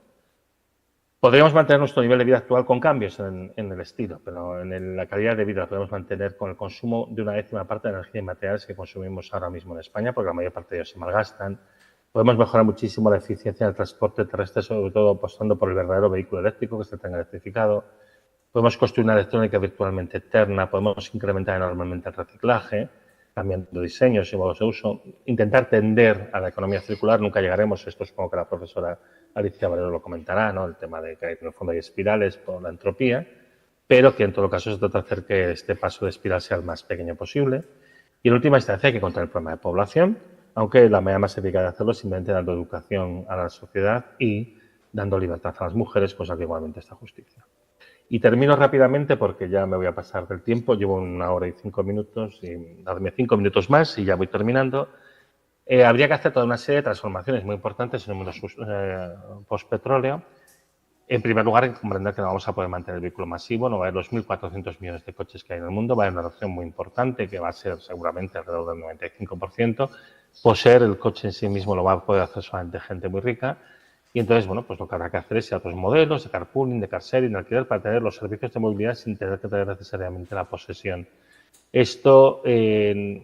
Speaker 2: Podríamos mantener nuestro nivel de vida actual con cambios en el estilo, pero en la calidad de vida la podemos mantener con el consumo de una décima parte de energía y materiales que consumimos ahora mismo en España, porque la mayor parte de ellos se malgastan. Podemos mejorar muchísimo la eficiencia del transporte terrestre, sobre todo apostando por el verdadero vehículo eléctrico que se tenga electrificado. Podemos construir una electrónica virtualmente eterna, podemos incrementar enormemente el reciclaje, cambiando diseños y modos de uso. Intentar tender a la economía circular, nunca llegaremos, esto supongo que la profesora Alicia Valero lo comentará, ¿no? El tema de que en el fondo hay espirales por la entropía, pero que en todo caso se trata de hacer que este paso de espiral sea el más pequeño posible. Y en última instancia hay que controlar el problema de población, aunque la manera más eficaz de hacerlo es simplemente dando educación a la sociedad y dando libertad a las mujeres, cosa que igualmente está justicia. Y termino rápidamente porque ya me voy a pasar del tiempo, llevo 1 hora y 5 minutos, y darme 5 minutos más y ya voy terminando. Habría que hacer toda una serie de transformaciones muy importantes en el mundo postpetróleo. En primer lugar, hay que comprender que no vamos a poder mantener el vehículo masivo, no va a haber los 1.400 millones de coches que hay en el mundo, va a haber una reducción muy importante que va a ser seguramente alrededor del 95%. Poseer el coche en sí mismo lo va a poder hacer solamente gente muy rica. Y entonces, bueno, pues lo que habrá que hacer es otros modelos de carpooling, de car sharing, de alquiler para tener los servicios de movilidad sin tener que tener necesariamente la posesión. Esto en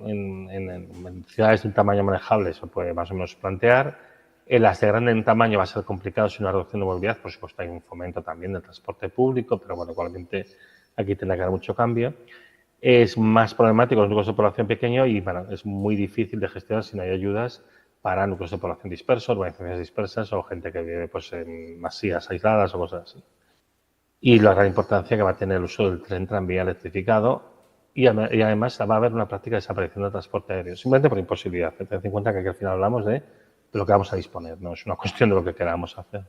Speaker 2: ciudades de un tamaño manejable se puede más o menos plantear. En las de grande tamaño va a ser complicado sin una reducción de movilidad, por supuesto hay un fomento también del transporte público, pero bueno, igualmente aquí tendrá que haber mucho cambio. es más problemático los núcleos de población pequeños y bueno, es muy difícil de gestionar si no hay ayudas para núcleos de población dispersos, urbanizaciones dispersas o gente que vive pues, en masías aisladas o cosas así. Y la gran importancia que va a tener el uso del tren tranvía electrificado y además va a haber una práctica desaparición del transporte aéreo, simplemente por imposibilidad. Tened en cuenta que aquí al final hablamos de lo que vamos a disponer, no es una cuestión de lo que queramos hacer.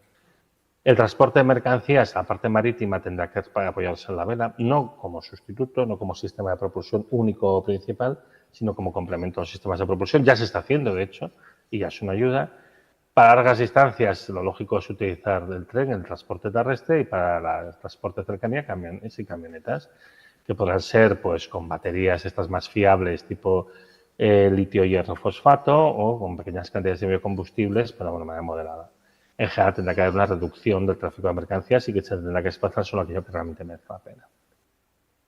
Speaker 2: El transporte de mercancías, la parte marítima, tendrá que apoyarse en la vela, no como sustituto, no como sistema de propulsión único o principal, sino como complemento a los sistemas de propulsión. Ya se está haciendo, de hecho, y ya es una ayuda. Para largas distancias, lo lógico es utilizar el tren, el transporte terrestre, y para el transporte de cercanía, camiones y camionetas, que podrán ser pues con baterías estas más fiables, tipo litio hierro fosfato, o con pequeñas cantidades de biocombustibles, pero de una manera moderada. En general tendrá que haber una reducción del tráfico de mercancías y que se tendrá que desplazar solo aquello que realmente merece la pena.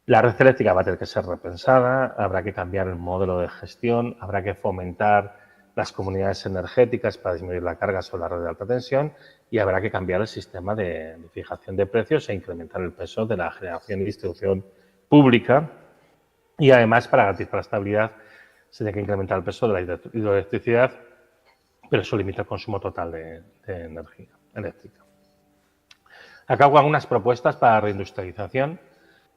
Speaker 2: La red eléctrica va a tener que ser repensada, habrá que cambiar el modelo de gestión, habrá que fomentar las comunidades energéticas para disminuir la carga sobre la red de alta tensión y habrá que cambiar el sistema de fijación de precios e incrementar el peso de la generación y distribución pública. Y además, para garantizar la estabilidad, se tiene que incrementar el peso de la hidroelectricidad, pero eso limita el consumo total de energía eléctrica. Acá hago algunas propuestas para la reindustrialización.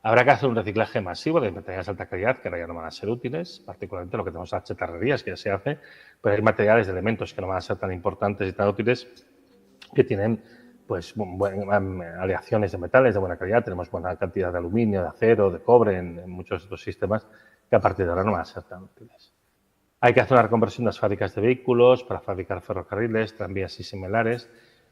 Speaker 2: Habrá que hacer un reciclaje masivo de materiales de alta calidad que ahora ya no van a ser útiles, particularmente lo que tenemos en las chatarrerías, que ya se hace, pero hay materiales de elementos que no van a ser tan importantes y tan útiles que tienen pues aleaciones de metales de buena calidad. Tenemos buena cantidad de aluminio, de acero, de cobre en muchos de estos sistemas que a partir de ahora no van a ser tan útiles. Hay que hacer una reconversión de las fábricas de vehículos para fabricar ferrocarriles, tranvías y similares.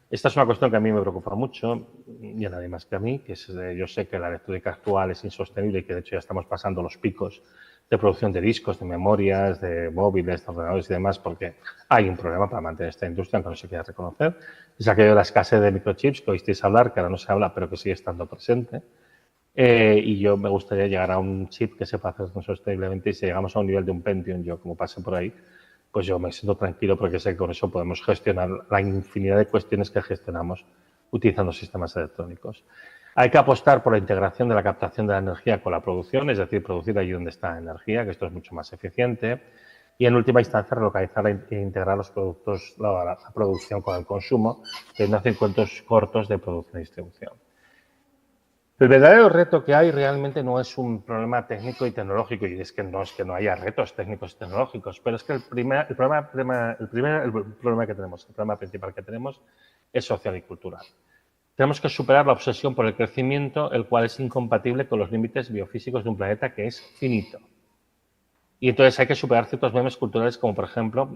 Speaker 2: Esta es una cuestión que a mí me preocupa mucho y a nadie más que a mí, que es, yo sé que la electrónica actual es insostenible y que de hecho ya estamos pasando los picos de producción de discos, de memorias, de móviles, de ordenadores y demás, porque hay un problema para mantener esta industria, aunque no se quiera reconocer. Es aquello de la escasez de microchips que oísteis hablar, que ahora no se habla, pero que sigue estando presente. Y yo me gustaría llegar a un chip que sepa hacer sosteniblemente y si llegamos a un nivel de un Pentium, yo como pase por ahí, pues yo me siento tranquilo porque sé que con eso podemos gestionar la infinidad de cuestiones que gestionamos utilizando sistemas electrónicos. Hay que apostar por la integración de la captación de la energía con la producción, es decir, producir allí donde está la energía, que esto es mucho más eficiente. Y en última instancia, relocalizar e integrar los productos, la producción con el consumo, teniendo circuitos cortos de producción y distribución. El verdadero reto que hay realmente no es un problema técnico y tecnológico, y es que no haya retos técnicos y tecnológicos, pero es que el problema principal que tenemos es social y cultural. Tenemos que superar la obsesión por el crecimiento, el cual es incompatible con los límites biofísicos de un planeta que es finito. Y entonces hay que superar ciertos memes culturales como, por ejemplo,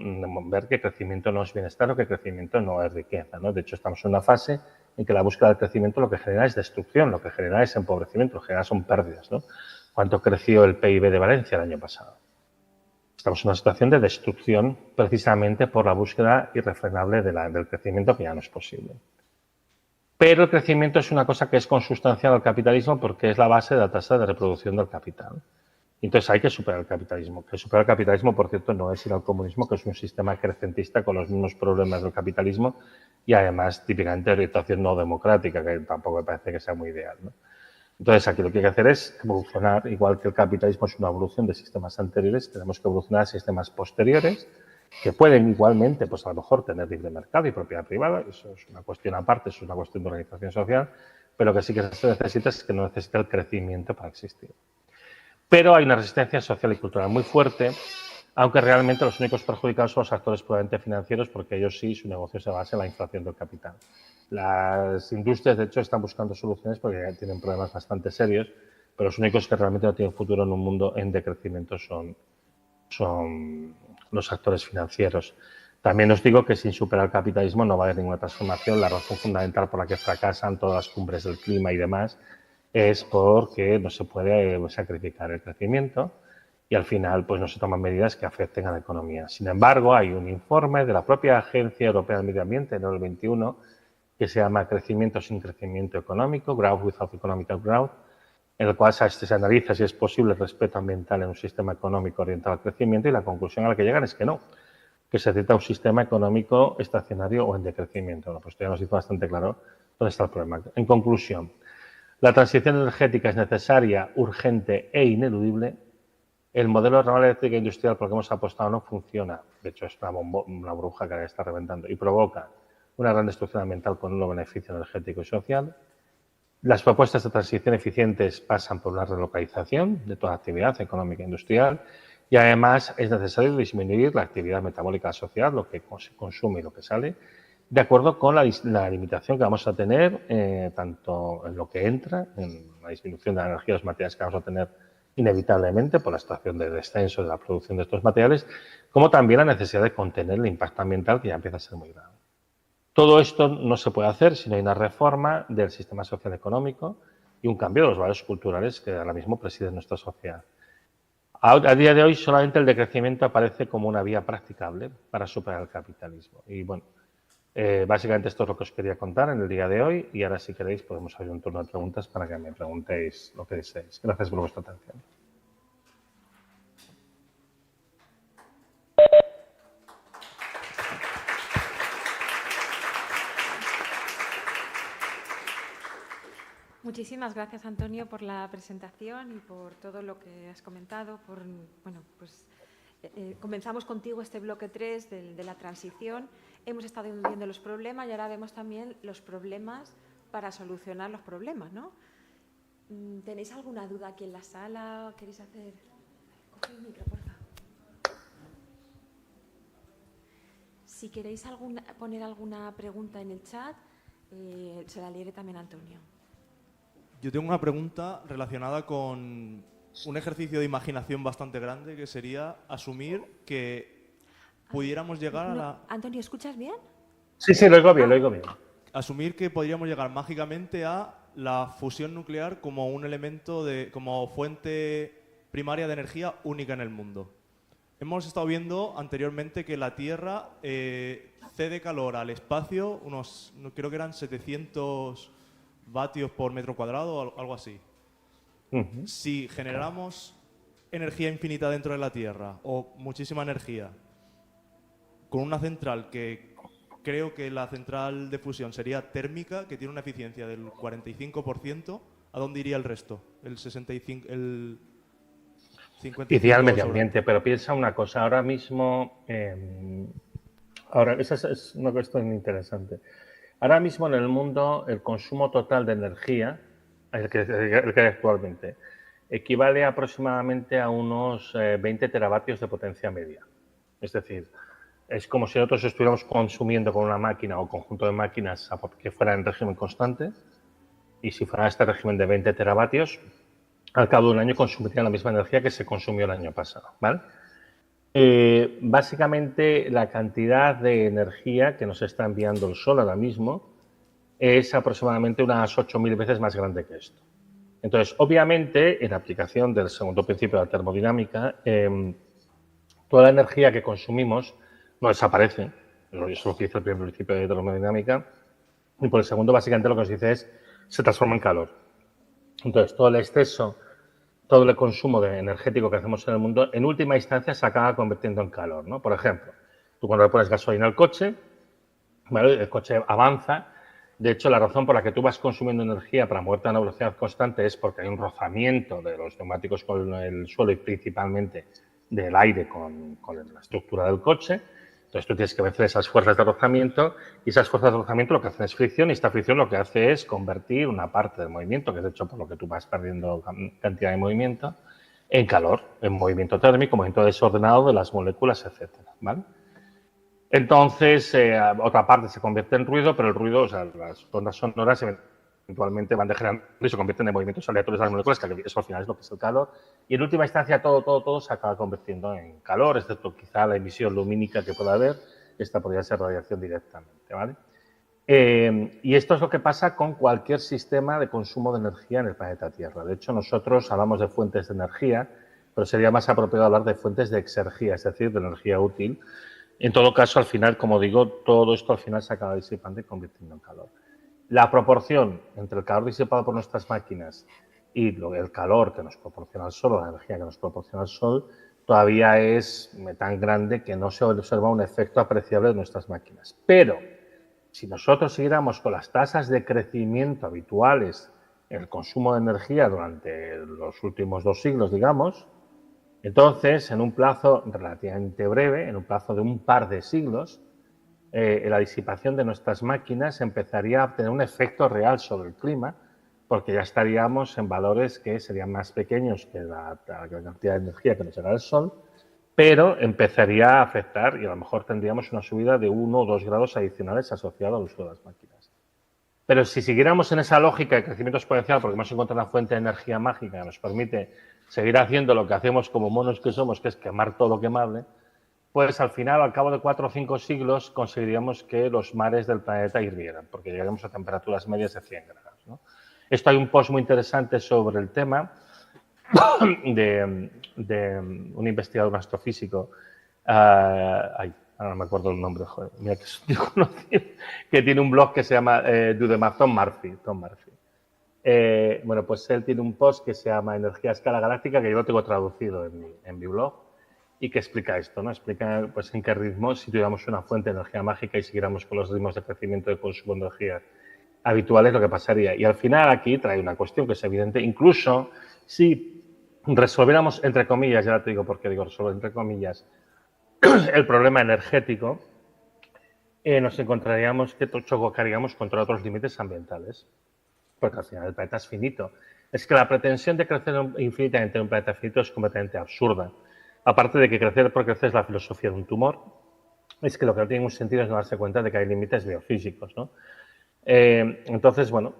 Speaker 2: ver que crecimiento no es bienestar o que crecimiento no es riqueza, ¿no? De hecho, estamos en una fase en que la búsqueda del crecimiento lo que genera es destrucción, lo que genera es empobrecimiento, lo que genera son pérdidas, ¿no? ¿Cuánto creció el PIB de Valencia el año pasado? Estamos en una situación de destrucción precisamente por la búsqueda irrefrenable del crecimiento que ya no es posible. Pero el crecimiento es una cosa que es consustancial al capitalismo porque es la base de la tasa de reproducción del capital. Entonces hay que superar el capitalismo. Que superar el capitalismo, por cierto, no es ir al comunismo, que es un sistema crecentista con los mismos problemas del capitalismo y además típicamente de orientación no democrática, que tampoco me parece que sea muy ideal, ¿no? Entonces aquí lo que hay que hacer es evolucionar, igual que el capitalismo es una evolución de sistemas anteriores, tenemos que evolucionar a sistemas posteriores que pueden igualmente, pues a lo mejor tener libre mercado y propiedad privada, eso es una cuestión aparte, eso es una cuestión de organización social, pero que sí que se necesita es que no necesita el crecimiento para existir. Pero hay una resistencia social y cultural muy fuerte, aunque realmente los únicos perjudicados son los actores puramente financieros, porque ellos sí, su negocio se basa en la inflación del capital. Las industrias, de hecho, están buscando soluciones porque tienen problemas bastante serios, pero los únicos que realmente no tienen futuro en un mundo en decrecimiento son los actores financieros. También os digo que sin superar el capitalismo no va a haber ninguna transformación. La razón fundamental por la que fracasan todas las cumbres del clima y demás es porque no se puede sacrificar el crecimiento y al final pues no se toman medidas que afecten a la economía. Sin embargo, hay un informe de la propia Agencia Europea del Medio Ambiente en el 21 que se llama Crecimiento sin crecimiento económico, Growth Without Economic Growth, en el cual se analiza si es posible el respeto ambiental en un sistema económico orientado al crecimiento y la conclusión a la que llegan es que no, que se necesita un sistema económico estacionario o en decrecimiento. Bueno, pues ya nos hizo bastante claro dónde está el problema. En conclusión, La transición energética es necesaria, urgente e ineludible. El modelo de ramal eléctrica industrial por el que hemos apostado no funciona. De hecho, es una burbuja que está reventando y provoca una gran destrucción ambiental con un beneficio energético y social. Las propuestas de transición eficientes pasan por una relocalización de toda actividad económica e industrial y además es necesario disminuir la actividad metabólica asociada, lo que se consume y lo que sale, de acuerdo con la limitación que vamos a tener tanto en lo que entra, en la disminución de la energía de los materiales que vamos a tener inevitablemente por la situación de descenso de la producción de estos materiales, como también la necesidad de contener el impacto ambiental que ya empieza a ser muy grave. Todo esto no se puede hacer si no hay una reforma del sistema social económico y un cambio de los valores culturales que ahora mismo presiden nuestra sociedad. A día de hoy solamente el decrecimiento aparece como una vía practicable para superar el capitalismo. Y bueno, básicamente esto es lo que os quería contar en el día de hoy y ahora si queréis podemos abrir un turno de preguntas para que me preguntéis lo que deseéis. Gracias por vuestra atención.
Speaker 1: Muchísimas gracias, Antonio, por la presentación y por todo lo que has comentado. Comenzamos contigo este bloque 3 de la transición. Hemos estado viendo los problemas y ahora vemos también los problemas para solucionar los problemas, ¿no? ¿Tenéis alguna duda aquí en la sala? ¿Queréis hacer? Coge el micro, por favor. Si queréis poner alguna pregunta en el chat, se la leeré también a Antonio.
Speaker 3: Yo tengo una pregunta relacionada con un ejercicio de imaginación bastante grande, que sería asumir que pudiéramos llegar a la...
Speaker 1: Antonio, ¿escuchas bien?
Speaker 2: Sí, lo oigo bien, lo oigo bien.
Speaker 3: Asumir que podríamos llegar mágicamente a la fusión nuclear como un elemento como fuente primaria de energía única en el mundo. Hemos estado viendo anteriormente que la Tierra cede calor al espacio, creo que eran 700 vatios por metro cuadrado o algo así. Si generáramos energía infinita dentro de la Tierra o muchísima energía con una central que creo que la central de fusión sería térmica, que tiene una eficiencia del 45%, ¿a dónde iría el resto? El 65%, el 55%.
Speaker 2: Iría al medio ambiente, pero piensa una cosa, ahora mismo, esa es una cuestión interesante. Ahora mismo en el mundo el consumo total de energía, el que hay actualmente, equivale aproximadamente a unos 20 teravatios de potencia media. Es decir, es como si nosotros estuviéramos consumiendo con una máquina o conjunto de máquinas que fuera en régimen constante y si fuera este régimen de 20 teravatios, al cabo de un año consumirían la misma energía que se consumió el año pasado, ¿vale? Básicamente la cantidad de energía que nos está enviando el Sol ahora mismo es aproximadamente unas 8.000 veces más grande que esto. Entonces, obviamente, en aplicación del segundo principio de la termodinámica, toda la energía que consumimos no desaparece. Eso es lo que dice el primer principio de termodinámica. Y por el segundo, básicamente, lo que nos dice es se transforma en calor. Entonces, todo el exceso, todo el consumo energético que hacemos en el mundo, en última instancia se acaba convirtiendo en calor, ¿no? Por ejemplo, tú cuando le pones gasolina al coche, ¿vale? El coche avanza. De hecho, la razón por la que tú vas consumiendo energía para moverte a una velocidad constante es porque hay un rozamiento de los neumáticos con el suelo y principalmente del aire con la estructura del coche. Entonces, tú tienes que vencer esas fuerzas de rozamiento y esas fuerzas de rozamiento lo que hacen es fricción y esta fricción lo que hace es convertir una parte del movimiento, que es de hecho por lo que tú vas perdiendo cantidad de movimiento, en calor, en movimiento térmico, movimiento desordenado de las moléculas, etcétera, ¿vale? Entonces, otra parte se convierte en ruido, pero el ruido, o sea, las ondas sonoras eventualmente van degenerando y se convierten en movimientos aleatorios de las moléculas, que eso al final es lo que es el calor. Y en última instancia todo se acaba convirtiendo en calor, excepto quizá la emisión lumínica que pueda haber. Esta podría ser radiación directamente, ¿vale? Y esto es lo que pasa con cualquier sistema de consumo de energía en el planeta Tierra. De hecho, nosotros hablamos de fuentes de energía, pero sería más apropiado hablar de fuentes de exergía, es decir, de energía útil. En todo caso, al final, como digo, todo esto al final se acaba disipando y convirtiendo en calor. La proporción entre el calor disipado por nuestras máquinas y el calor que nos proporciona el Sol, o la energía que nos proporciona el Sol, todavía es tan grande que no se observa un efecto apreciable de nuestras máquinas. Pero, si nosotros siguiéramos con las tasas de crecimiento habituales el consumo de energía durante los últimos 2 siglos, digamos. Entonces, en un plazo relativamente breve, en un plazo de un par de siglos, la disipación de nuestras máquinas empezaría a tener un efecto real sobre el clima, porque ya estaríamos en valores que serían más pequeños que la cantidad de energía que nos llega del Sol, pero empezaría a afectar y a lo mejor tendríamos una subida de 1 o 2 grados adicionales asociado al uso de las máquinas. Pero si siguiéramos en esa lógica de crecimiento exponencial, porque hemos encontrado una fuente de energía mágica que nos permite seguir haciendo lo que hacemos como monos que somos, que es quemar todo lo quemable, pues al final, al cabo de 4 o 5 siglos, conseguiríamos que los mares del planeta hirvieran, porque llegaríamos a temperaturas medias de 100 grados, ¿no? Esto hay un post muy interesante sobre el tema de un investigador, un astrofísico, ahora no me acuerdo el nombre, joder, mira que es un tío conocido, que tiene un blog que se llama Tom Murphy. Bueno, pues él tiene un post que se llama Energía a escala galáctica, que yo lo tengo traducido en mi blog, y que explica esto, ¿no? Explica pues en qué ritmo, si tuviéramos una fuente de energía mágica y siguiéramos con los ritmos de crecimiento de consumo de energía habituales, lo que pasaría. Y al final aquí trae una cuestión que es evidente, incluso si resolviéramos, entre comillas, ya te digo por qué digo resolver, entre comillas, el problema energético, nos encontraríamos que chocaríamos contra otros límites ambientales, porque al final el planeta es finito. Es que la pretensión de crecer infinitamente en un planeta finito es completamente absurda. Aparte de que crecer por crecer es la filosofía de un tumor, es que lo que no tiene ningún sentido es no darse cuenta de que hay límites biofísicos, ¿no? Entonces, bueno,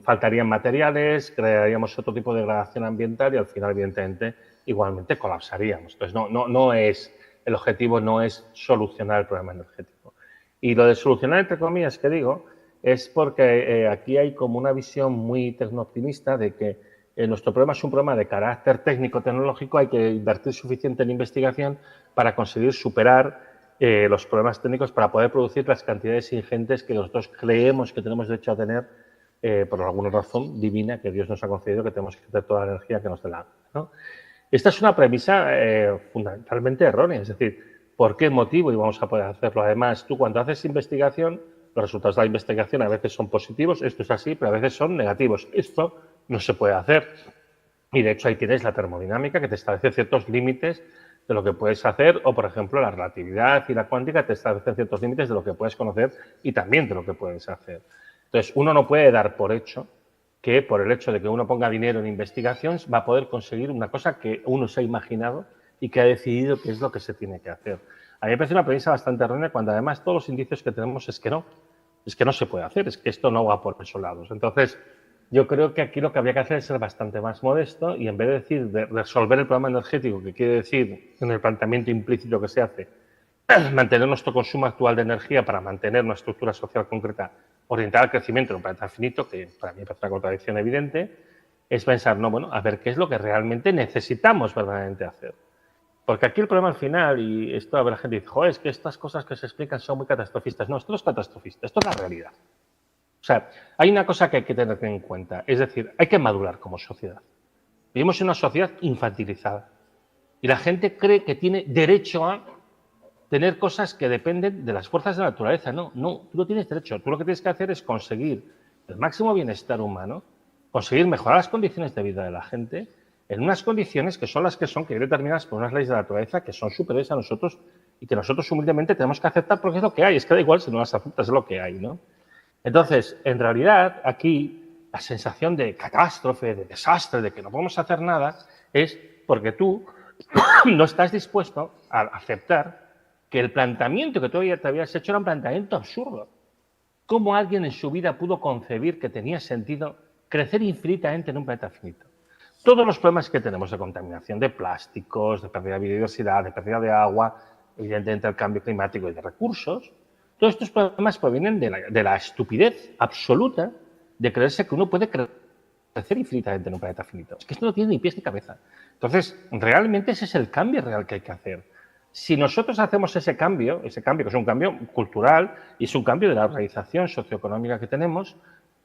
Speaker 2: faltarían materiales, crearíamos otro tipo de degradación ambiental y al final, evidentemente, igualmente colapsaríamos. Entonces, el objetivo no es solucionar el problema energético. Y lo de solucionar, entre comillas, que digo, es porque aquí hay como una visión muy tecno-optimista de que nuestro problema es un problema de carácter técnico-tecnológico, hay que invertir suficiente en investigación para conseguir superar los problemas técnicos para poder producir las cantidades ingentes que nosotros creemos que tenemos derecho a tener por alguna razón divina que Dios nos ha concedido, que tenemos que tener toda la energía que nos dé la gana, ¿no? Esta es una premisa fundamentalmente errónea, es decir, ¿por qué motivo íbamos a poder hacerlo? Además, tú cuando haces investigación, los resultados de la investigación a veces son positivos, esto es así, pero a veces son negativos. Esto no se puede hacer. Y de hecho ahí tienes la termodinámica que te establece ciertos límites de lo que puedes hacer, o por ejemplo la relatividad y la cuántica te establecen ciertos límites de lo que puedes conocer y también de lo que puedes hacer. Entonces, uno no puede dar por hecho que por el hecho de que uno ponga dinero en investigación va a poder conseguir una cosa que uno se ha imaginado y que ha decidido que es lo que se tiene que hacer. A mí me parece una premisa bastante errónea cuando además todos los indicios que tenemos es que no se puede hacer, es que esto no va por esos lados. Entonces, yo creo que aquí lo que habría que hacer es ser bastante más modesto y en vez de decir de resolver el problema energético, que quiere decir en el planteamiento implícito que se hace, mantener nuestro consumo actual de energía para mantener una estructura social concreta orientada al crecimiento en un planeta finito, que para mí me parece una contradicción evidente, es pensar, no, bueno, a ver qué es lo que realmente necesitamos verdaderamente hacer. Porque aquí el problema al final, y esto a ver, la gente dice, joder, es que estas cosas que se explican son muy catastrofistas. No, esto no es catastrofista, esto es la realidad. O sea, hay una cosa que hay que tener en cuenta, es decir, hay que madurar como sociedad. Vivimos en una sociedad infantilizada y la gente cree que tiene derecho a tener cosas que dependen de las fuerzas de la naturaleza. No, tú no tienes derecho. Tú lo que tienes que hacer es conseguir el máximo bienestar humano, conseguir mejorar las condiciones de vida de la gente en unas condiciones que son las que son, que vienen determinadas por unas leyes de la naturaleza que son superiores a nosotros y que nosotros humildemente tenemos que aceptar porque es lo que hay. Es que da igual si no las aceptas, es lo que hay, ¿no? Entonces, en realidad, aquí la sensación de catástrofe, de desastre, de que no podemos hacer nada, es porque tú no estás dispuesto a aceptar que el planteamiento que tú te habías hecho era un planteamiento absurdo. ¿Cómo alguien en su vida pudo concebir que tenía sentido crecer infinitamente en un planeta finito? Todos los problemas que tenemos de contaminación de plásticos, de pérdida de biodiversidad, de pérdida de agua, evidentemente el cambio climático y de recursos, todos estos problemas provienen de la estupidez absoluta de creerse que uno puede crecer infinitamente en un planeta finito. Es que esto no tiene ni pies ni cabeza. Entonces, realmente ese es el cambio real que hay que hacer. Si nosotros hacemos ese cambio que es un cambio cultural y es un cambio de la organización socioeconómica que tenemos,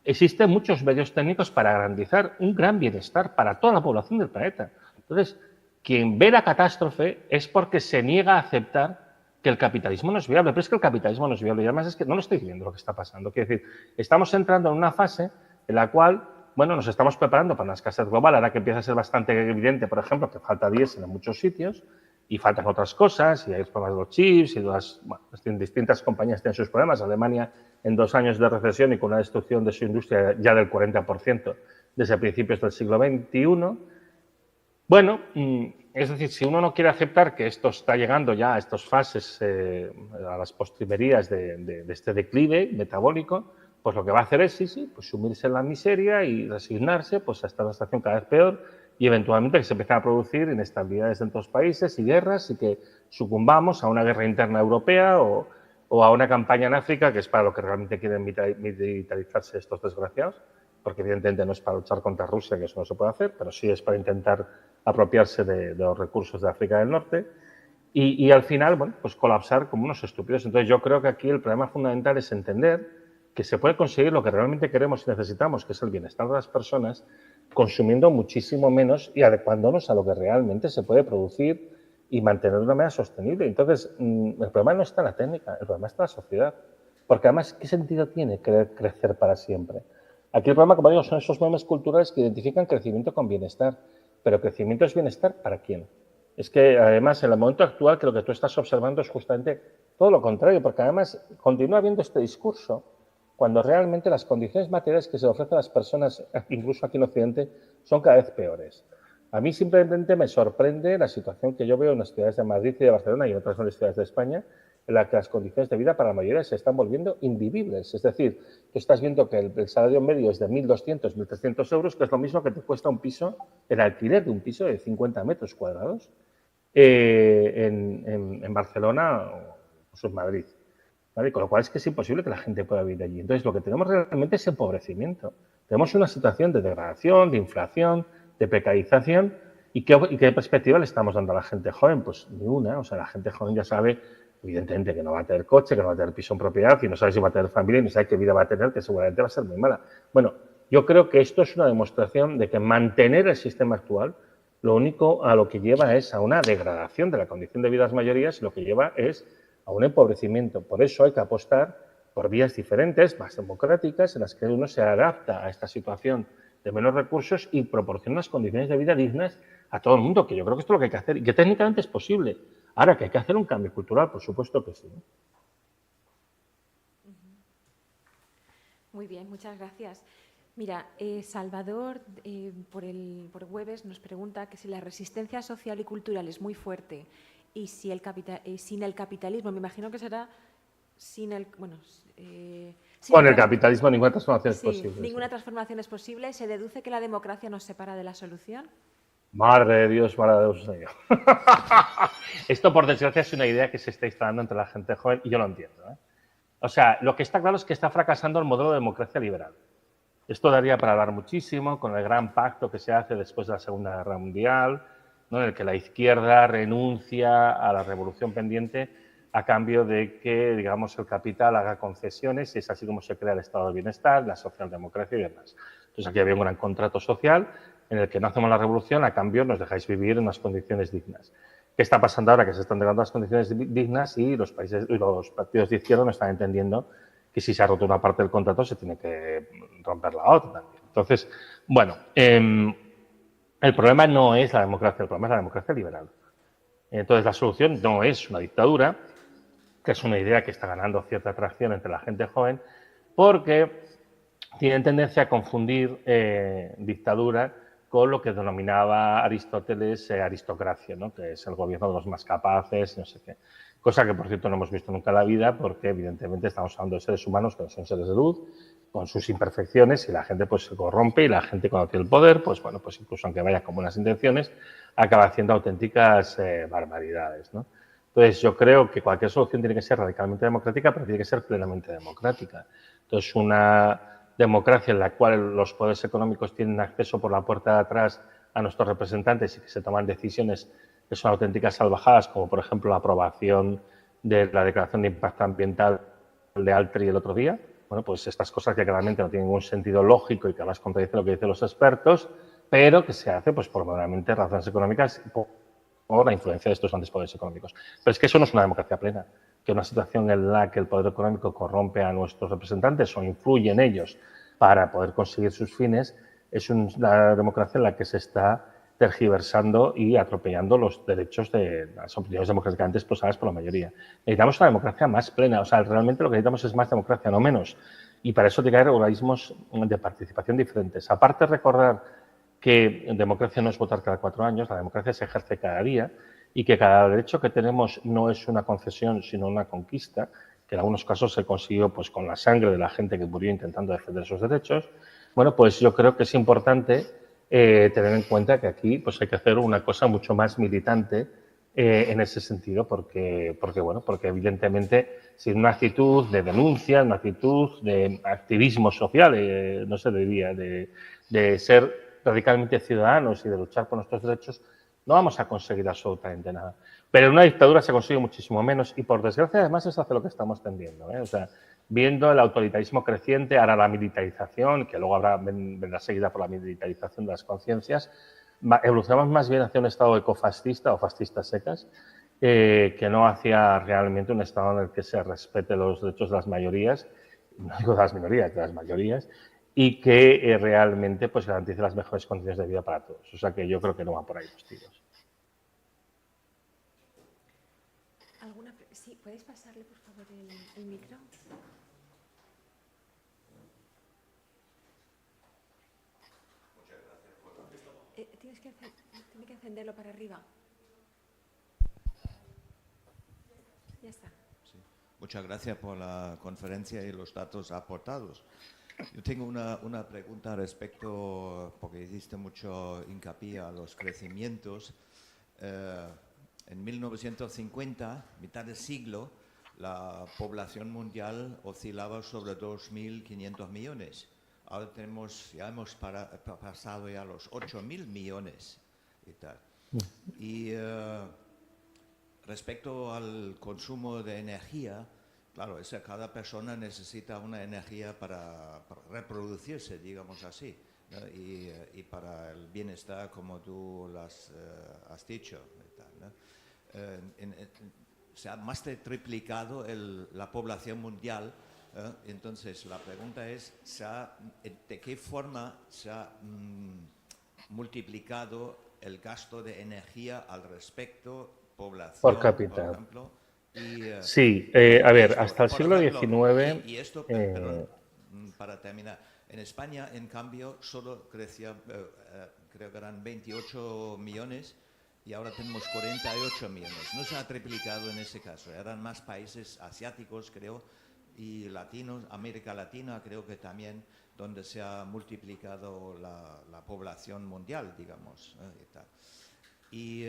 Speaker 2: existen muchos medios técnicos para garantizar un gran bienestar para toda la población del planeta. Entonces, quien ve la catástrofe es porque se niega a aceptar que el capitalismo no es viable, pero es que el capitalismo no es viable y además es que no lo estoy viendo lo que está pasando. Quiero decir, estamos entrando en una fase en la cual bueno, nos estamos preparando para una escasez global, ahora que empieza a ser bastante evidente, por ejemplo, que falta diésel en muchos sitios y faltan otras cosas, y hay los problemas de los chips y distintas compañías tienen sus problemas. Alemania, en 2 años de recesión y con una destrucción de su industria ya del 40% desde principios del siglo XXI. Bueno, es decir, si uno no quiere aceptar que esto está llegando ya a estas fases, a las postrimerías de este declive metabólico, pues lo que va a hacer es, pues sumirse en la miseria y resignarse pues, a esta situación cada vez peor y eventualmente que se empiecen a producir inestabilidades en todos los países y guerras y que sucumbamos a una guerra interna europea o a una campaña en África, que es para lo que realmente quieren militarizarse estos desgraciados, porque evidentemente no es para luchar contra Rusia, que eso no se puede hacer, pero sí es para intentar apropiarse de los recursos de África del Norte y al final, bueno, pues colapsar como unos estúpidos. Entonces yo creo que aquí el problema fundamental es entender que se puede conseguir lo que realmente queremos y necesitamos, que es el bienestar de las personas, consumiendo muchísimo menos y adecuándonos a lo que realmente se puede producir y mantener de una manera sostenible. Entonces, el problema no está en la técnica, el problema está en la sociedad. Porque además, ¿qué sentido tiene querer crecer para siempre? Aquí el problema, como digo, son esos memes culturales que identifican crecimiento con bienestar. Pero crecimiento es bienestar ¿para quién? Es que además en el momento actual que lo que tú estás observando es justamente todo lo contrario, porque además continúa habiendo este discurso cuando realmente las condiciones materiales que se ofrecen a las personas, incluso aquí en Occidente, son cada vez peores. A mí simplemente me sorprende la situación que yo veo en las ciudades de Madrid y de Barcelona y en otras ciudades de España, en la que las condiciones de vida para la mayoría se están volviendo invivibles. Es decir, tú estás viendo que el salario medio es de 1.200, 1.300 euros, que es lo mismo que te cuesta un piso, el alquiler de un piso de 50 metros cuadrados en Barcelona o en Madrid. ¿Vale? Con lo cual es que es imposible que la gente pueda vivir allí. Entonces, lo que tenemos realmente es empobrecimiento. Tenemos una situación de degradación, de inflación, de precarización. ¿Y qué perspectiva le estamos dando a la gente joven? Pues ni una. O sea, la gente joven ya sabe, evidentemente, que no va a tener coche, que no va a tener piso en propiedad, y no sabe si va a tener familia, y no sabe qué vida va a tener, que seguramente va a ser muy mala. Bueno, yo creo que esto es una demostración de que mantener el sistema actual lo único a lo que lleva es a una degradación de la condición de vida de las mayorías y lo que lleva es a un empobrecimiento. Por eso hay que apostar por vías diferentes, más democráticas, en las que uno se adapta a esta situación de menos recursos y proporciona unas condiciones de vida dignas a todo el mundo, que yo creo que esto es lo que hay que hacer y que técnicamente es posible. Ahora, que hay que hacer un cambio cultural, por supuesto que sí.
Speaker 1: Muy bien, muchas gracias. Mira, Salvador, por Webes, nos pregunta que si la resistencia social y cultural es muy fuerte y si sin el capitalismo, me imagino que será sin el... Bueno,
Speaker 2: con el capitalismo ninguna transformación es posible.
Speaker 1: Ninguna transformación es posible. ¿Se deduce que la democracia nos separa de la solución?
Speaker 2: Madre de Dios, Señor. Esto, por desgracia, es una idea que se está instalando entre la gente joven y yo lo entiendo. O sea, lo que está claro es que está fracasando el modelo de democracia liberal. Esto daría para hablar muchísimo con el gran pacto que se hace después de la Segunda Guerra Mundial, ¿no? En el que la izquierda renuncia a la revolución pendiente a cambio de que, digamos, el capital haga concesiones y es así como se crea el estado de bienestar, la socialdemocracia y demás. Entonces, aquí había un gran contrato social en el que no hacemos la revolución, a cambio nos dejáis vivir en unas condiciones dignas. ¿Qué está pasando ahora? Que se están degradando las condiciones dignas y los partidos de izquierda no están entendiendo que si se ha roto una parte del contrato se tiene que romper la otra también. Entonces, bueno, el problema no es la democracia, el problema es la democracia liberal. Entonces, la solución no es una dictadura, que es una idea que está ganando cierta atracción entre la gente joven, porque tienen tendencia a confundir dictadura con lo que denominaba Aristóteles aristocracia, ¿no? Que es el gobierno de los más capaces, no sé qué. Cosa que, por cierto, no hemos visto nunca en la vida porque, evidentemente, estamos hablando de seres humanos que no son seres de luz, con sus imperfecciones y la gente pues se corrompe y la gente cuando tiene el poder, pues bueno, pues incluso aunque vaya con buenas intenciones, acaba haciendo auténticas barbaridades, ¿no? Entonces, yo creo que cualquier solución tiene que ser radicalmente democrática, pero tiene que ser plenamente democrática. Entonces, una democracia en la cual los poderes económicos tienen acceso por la puerta de atrás a nuestros representantes y que se toman decisiones que son auténticas salvajadas, como por ejemplo la aprobación de la Declaración de Impacto Ambiental de Altri el otro día. Bueno, pues estas cosas que claramente no tienen ningún sentido lógico y que además contradice lo que dicen los expertos, pero que se hace pues por verdaderamente razones económicas o la influencia de estos grandes poderes económicos. Pero es que eso no es una democracia plena, que una situación en la que el poder económico corrompe a nuestros representantes o influye en ellos para poder conseguir sus fines, es una democracia en la que se está tergiversando y atropellando los derechos de las opiniones democráticamente expresadas por la mayoría. Necesitamos una democracia más plena, o sea, realmente lo que necesitamos es más democracia, no menos. Y para eso tiene que haber organismos de participación diferentes. Aparte de recordar que democracia no es votar cada 4 años, la democracia se ejerce cada día y que cada derecho que tenemos no es una concesión, sino una conquista, que en algunos casos se consiguió pues, con la sangre de la gente que murió intentando defender esos derechos. Bueno, pues yo creo que es importante tener en cuenta que aquí pues, hay que hacer una cosa mucho más militante en ese sentido, porque evidentemente sin una actitud de denuncia, una actitud de activismo social, no se diría, de ser radicalmente ciudadanos y de luchar por nuestros derechos, no vamos a conseguir absolutamente nada. Pero en una dictadura se consigue muchísimo menos y, por desgracia, además es hacia lo que estamos tendiendo. O sea, viendo el autoritarismo creciente, ahora la militarización, que luego vendrá seguida por la militarización de las conciencias, evolucionamos más bien hacia un estado ecofascista o fascistas secas, que no hacia realmente un estado en el que se respete los derechos de las mayorías, no digo de las minorías, de las mayorías, y que realmente pues, garantice las mejores condiciones de vida para todos. O sea que yo creo que no va por ahí los tiros.
Speaker 1: Sí, ¿puedes pasarle, por favor, el micro?
Speaker 4: Muchas gracias por
Speaker 1: Tienes que encenderlo para arriba. Ya está.
Speaker 4: Sí. Muchas gracias por la conferencia y los datos aportados. Yo tengo una pregunta respecto, porque hiciste mucho hincapié a los crecimientos. En 1950, mitad del siglo, la población mundial oscilaba sobre 2.500 millones. Ahora ya hemos pasado ya los 8.000 millones y tal. Y respecto al consumo de energía, claro, cada persona necesita una energía para reproducirse, digamos así, ¿no? Y para el bienestar, como tú has dicho. Y tal, ¿no? Se ha más de triplicado la población mundial. Entonces, la pregunta es, ¿de qué forma se ha multiplicado el gasto de energía al respecto, población,
Speaker 2: por cápita?
Speaker 4: Por ejemplo?
Speaker 2: Sí, a ver, hasta el siglo XIX...
Speaker 4: Y esto, perdón, para terminar, en España, en cambio, solo crecía, creo que eran 28 millones y ahora tenemos 48 millones. No se ha triplicado en ese caso, eran más países asiáticos, creo, y latinos, América Latina, creo que también, donde se ha multiplicado la población mundial, digamos. Y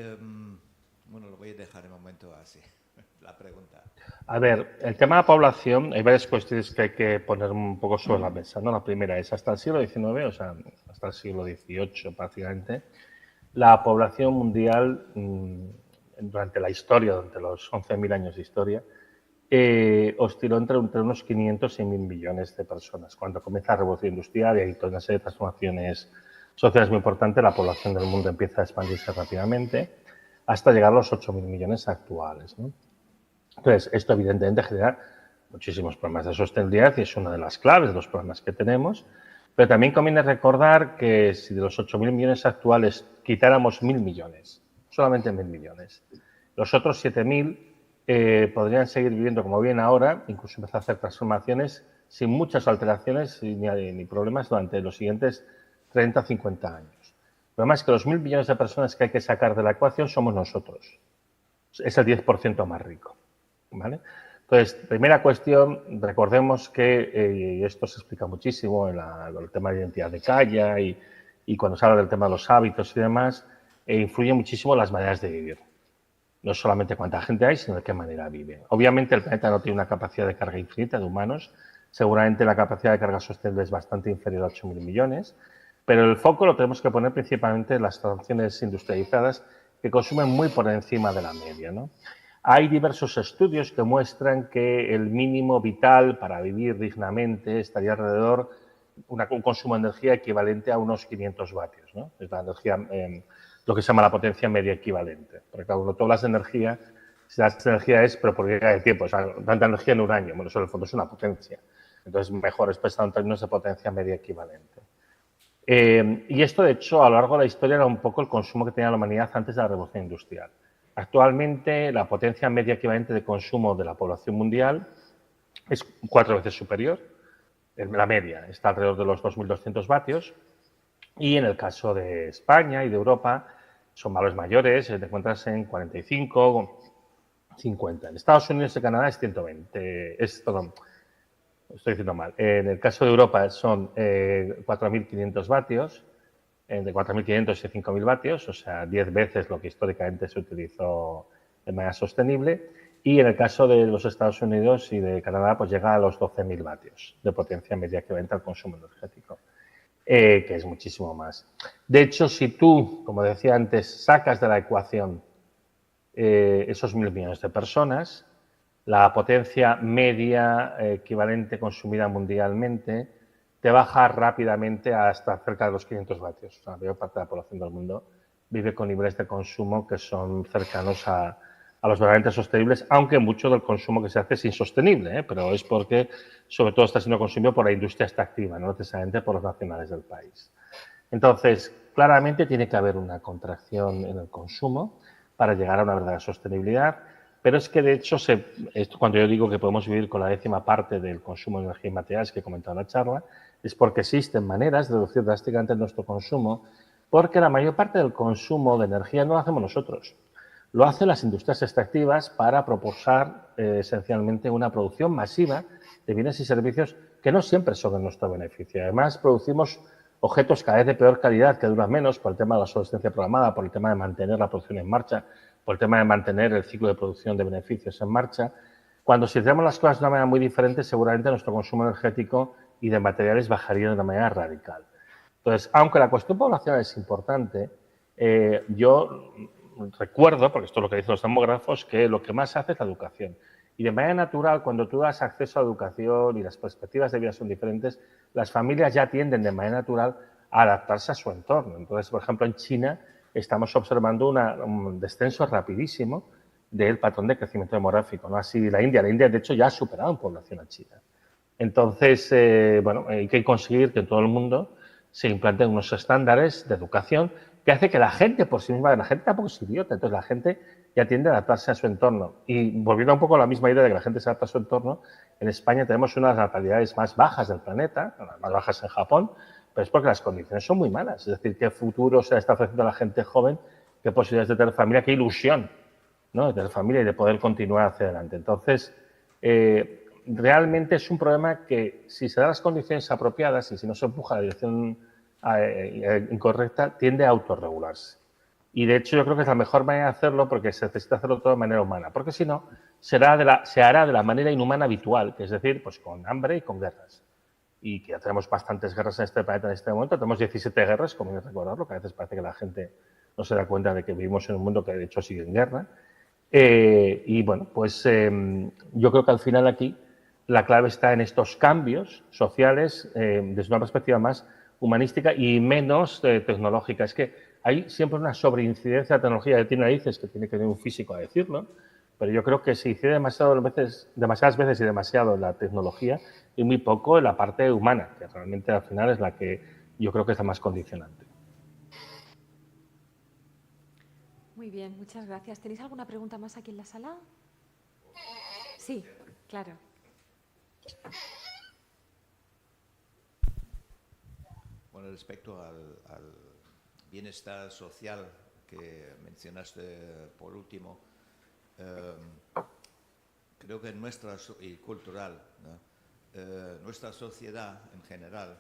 Speaker 4: bueno, lo voy a dejar un momento así. La pregunta.
Speaker 2: A ver, el tema de la población, hay varias cuestiones que hay que poner un poco sobre la mesa, ¿no? La primera es, hasta el siglo XIX, o sea, hasta el siglo XVIII prácticamente, la población mundial, durante la historia, durante los 11.000 años de historia, osciló entre unos 500 y 1.000 millones de personas. Cuando comienza la revolución industrial y hay toda una serie de transformaciones sociales muy importantes, la población del mundo empieza a expandirse rápidamente hasta llegar a los 8.000 millones actuales, ¿no? Entonces, esto evidentemente genera muchísimos problemas de sostenibilidad y es una de las claves de los problemas que tenemos, pero también conviene recordar que si de los 8.000 millones actuales quitáramos 1.000 millones, solamente 1.000 millones, los otros 7.000 podrían seguir viviendo como viven ahora, incluso empezar a hacer transformaciones sin muchas alteraciones ni problemas durante los siguientes 30 o 50 años. El problema es que los 1.000 millones de personas que hay que sacar de la ecuación somos nosotros. Es el 10% más rico. ¿Vale? Entonces, primera cuestión, recordemos que, y esto se explica muchísimo en el tema de identidad de calle y cuando se habla del tema de los hábitos y demás, influye muchísimo las maneras de vivir. No solamente cuánta gente hay, sino de qué manera viven. Obviamente el planeta no tiene una capacidad de carga infinita de humanos, seguramente la capacidad de carga sostenible es bastante inferior a 8.000 millones, pero el foco lo tenemos que poner principalmente en las naciones industrializadas que consumen muy por encima de la media, ¿no? Hay diversos estudios que muestran que el mínimo vital para vivir dignamente estaría alrededor de un consumo de energía equivalente a unos 500 vatios, ¿no? Es la energía, lo que se llama la potencia media equivalente. Porque cuando tú hablas de energía, si la energía es, pero por llegada de tiempo, o sea, tanta energía en un año, bueno, eso en el fondo es una potencia. Entonces, mejor expresado en términos de potencia media equivalente. Y esto, de hecho, a lo largo de la historia era un poco el consumo que tenía la humanidad antes de la revolución industrial. Actualmente, la potencia media equivalente de consumo de la población mundial es 4 veces superior. La media está alrededor de los 2.200 vatios. Y en el caso de España y de Europa, son valores mayores, te encuentras en 45, 50. En Estados Unidos y Canadá es 120. Perdón, estoy diciendo mal. En el caso de Europa son 4.500 vatios, entre 4.500 y 5.000 vatios, o sea, 10 veces lo que históricamente se utilizó de manera sostenible. Y en el caso de los Estados Unidos y de Canadá, pues llega a los 12.000 vatios de potencia media equivalente al consumo energético, que es muchísimo más. De hecho, si tú, como decía antes, sacas de la ecuación esos 1.000 millones de personas, la potencia media equivalente consumida mundialmente te baja rápidamente hasta cerca de los 500 vatios. O sea, la mayor parte de la población del mundo vive con niveles de consumo que son cercanos a los verdaderamente sostenibles, aunque mucho del consumo que se hace es insostenible, pero es porque sobre todo está siendo consumido por la industria extractiva, no necesariamente por los nacionales del país. Entonces, claramente tiene que haber una contracción en el consumo para llegar a una verdadera sostenibilidad, pero es que de hecho, cuando yo digo que podemos vivir con la 10ª parte del consumo de energía y materiales que he comentado en la charla, es porque existen maneras de reducir drásticamente nuestro consumo, porque la mayor parte del consumo de energía no lo hacemos nosotros. Lo hacen las industrias extractivas para propulsar esencialmente una producción masiva de bienes y servicios que no siempre son en nuestro beneficio. Además, producimos objetos cada vez de peor calidad, que duran menos por el tema de la obsolescencia programada, por el tema de mantener la producción en marcha, por el tema de mantener el ciclo de producción de beneficios en marcha. Cuando si hacemos las cosas de una manera muy diferente, seguramente nuestro consumo energético y de materiales bajaría de una manera radical. Entonces, aunque la cuestión poblacional es importante, yo recuerdo, porque esto es lo que dicen los demógrafos, que lo que más se hace es la educación. Y de manera natural, cuando tú das acceso a la educación y las perspectivas de vida son diferentes, las familias ya tienden de manera natural a adaptarse a su entorno. Entonces, por ejemplo, en China estamos observando un descenso rapidísimo del patrón de crecimiento demográfico, ¿no? Así la India, de hecho, ya ha superado en población a China. Entonces, hay que conseguir que en todo el mundo se implanten unos estándares de educación que hace que la gente por sí misma, la gente tampoco es idiota, entonces la gente ya tiende a adaptarse a su entorno. Y volviendo un poco a la misma idea de que la gente se adapta a su entorno, en España tenemos una de las natalidades más bajas del planeta, las más bajas en Japón, pero es porque las condiciones son muy malas. Es decir, qué futuro se está ofreciendo a la gente joven, qué posibilidades de tener familia, qué ilusión, ¿no?, de tener familia y de poder continuar hacia adelante. Entonces, realmente es un problema que, si se dan las condiciones apropiadas y si no se empuja a la dirección incorrecta, tiende a autorregularse. Y, de hecho, yo creo que es la mejor manera de hacerlo porque se necesita hacerlo todo de manera humana. Porque, si no, se hará de la manera inhumana habitual, que es decir, pues con hambre y con guerras. Y que ya tenemos bastantes guerras en este planeta en este momento. Tenemos 17 guerras, conviene recordarlo, que a veces parece que la gente no se da cuenta de que vivimos en un mundo que, de hecho, sigue en guerra. Y, bueno, pues yo creo que al final aquí la clave está en estos cambios sociales desde una perspectiva más humanística y menos tecnológica. Es que hay siempre una sobreincidencia de tecnología de tiene narices que tiene que tener un físico a decirlo, pero yo creo que se incide demasiadas veces y demasiado en la tecnología y muy poco en la parte humana, que realmente al final es la que yo creo que es la más condicionante.
Speaker 1: Muy bien, muchas gracias. ¿Tenéis alguna pregunta más aquí en la sala? Sí, claro.
Speaker 4: Bueno, respecto al bienestar social que mencionaste por último, creo que y cultural, ¿no? Nuestra sociedad en general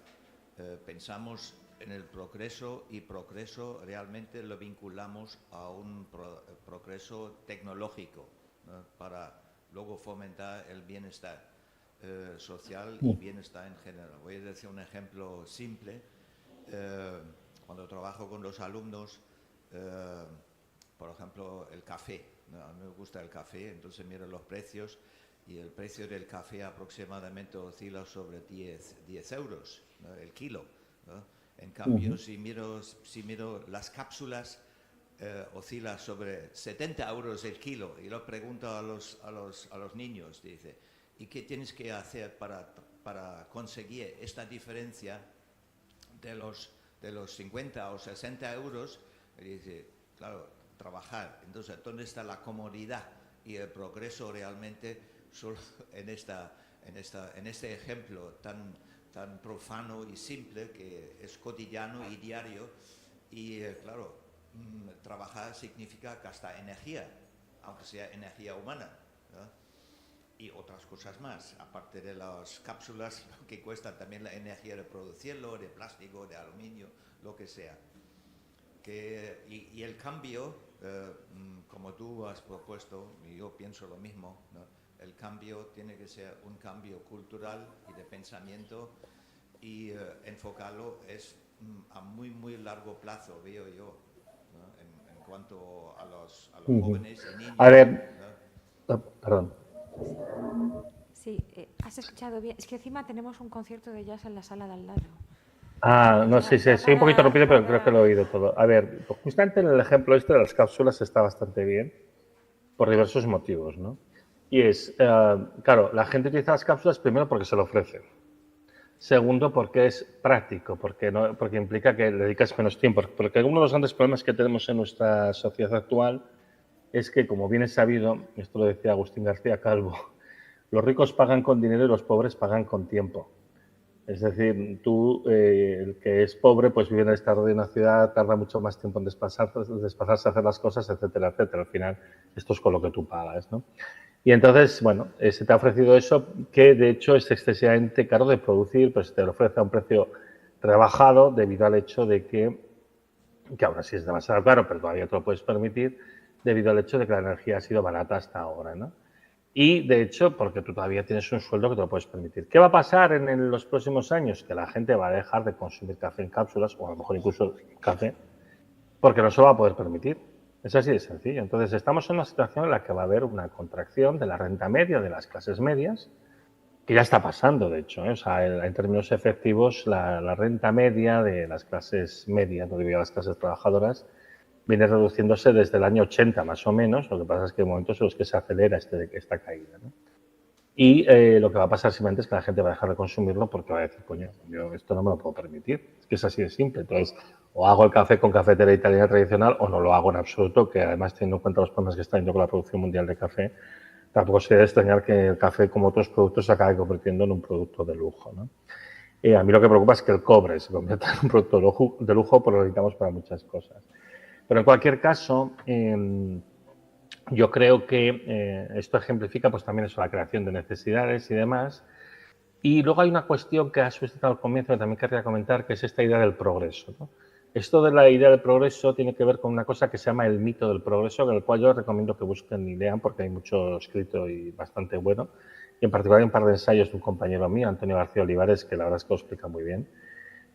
Speaker 4: pensamos en el progreso y progreso realmente lo vinculamos a un progreso tecnológico, ¿no?, para luego fomentar el bienestar social y bienestar en general. Voy a decir un ejemplo simple. Cuando trabajo con los alumnos, por ejemplo, el café, ¿no? A mí me gusta el café, entonces miro los precios y el precio del café aproximadamente oscila sobre 10 euros, ¿no?, el kilo, ¿no? En cambio, si miro las cápsulas, oscila sobre 70 euros el kilo. Y lo pregunto a los niños, dice, ¿y qué tienes que hacer para conseguir esta diferencia de los de los 50 o 60 euros, y dice, claro, trabajar. Entonces, ¿dónde está la comodidad y el progreso realmente solo en este ejemplo tan profano y simple que es cotidiano y diario? Y claro, trabajar significa gastar energía, aunque sea energía humana, ¿no? Y otras cosas más, aparte de las cápsulas, lo que cuesta también la energía de producirlo, de plástico, de aluminio, lo que sea. Y el cambio, como tú has propuesto, y yo pienso lo mismo, ¿no? El cambio tiene que ser un cambio cultural y de pensamiento, y enfocarlo es a muy, muy largo plazo, veo yo, ¿no? En cuanto a los jóvenes y niños.
Speaker 2: A ver,
Speaker 4: ¿no?
Speaker 2: perdón.
Speaker 1: Sí, has escuchado bien. Es que encima tenemos un concierto de jazz en la sala de al lado.
Speaker 2: No, sí, sí, un poquito rápido, pero creo que lo he oído todo. A ver, pues justamente en el ejemplo este de las cápsulas está bastante bien, por diversos motivos, ¿no? Y es, claro, la gente utiliza las cápsulas primero porque se lo ofrecen. Segundo, porque es práctico, porque implica que le dedicas menos tiempo. Porque uno de los grandes problemas que tenemos en nuestra sociedad actual es que, como bien es sabido, esto lo decía Agustín García Calvo, los ricos pagan con dinero y los pobres pagan con tiempo. Es decir, el que es pobre, pues vive en el estado de una ciudad, tarda mucho más tiempo en desplazarse, hacer las cosas, etcétera, etcétera. Al final, esto es con lo que tú pagas, ¿no? Y entonces, bueno, se te ha ofrecido eso que, de hecho, es excesivamente caro de producir, pues te lo ofrece a un precio rebajado debido al hecho de que ahora sí es demasiado caro, pero todavía te lo puedes permitir, debido al hecho de que la energía ha sido barata hasta ahora, ¿no? Y, de hecho, porque tú todavía tienes un sueldo que te lo puedes permitir. ¿Qué va a pasar en los próximos años? Que la gente va a dejar de consumir café en cápsulas, o a lo mejor incluso café, porque no se lo va a poder permitir. Es así de sencillo. Entonces, estamos en una situación en la que va a haber una contracción de la renta media, de las clases medias, que ya está pasando, de hecho, ¿eh? O sea, en términos efectivos, la renta media de las clases medias, no diría las clases trabajadoras, viene reduciéndose desde el año 80 más o menos. Lo que pasa es que hay momentos en los que se acelera esta caída, ¿no? Y lo que va a pasar simplemente es que la gente va a dejar de consumirlo porque va a decir, coño, yo esto no me lo puedo permitir. Es que es así de simple. Entonces, o hago el café con cafetera italiana tradicional o no lo hago en absoluto, que además, teniendo en cuenta los problemas que está teniendo con la producción mundial de café, tampoco sería de extrañar que el café, como otros productos, se acabe convirtiendo en un producto de lujo, ¿no? A mí lo que preocupa es que el cobre se convierta en un producto de lujo, porque lo necesitamos para muchas cosas. Pero en cualquier caso, yo creo que esto ejemplifica pues también eso, la creación de necesidades y demás. Y luego hay una cuestión que has suscitado al comienzo que también querría comentar, que es esta idea del progreso, ¿no? Esto de la idea del progreso tiene que ver con una cosa que se llama el mito del progreso, en el cual yo recomiendo que busquen y lean porque hay mucho escrito y bastante bueno. Y en particular hay un par de ensayos de un compañero mío, Antonio García Olivares, que la verdad es que lo explica muy bien.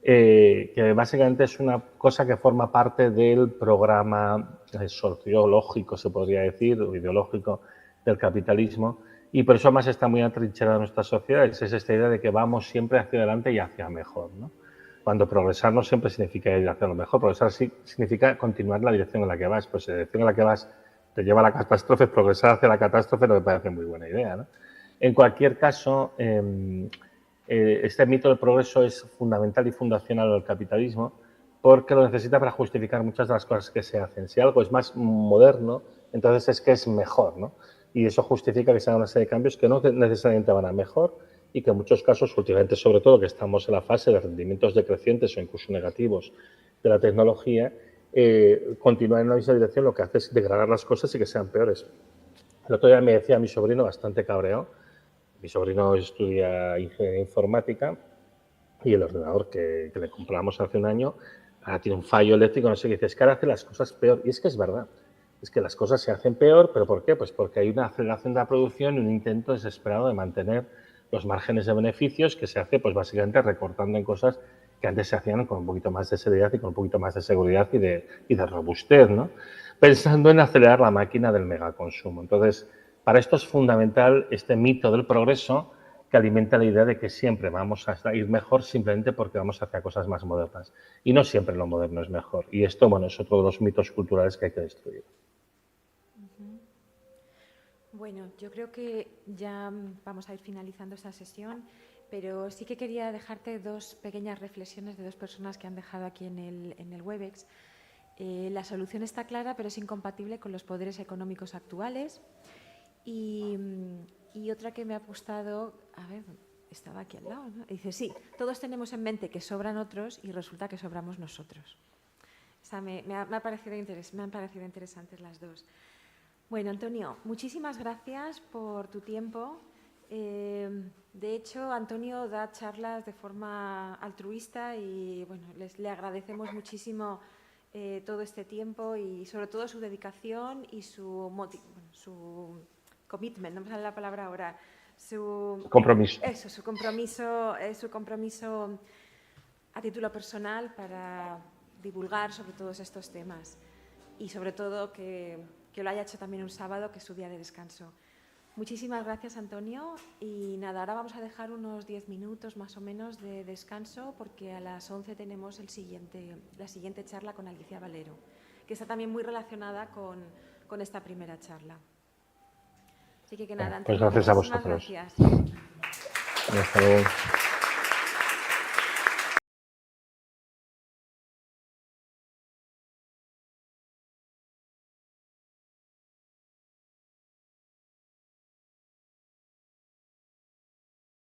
Speaker 2: Que básicamente es una cosa que forma parte del programa sociológico, se podría decir, o ideológico del capitalismo, y por eso más está muy atrincherada nuestra sociedad. Es esta idea de que vamos siempre hacia adelante y hacia mejor, ¿no? Cuando progresar no siempre significa ir hacia lo mejor, progresar sí significa continuar la dirección en la que vas. Pues la dirección en la que vas te lleva a la catástrofe, progresar hacia la catástrofe no me parece muy buena idea, ¿no? En cualquier caso, este mito del progreso es fundamental y fundacional del capitalismo porque lo necesita para justificar muchas de las cosas que se hacen. Si algo es más moderno, entonces es que es mejor, ¿no? Y eso justifica que se hagan una serie de cambios que no necesariamente van a mejor y que en muchos casos, últimamente sobre todo, que estamos en la fase de rendimientos decrecientes o incluso negativos de la tecnología, continuar en la misma dirección lo que hace es degradar las cosas y que sean peores. El otro día me decía mi sobrino, bastante cabreado. Mi sobrino estudia ingeniería informática y el ordenador que le compramos hace un año ahora tiene un fallo eléctrico, no sé qué, dice, es que ahora hace las cosas peor. Y es que es verdad, es que las cosas se hacen peor, ¿pero por qué? Pues porque hay una aceleración de la producción y un intento desesperado de mantener los márgenes de beneficios que se hace pues básicamente recortando en cosas que antes se hacían con un poquito más de seriedad y con un poquito más de seguridad y de robustez, ¿no? Pensando en acelerar la máquina del megaconsumo. Entonces, para esto es fundamental este mito del progreso que alimenta la idea de que siempre vamos a ir mejor simplemente porque vamos hacia cosas más modernas. Y no siempre lo moderno es mejor. Y esto, bueno, es otro de los mitos culturales que hay que destruir.
Speaker 1: Bueno, yo creo que ya vamos a ir finalizando esta sesión. pero sí que quería dejarte dos pequeñas reflexiones de dos personas que han dejado aquí en el Webex. La solución está clara, pero es incompatible con los poderes económicos actuales. Y otra que me ha gustado, a ver, estaba aquí al lado, ¿no? Dice, sí, todos tenemos en mente que sobran otros y resulta que sobramos nosotros. O sea, me han parecido interesantes las dos. Bueno, Antonio, muchísimas gracias por tu tiempo. De hecho, Antonio da charlas de forma altruista y bueno, le agradecemos muchísimo todo este tiempo y sobre todo su dedicación y su commitment, no me sale la palabra ahora, su
Speaker 2: Compromiso.
Speaker 1: Eso, su compromiso a título personal para divulgar sobre todos estos temas y sobre todo que lo haya hecho también un sábado, que es su día de descanso. Muchísimas gracias, Antonio. Y nada, ahora vamos a dejar unos 10 minutos más o menos de descanso porque a las 11 tenemos la siguiente charla con Alicia Valero, que está también muy relacionada con esta primera charla. Así que nada,
Speaker 2: Pues
Speaker 1: Antonio,
Speaker 2: gracias a
Speaker 1: muchísimas
Speaker 2: vosotros.
Speaker 1: gracias.
Speaker 2: Hasta luego.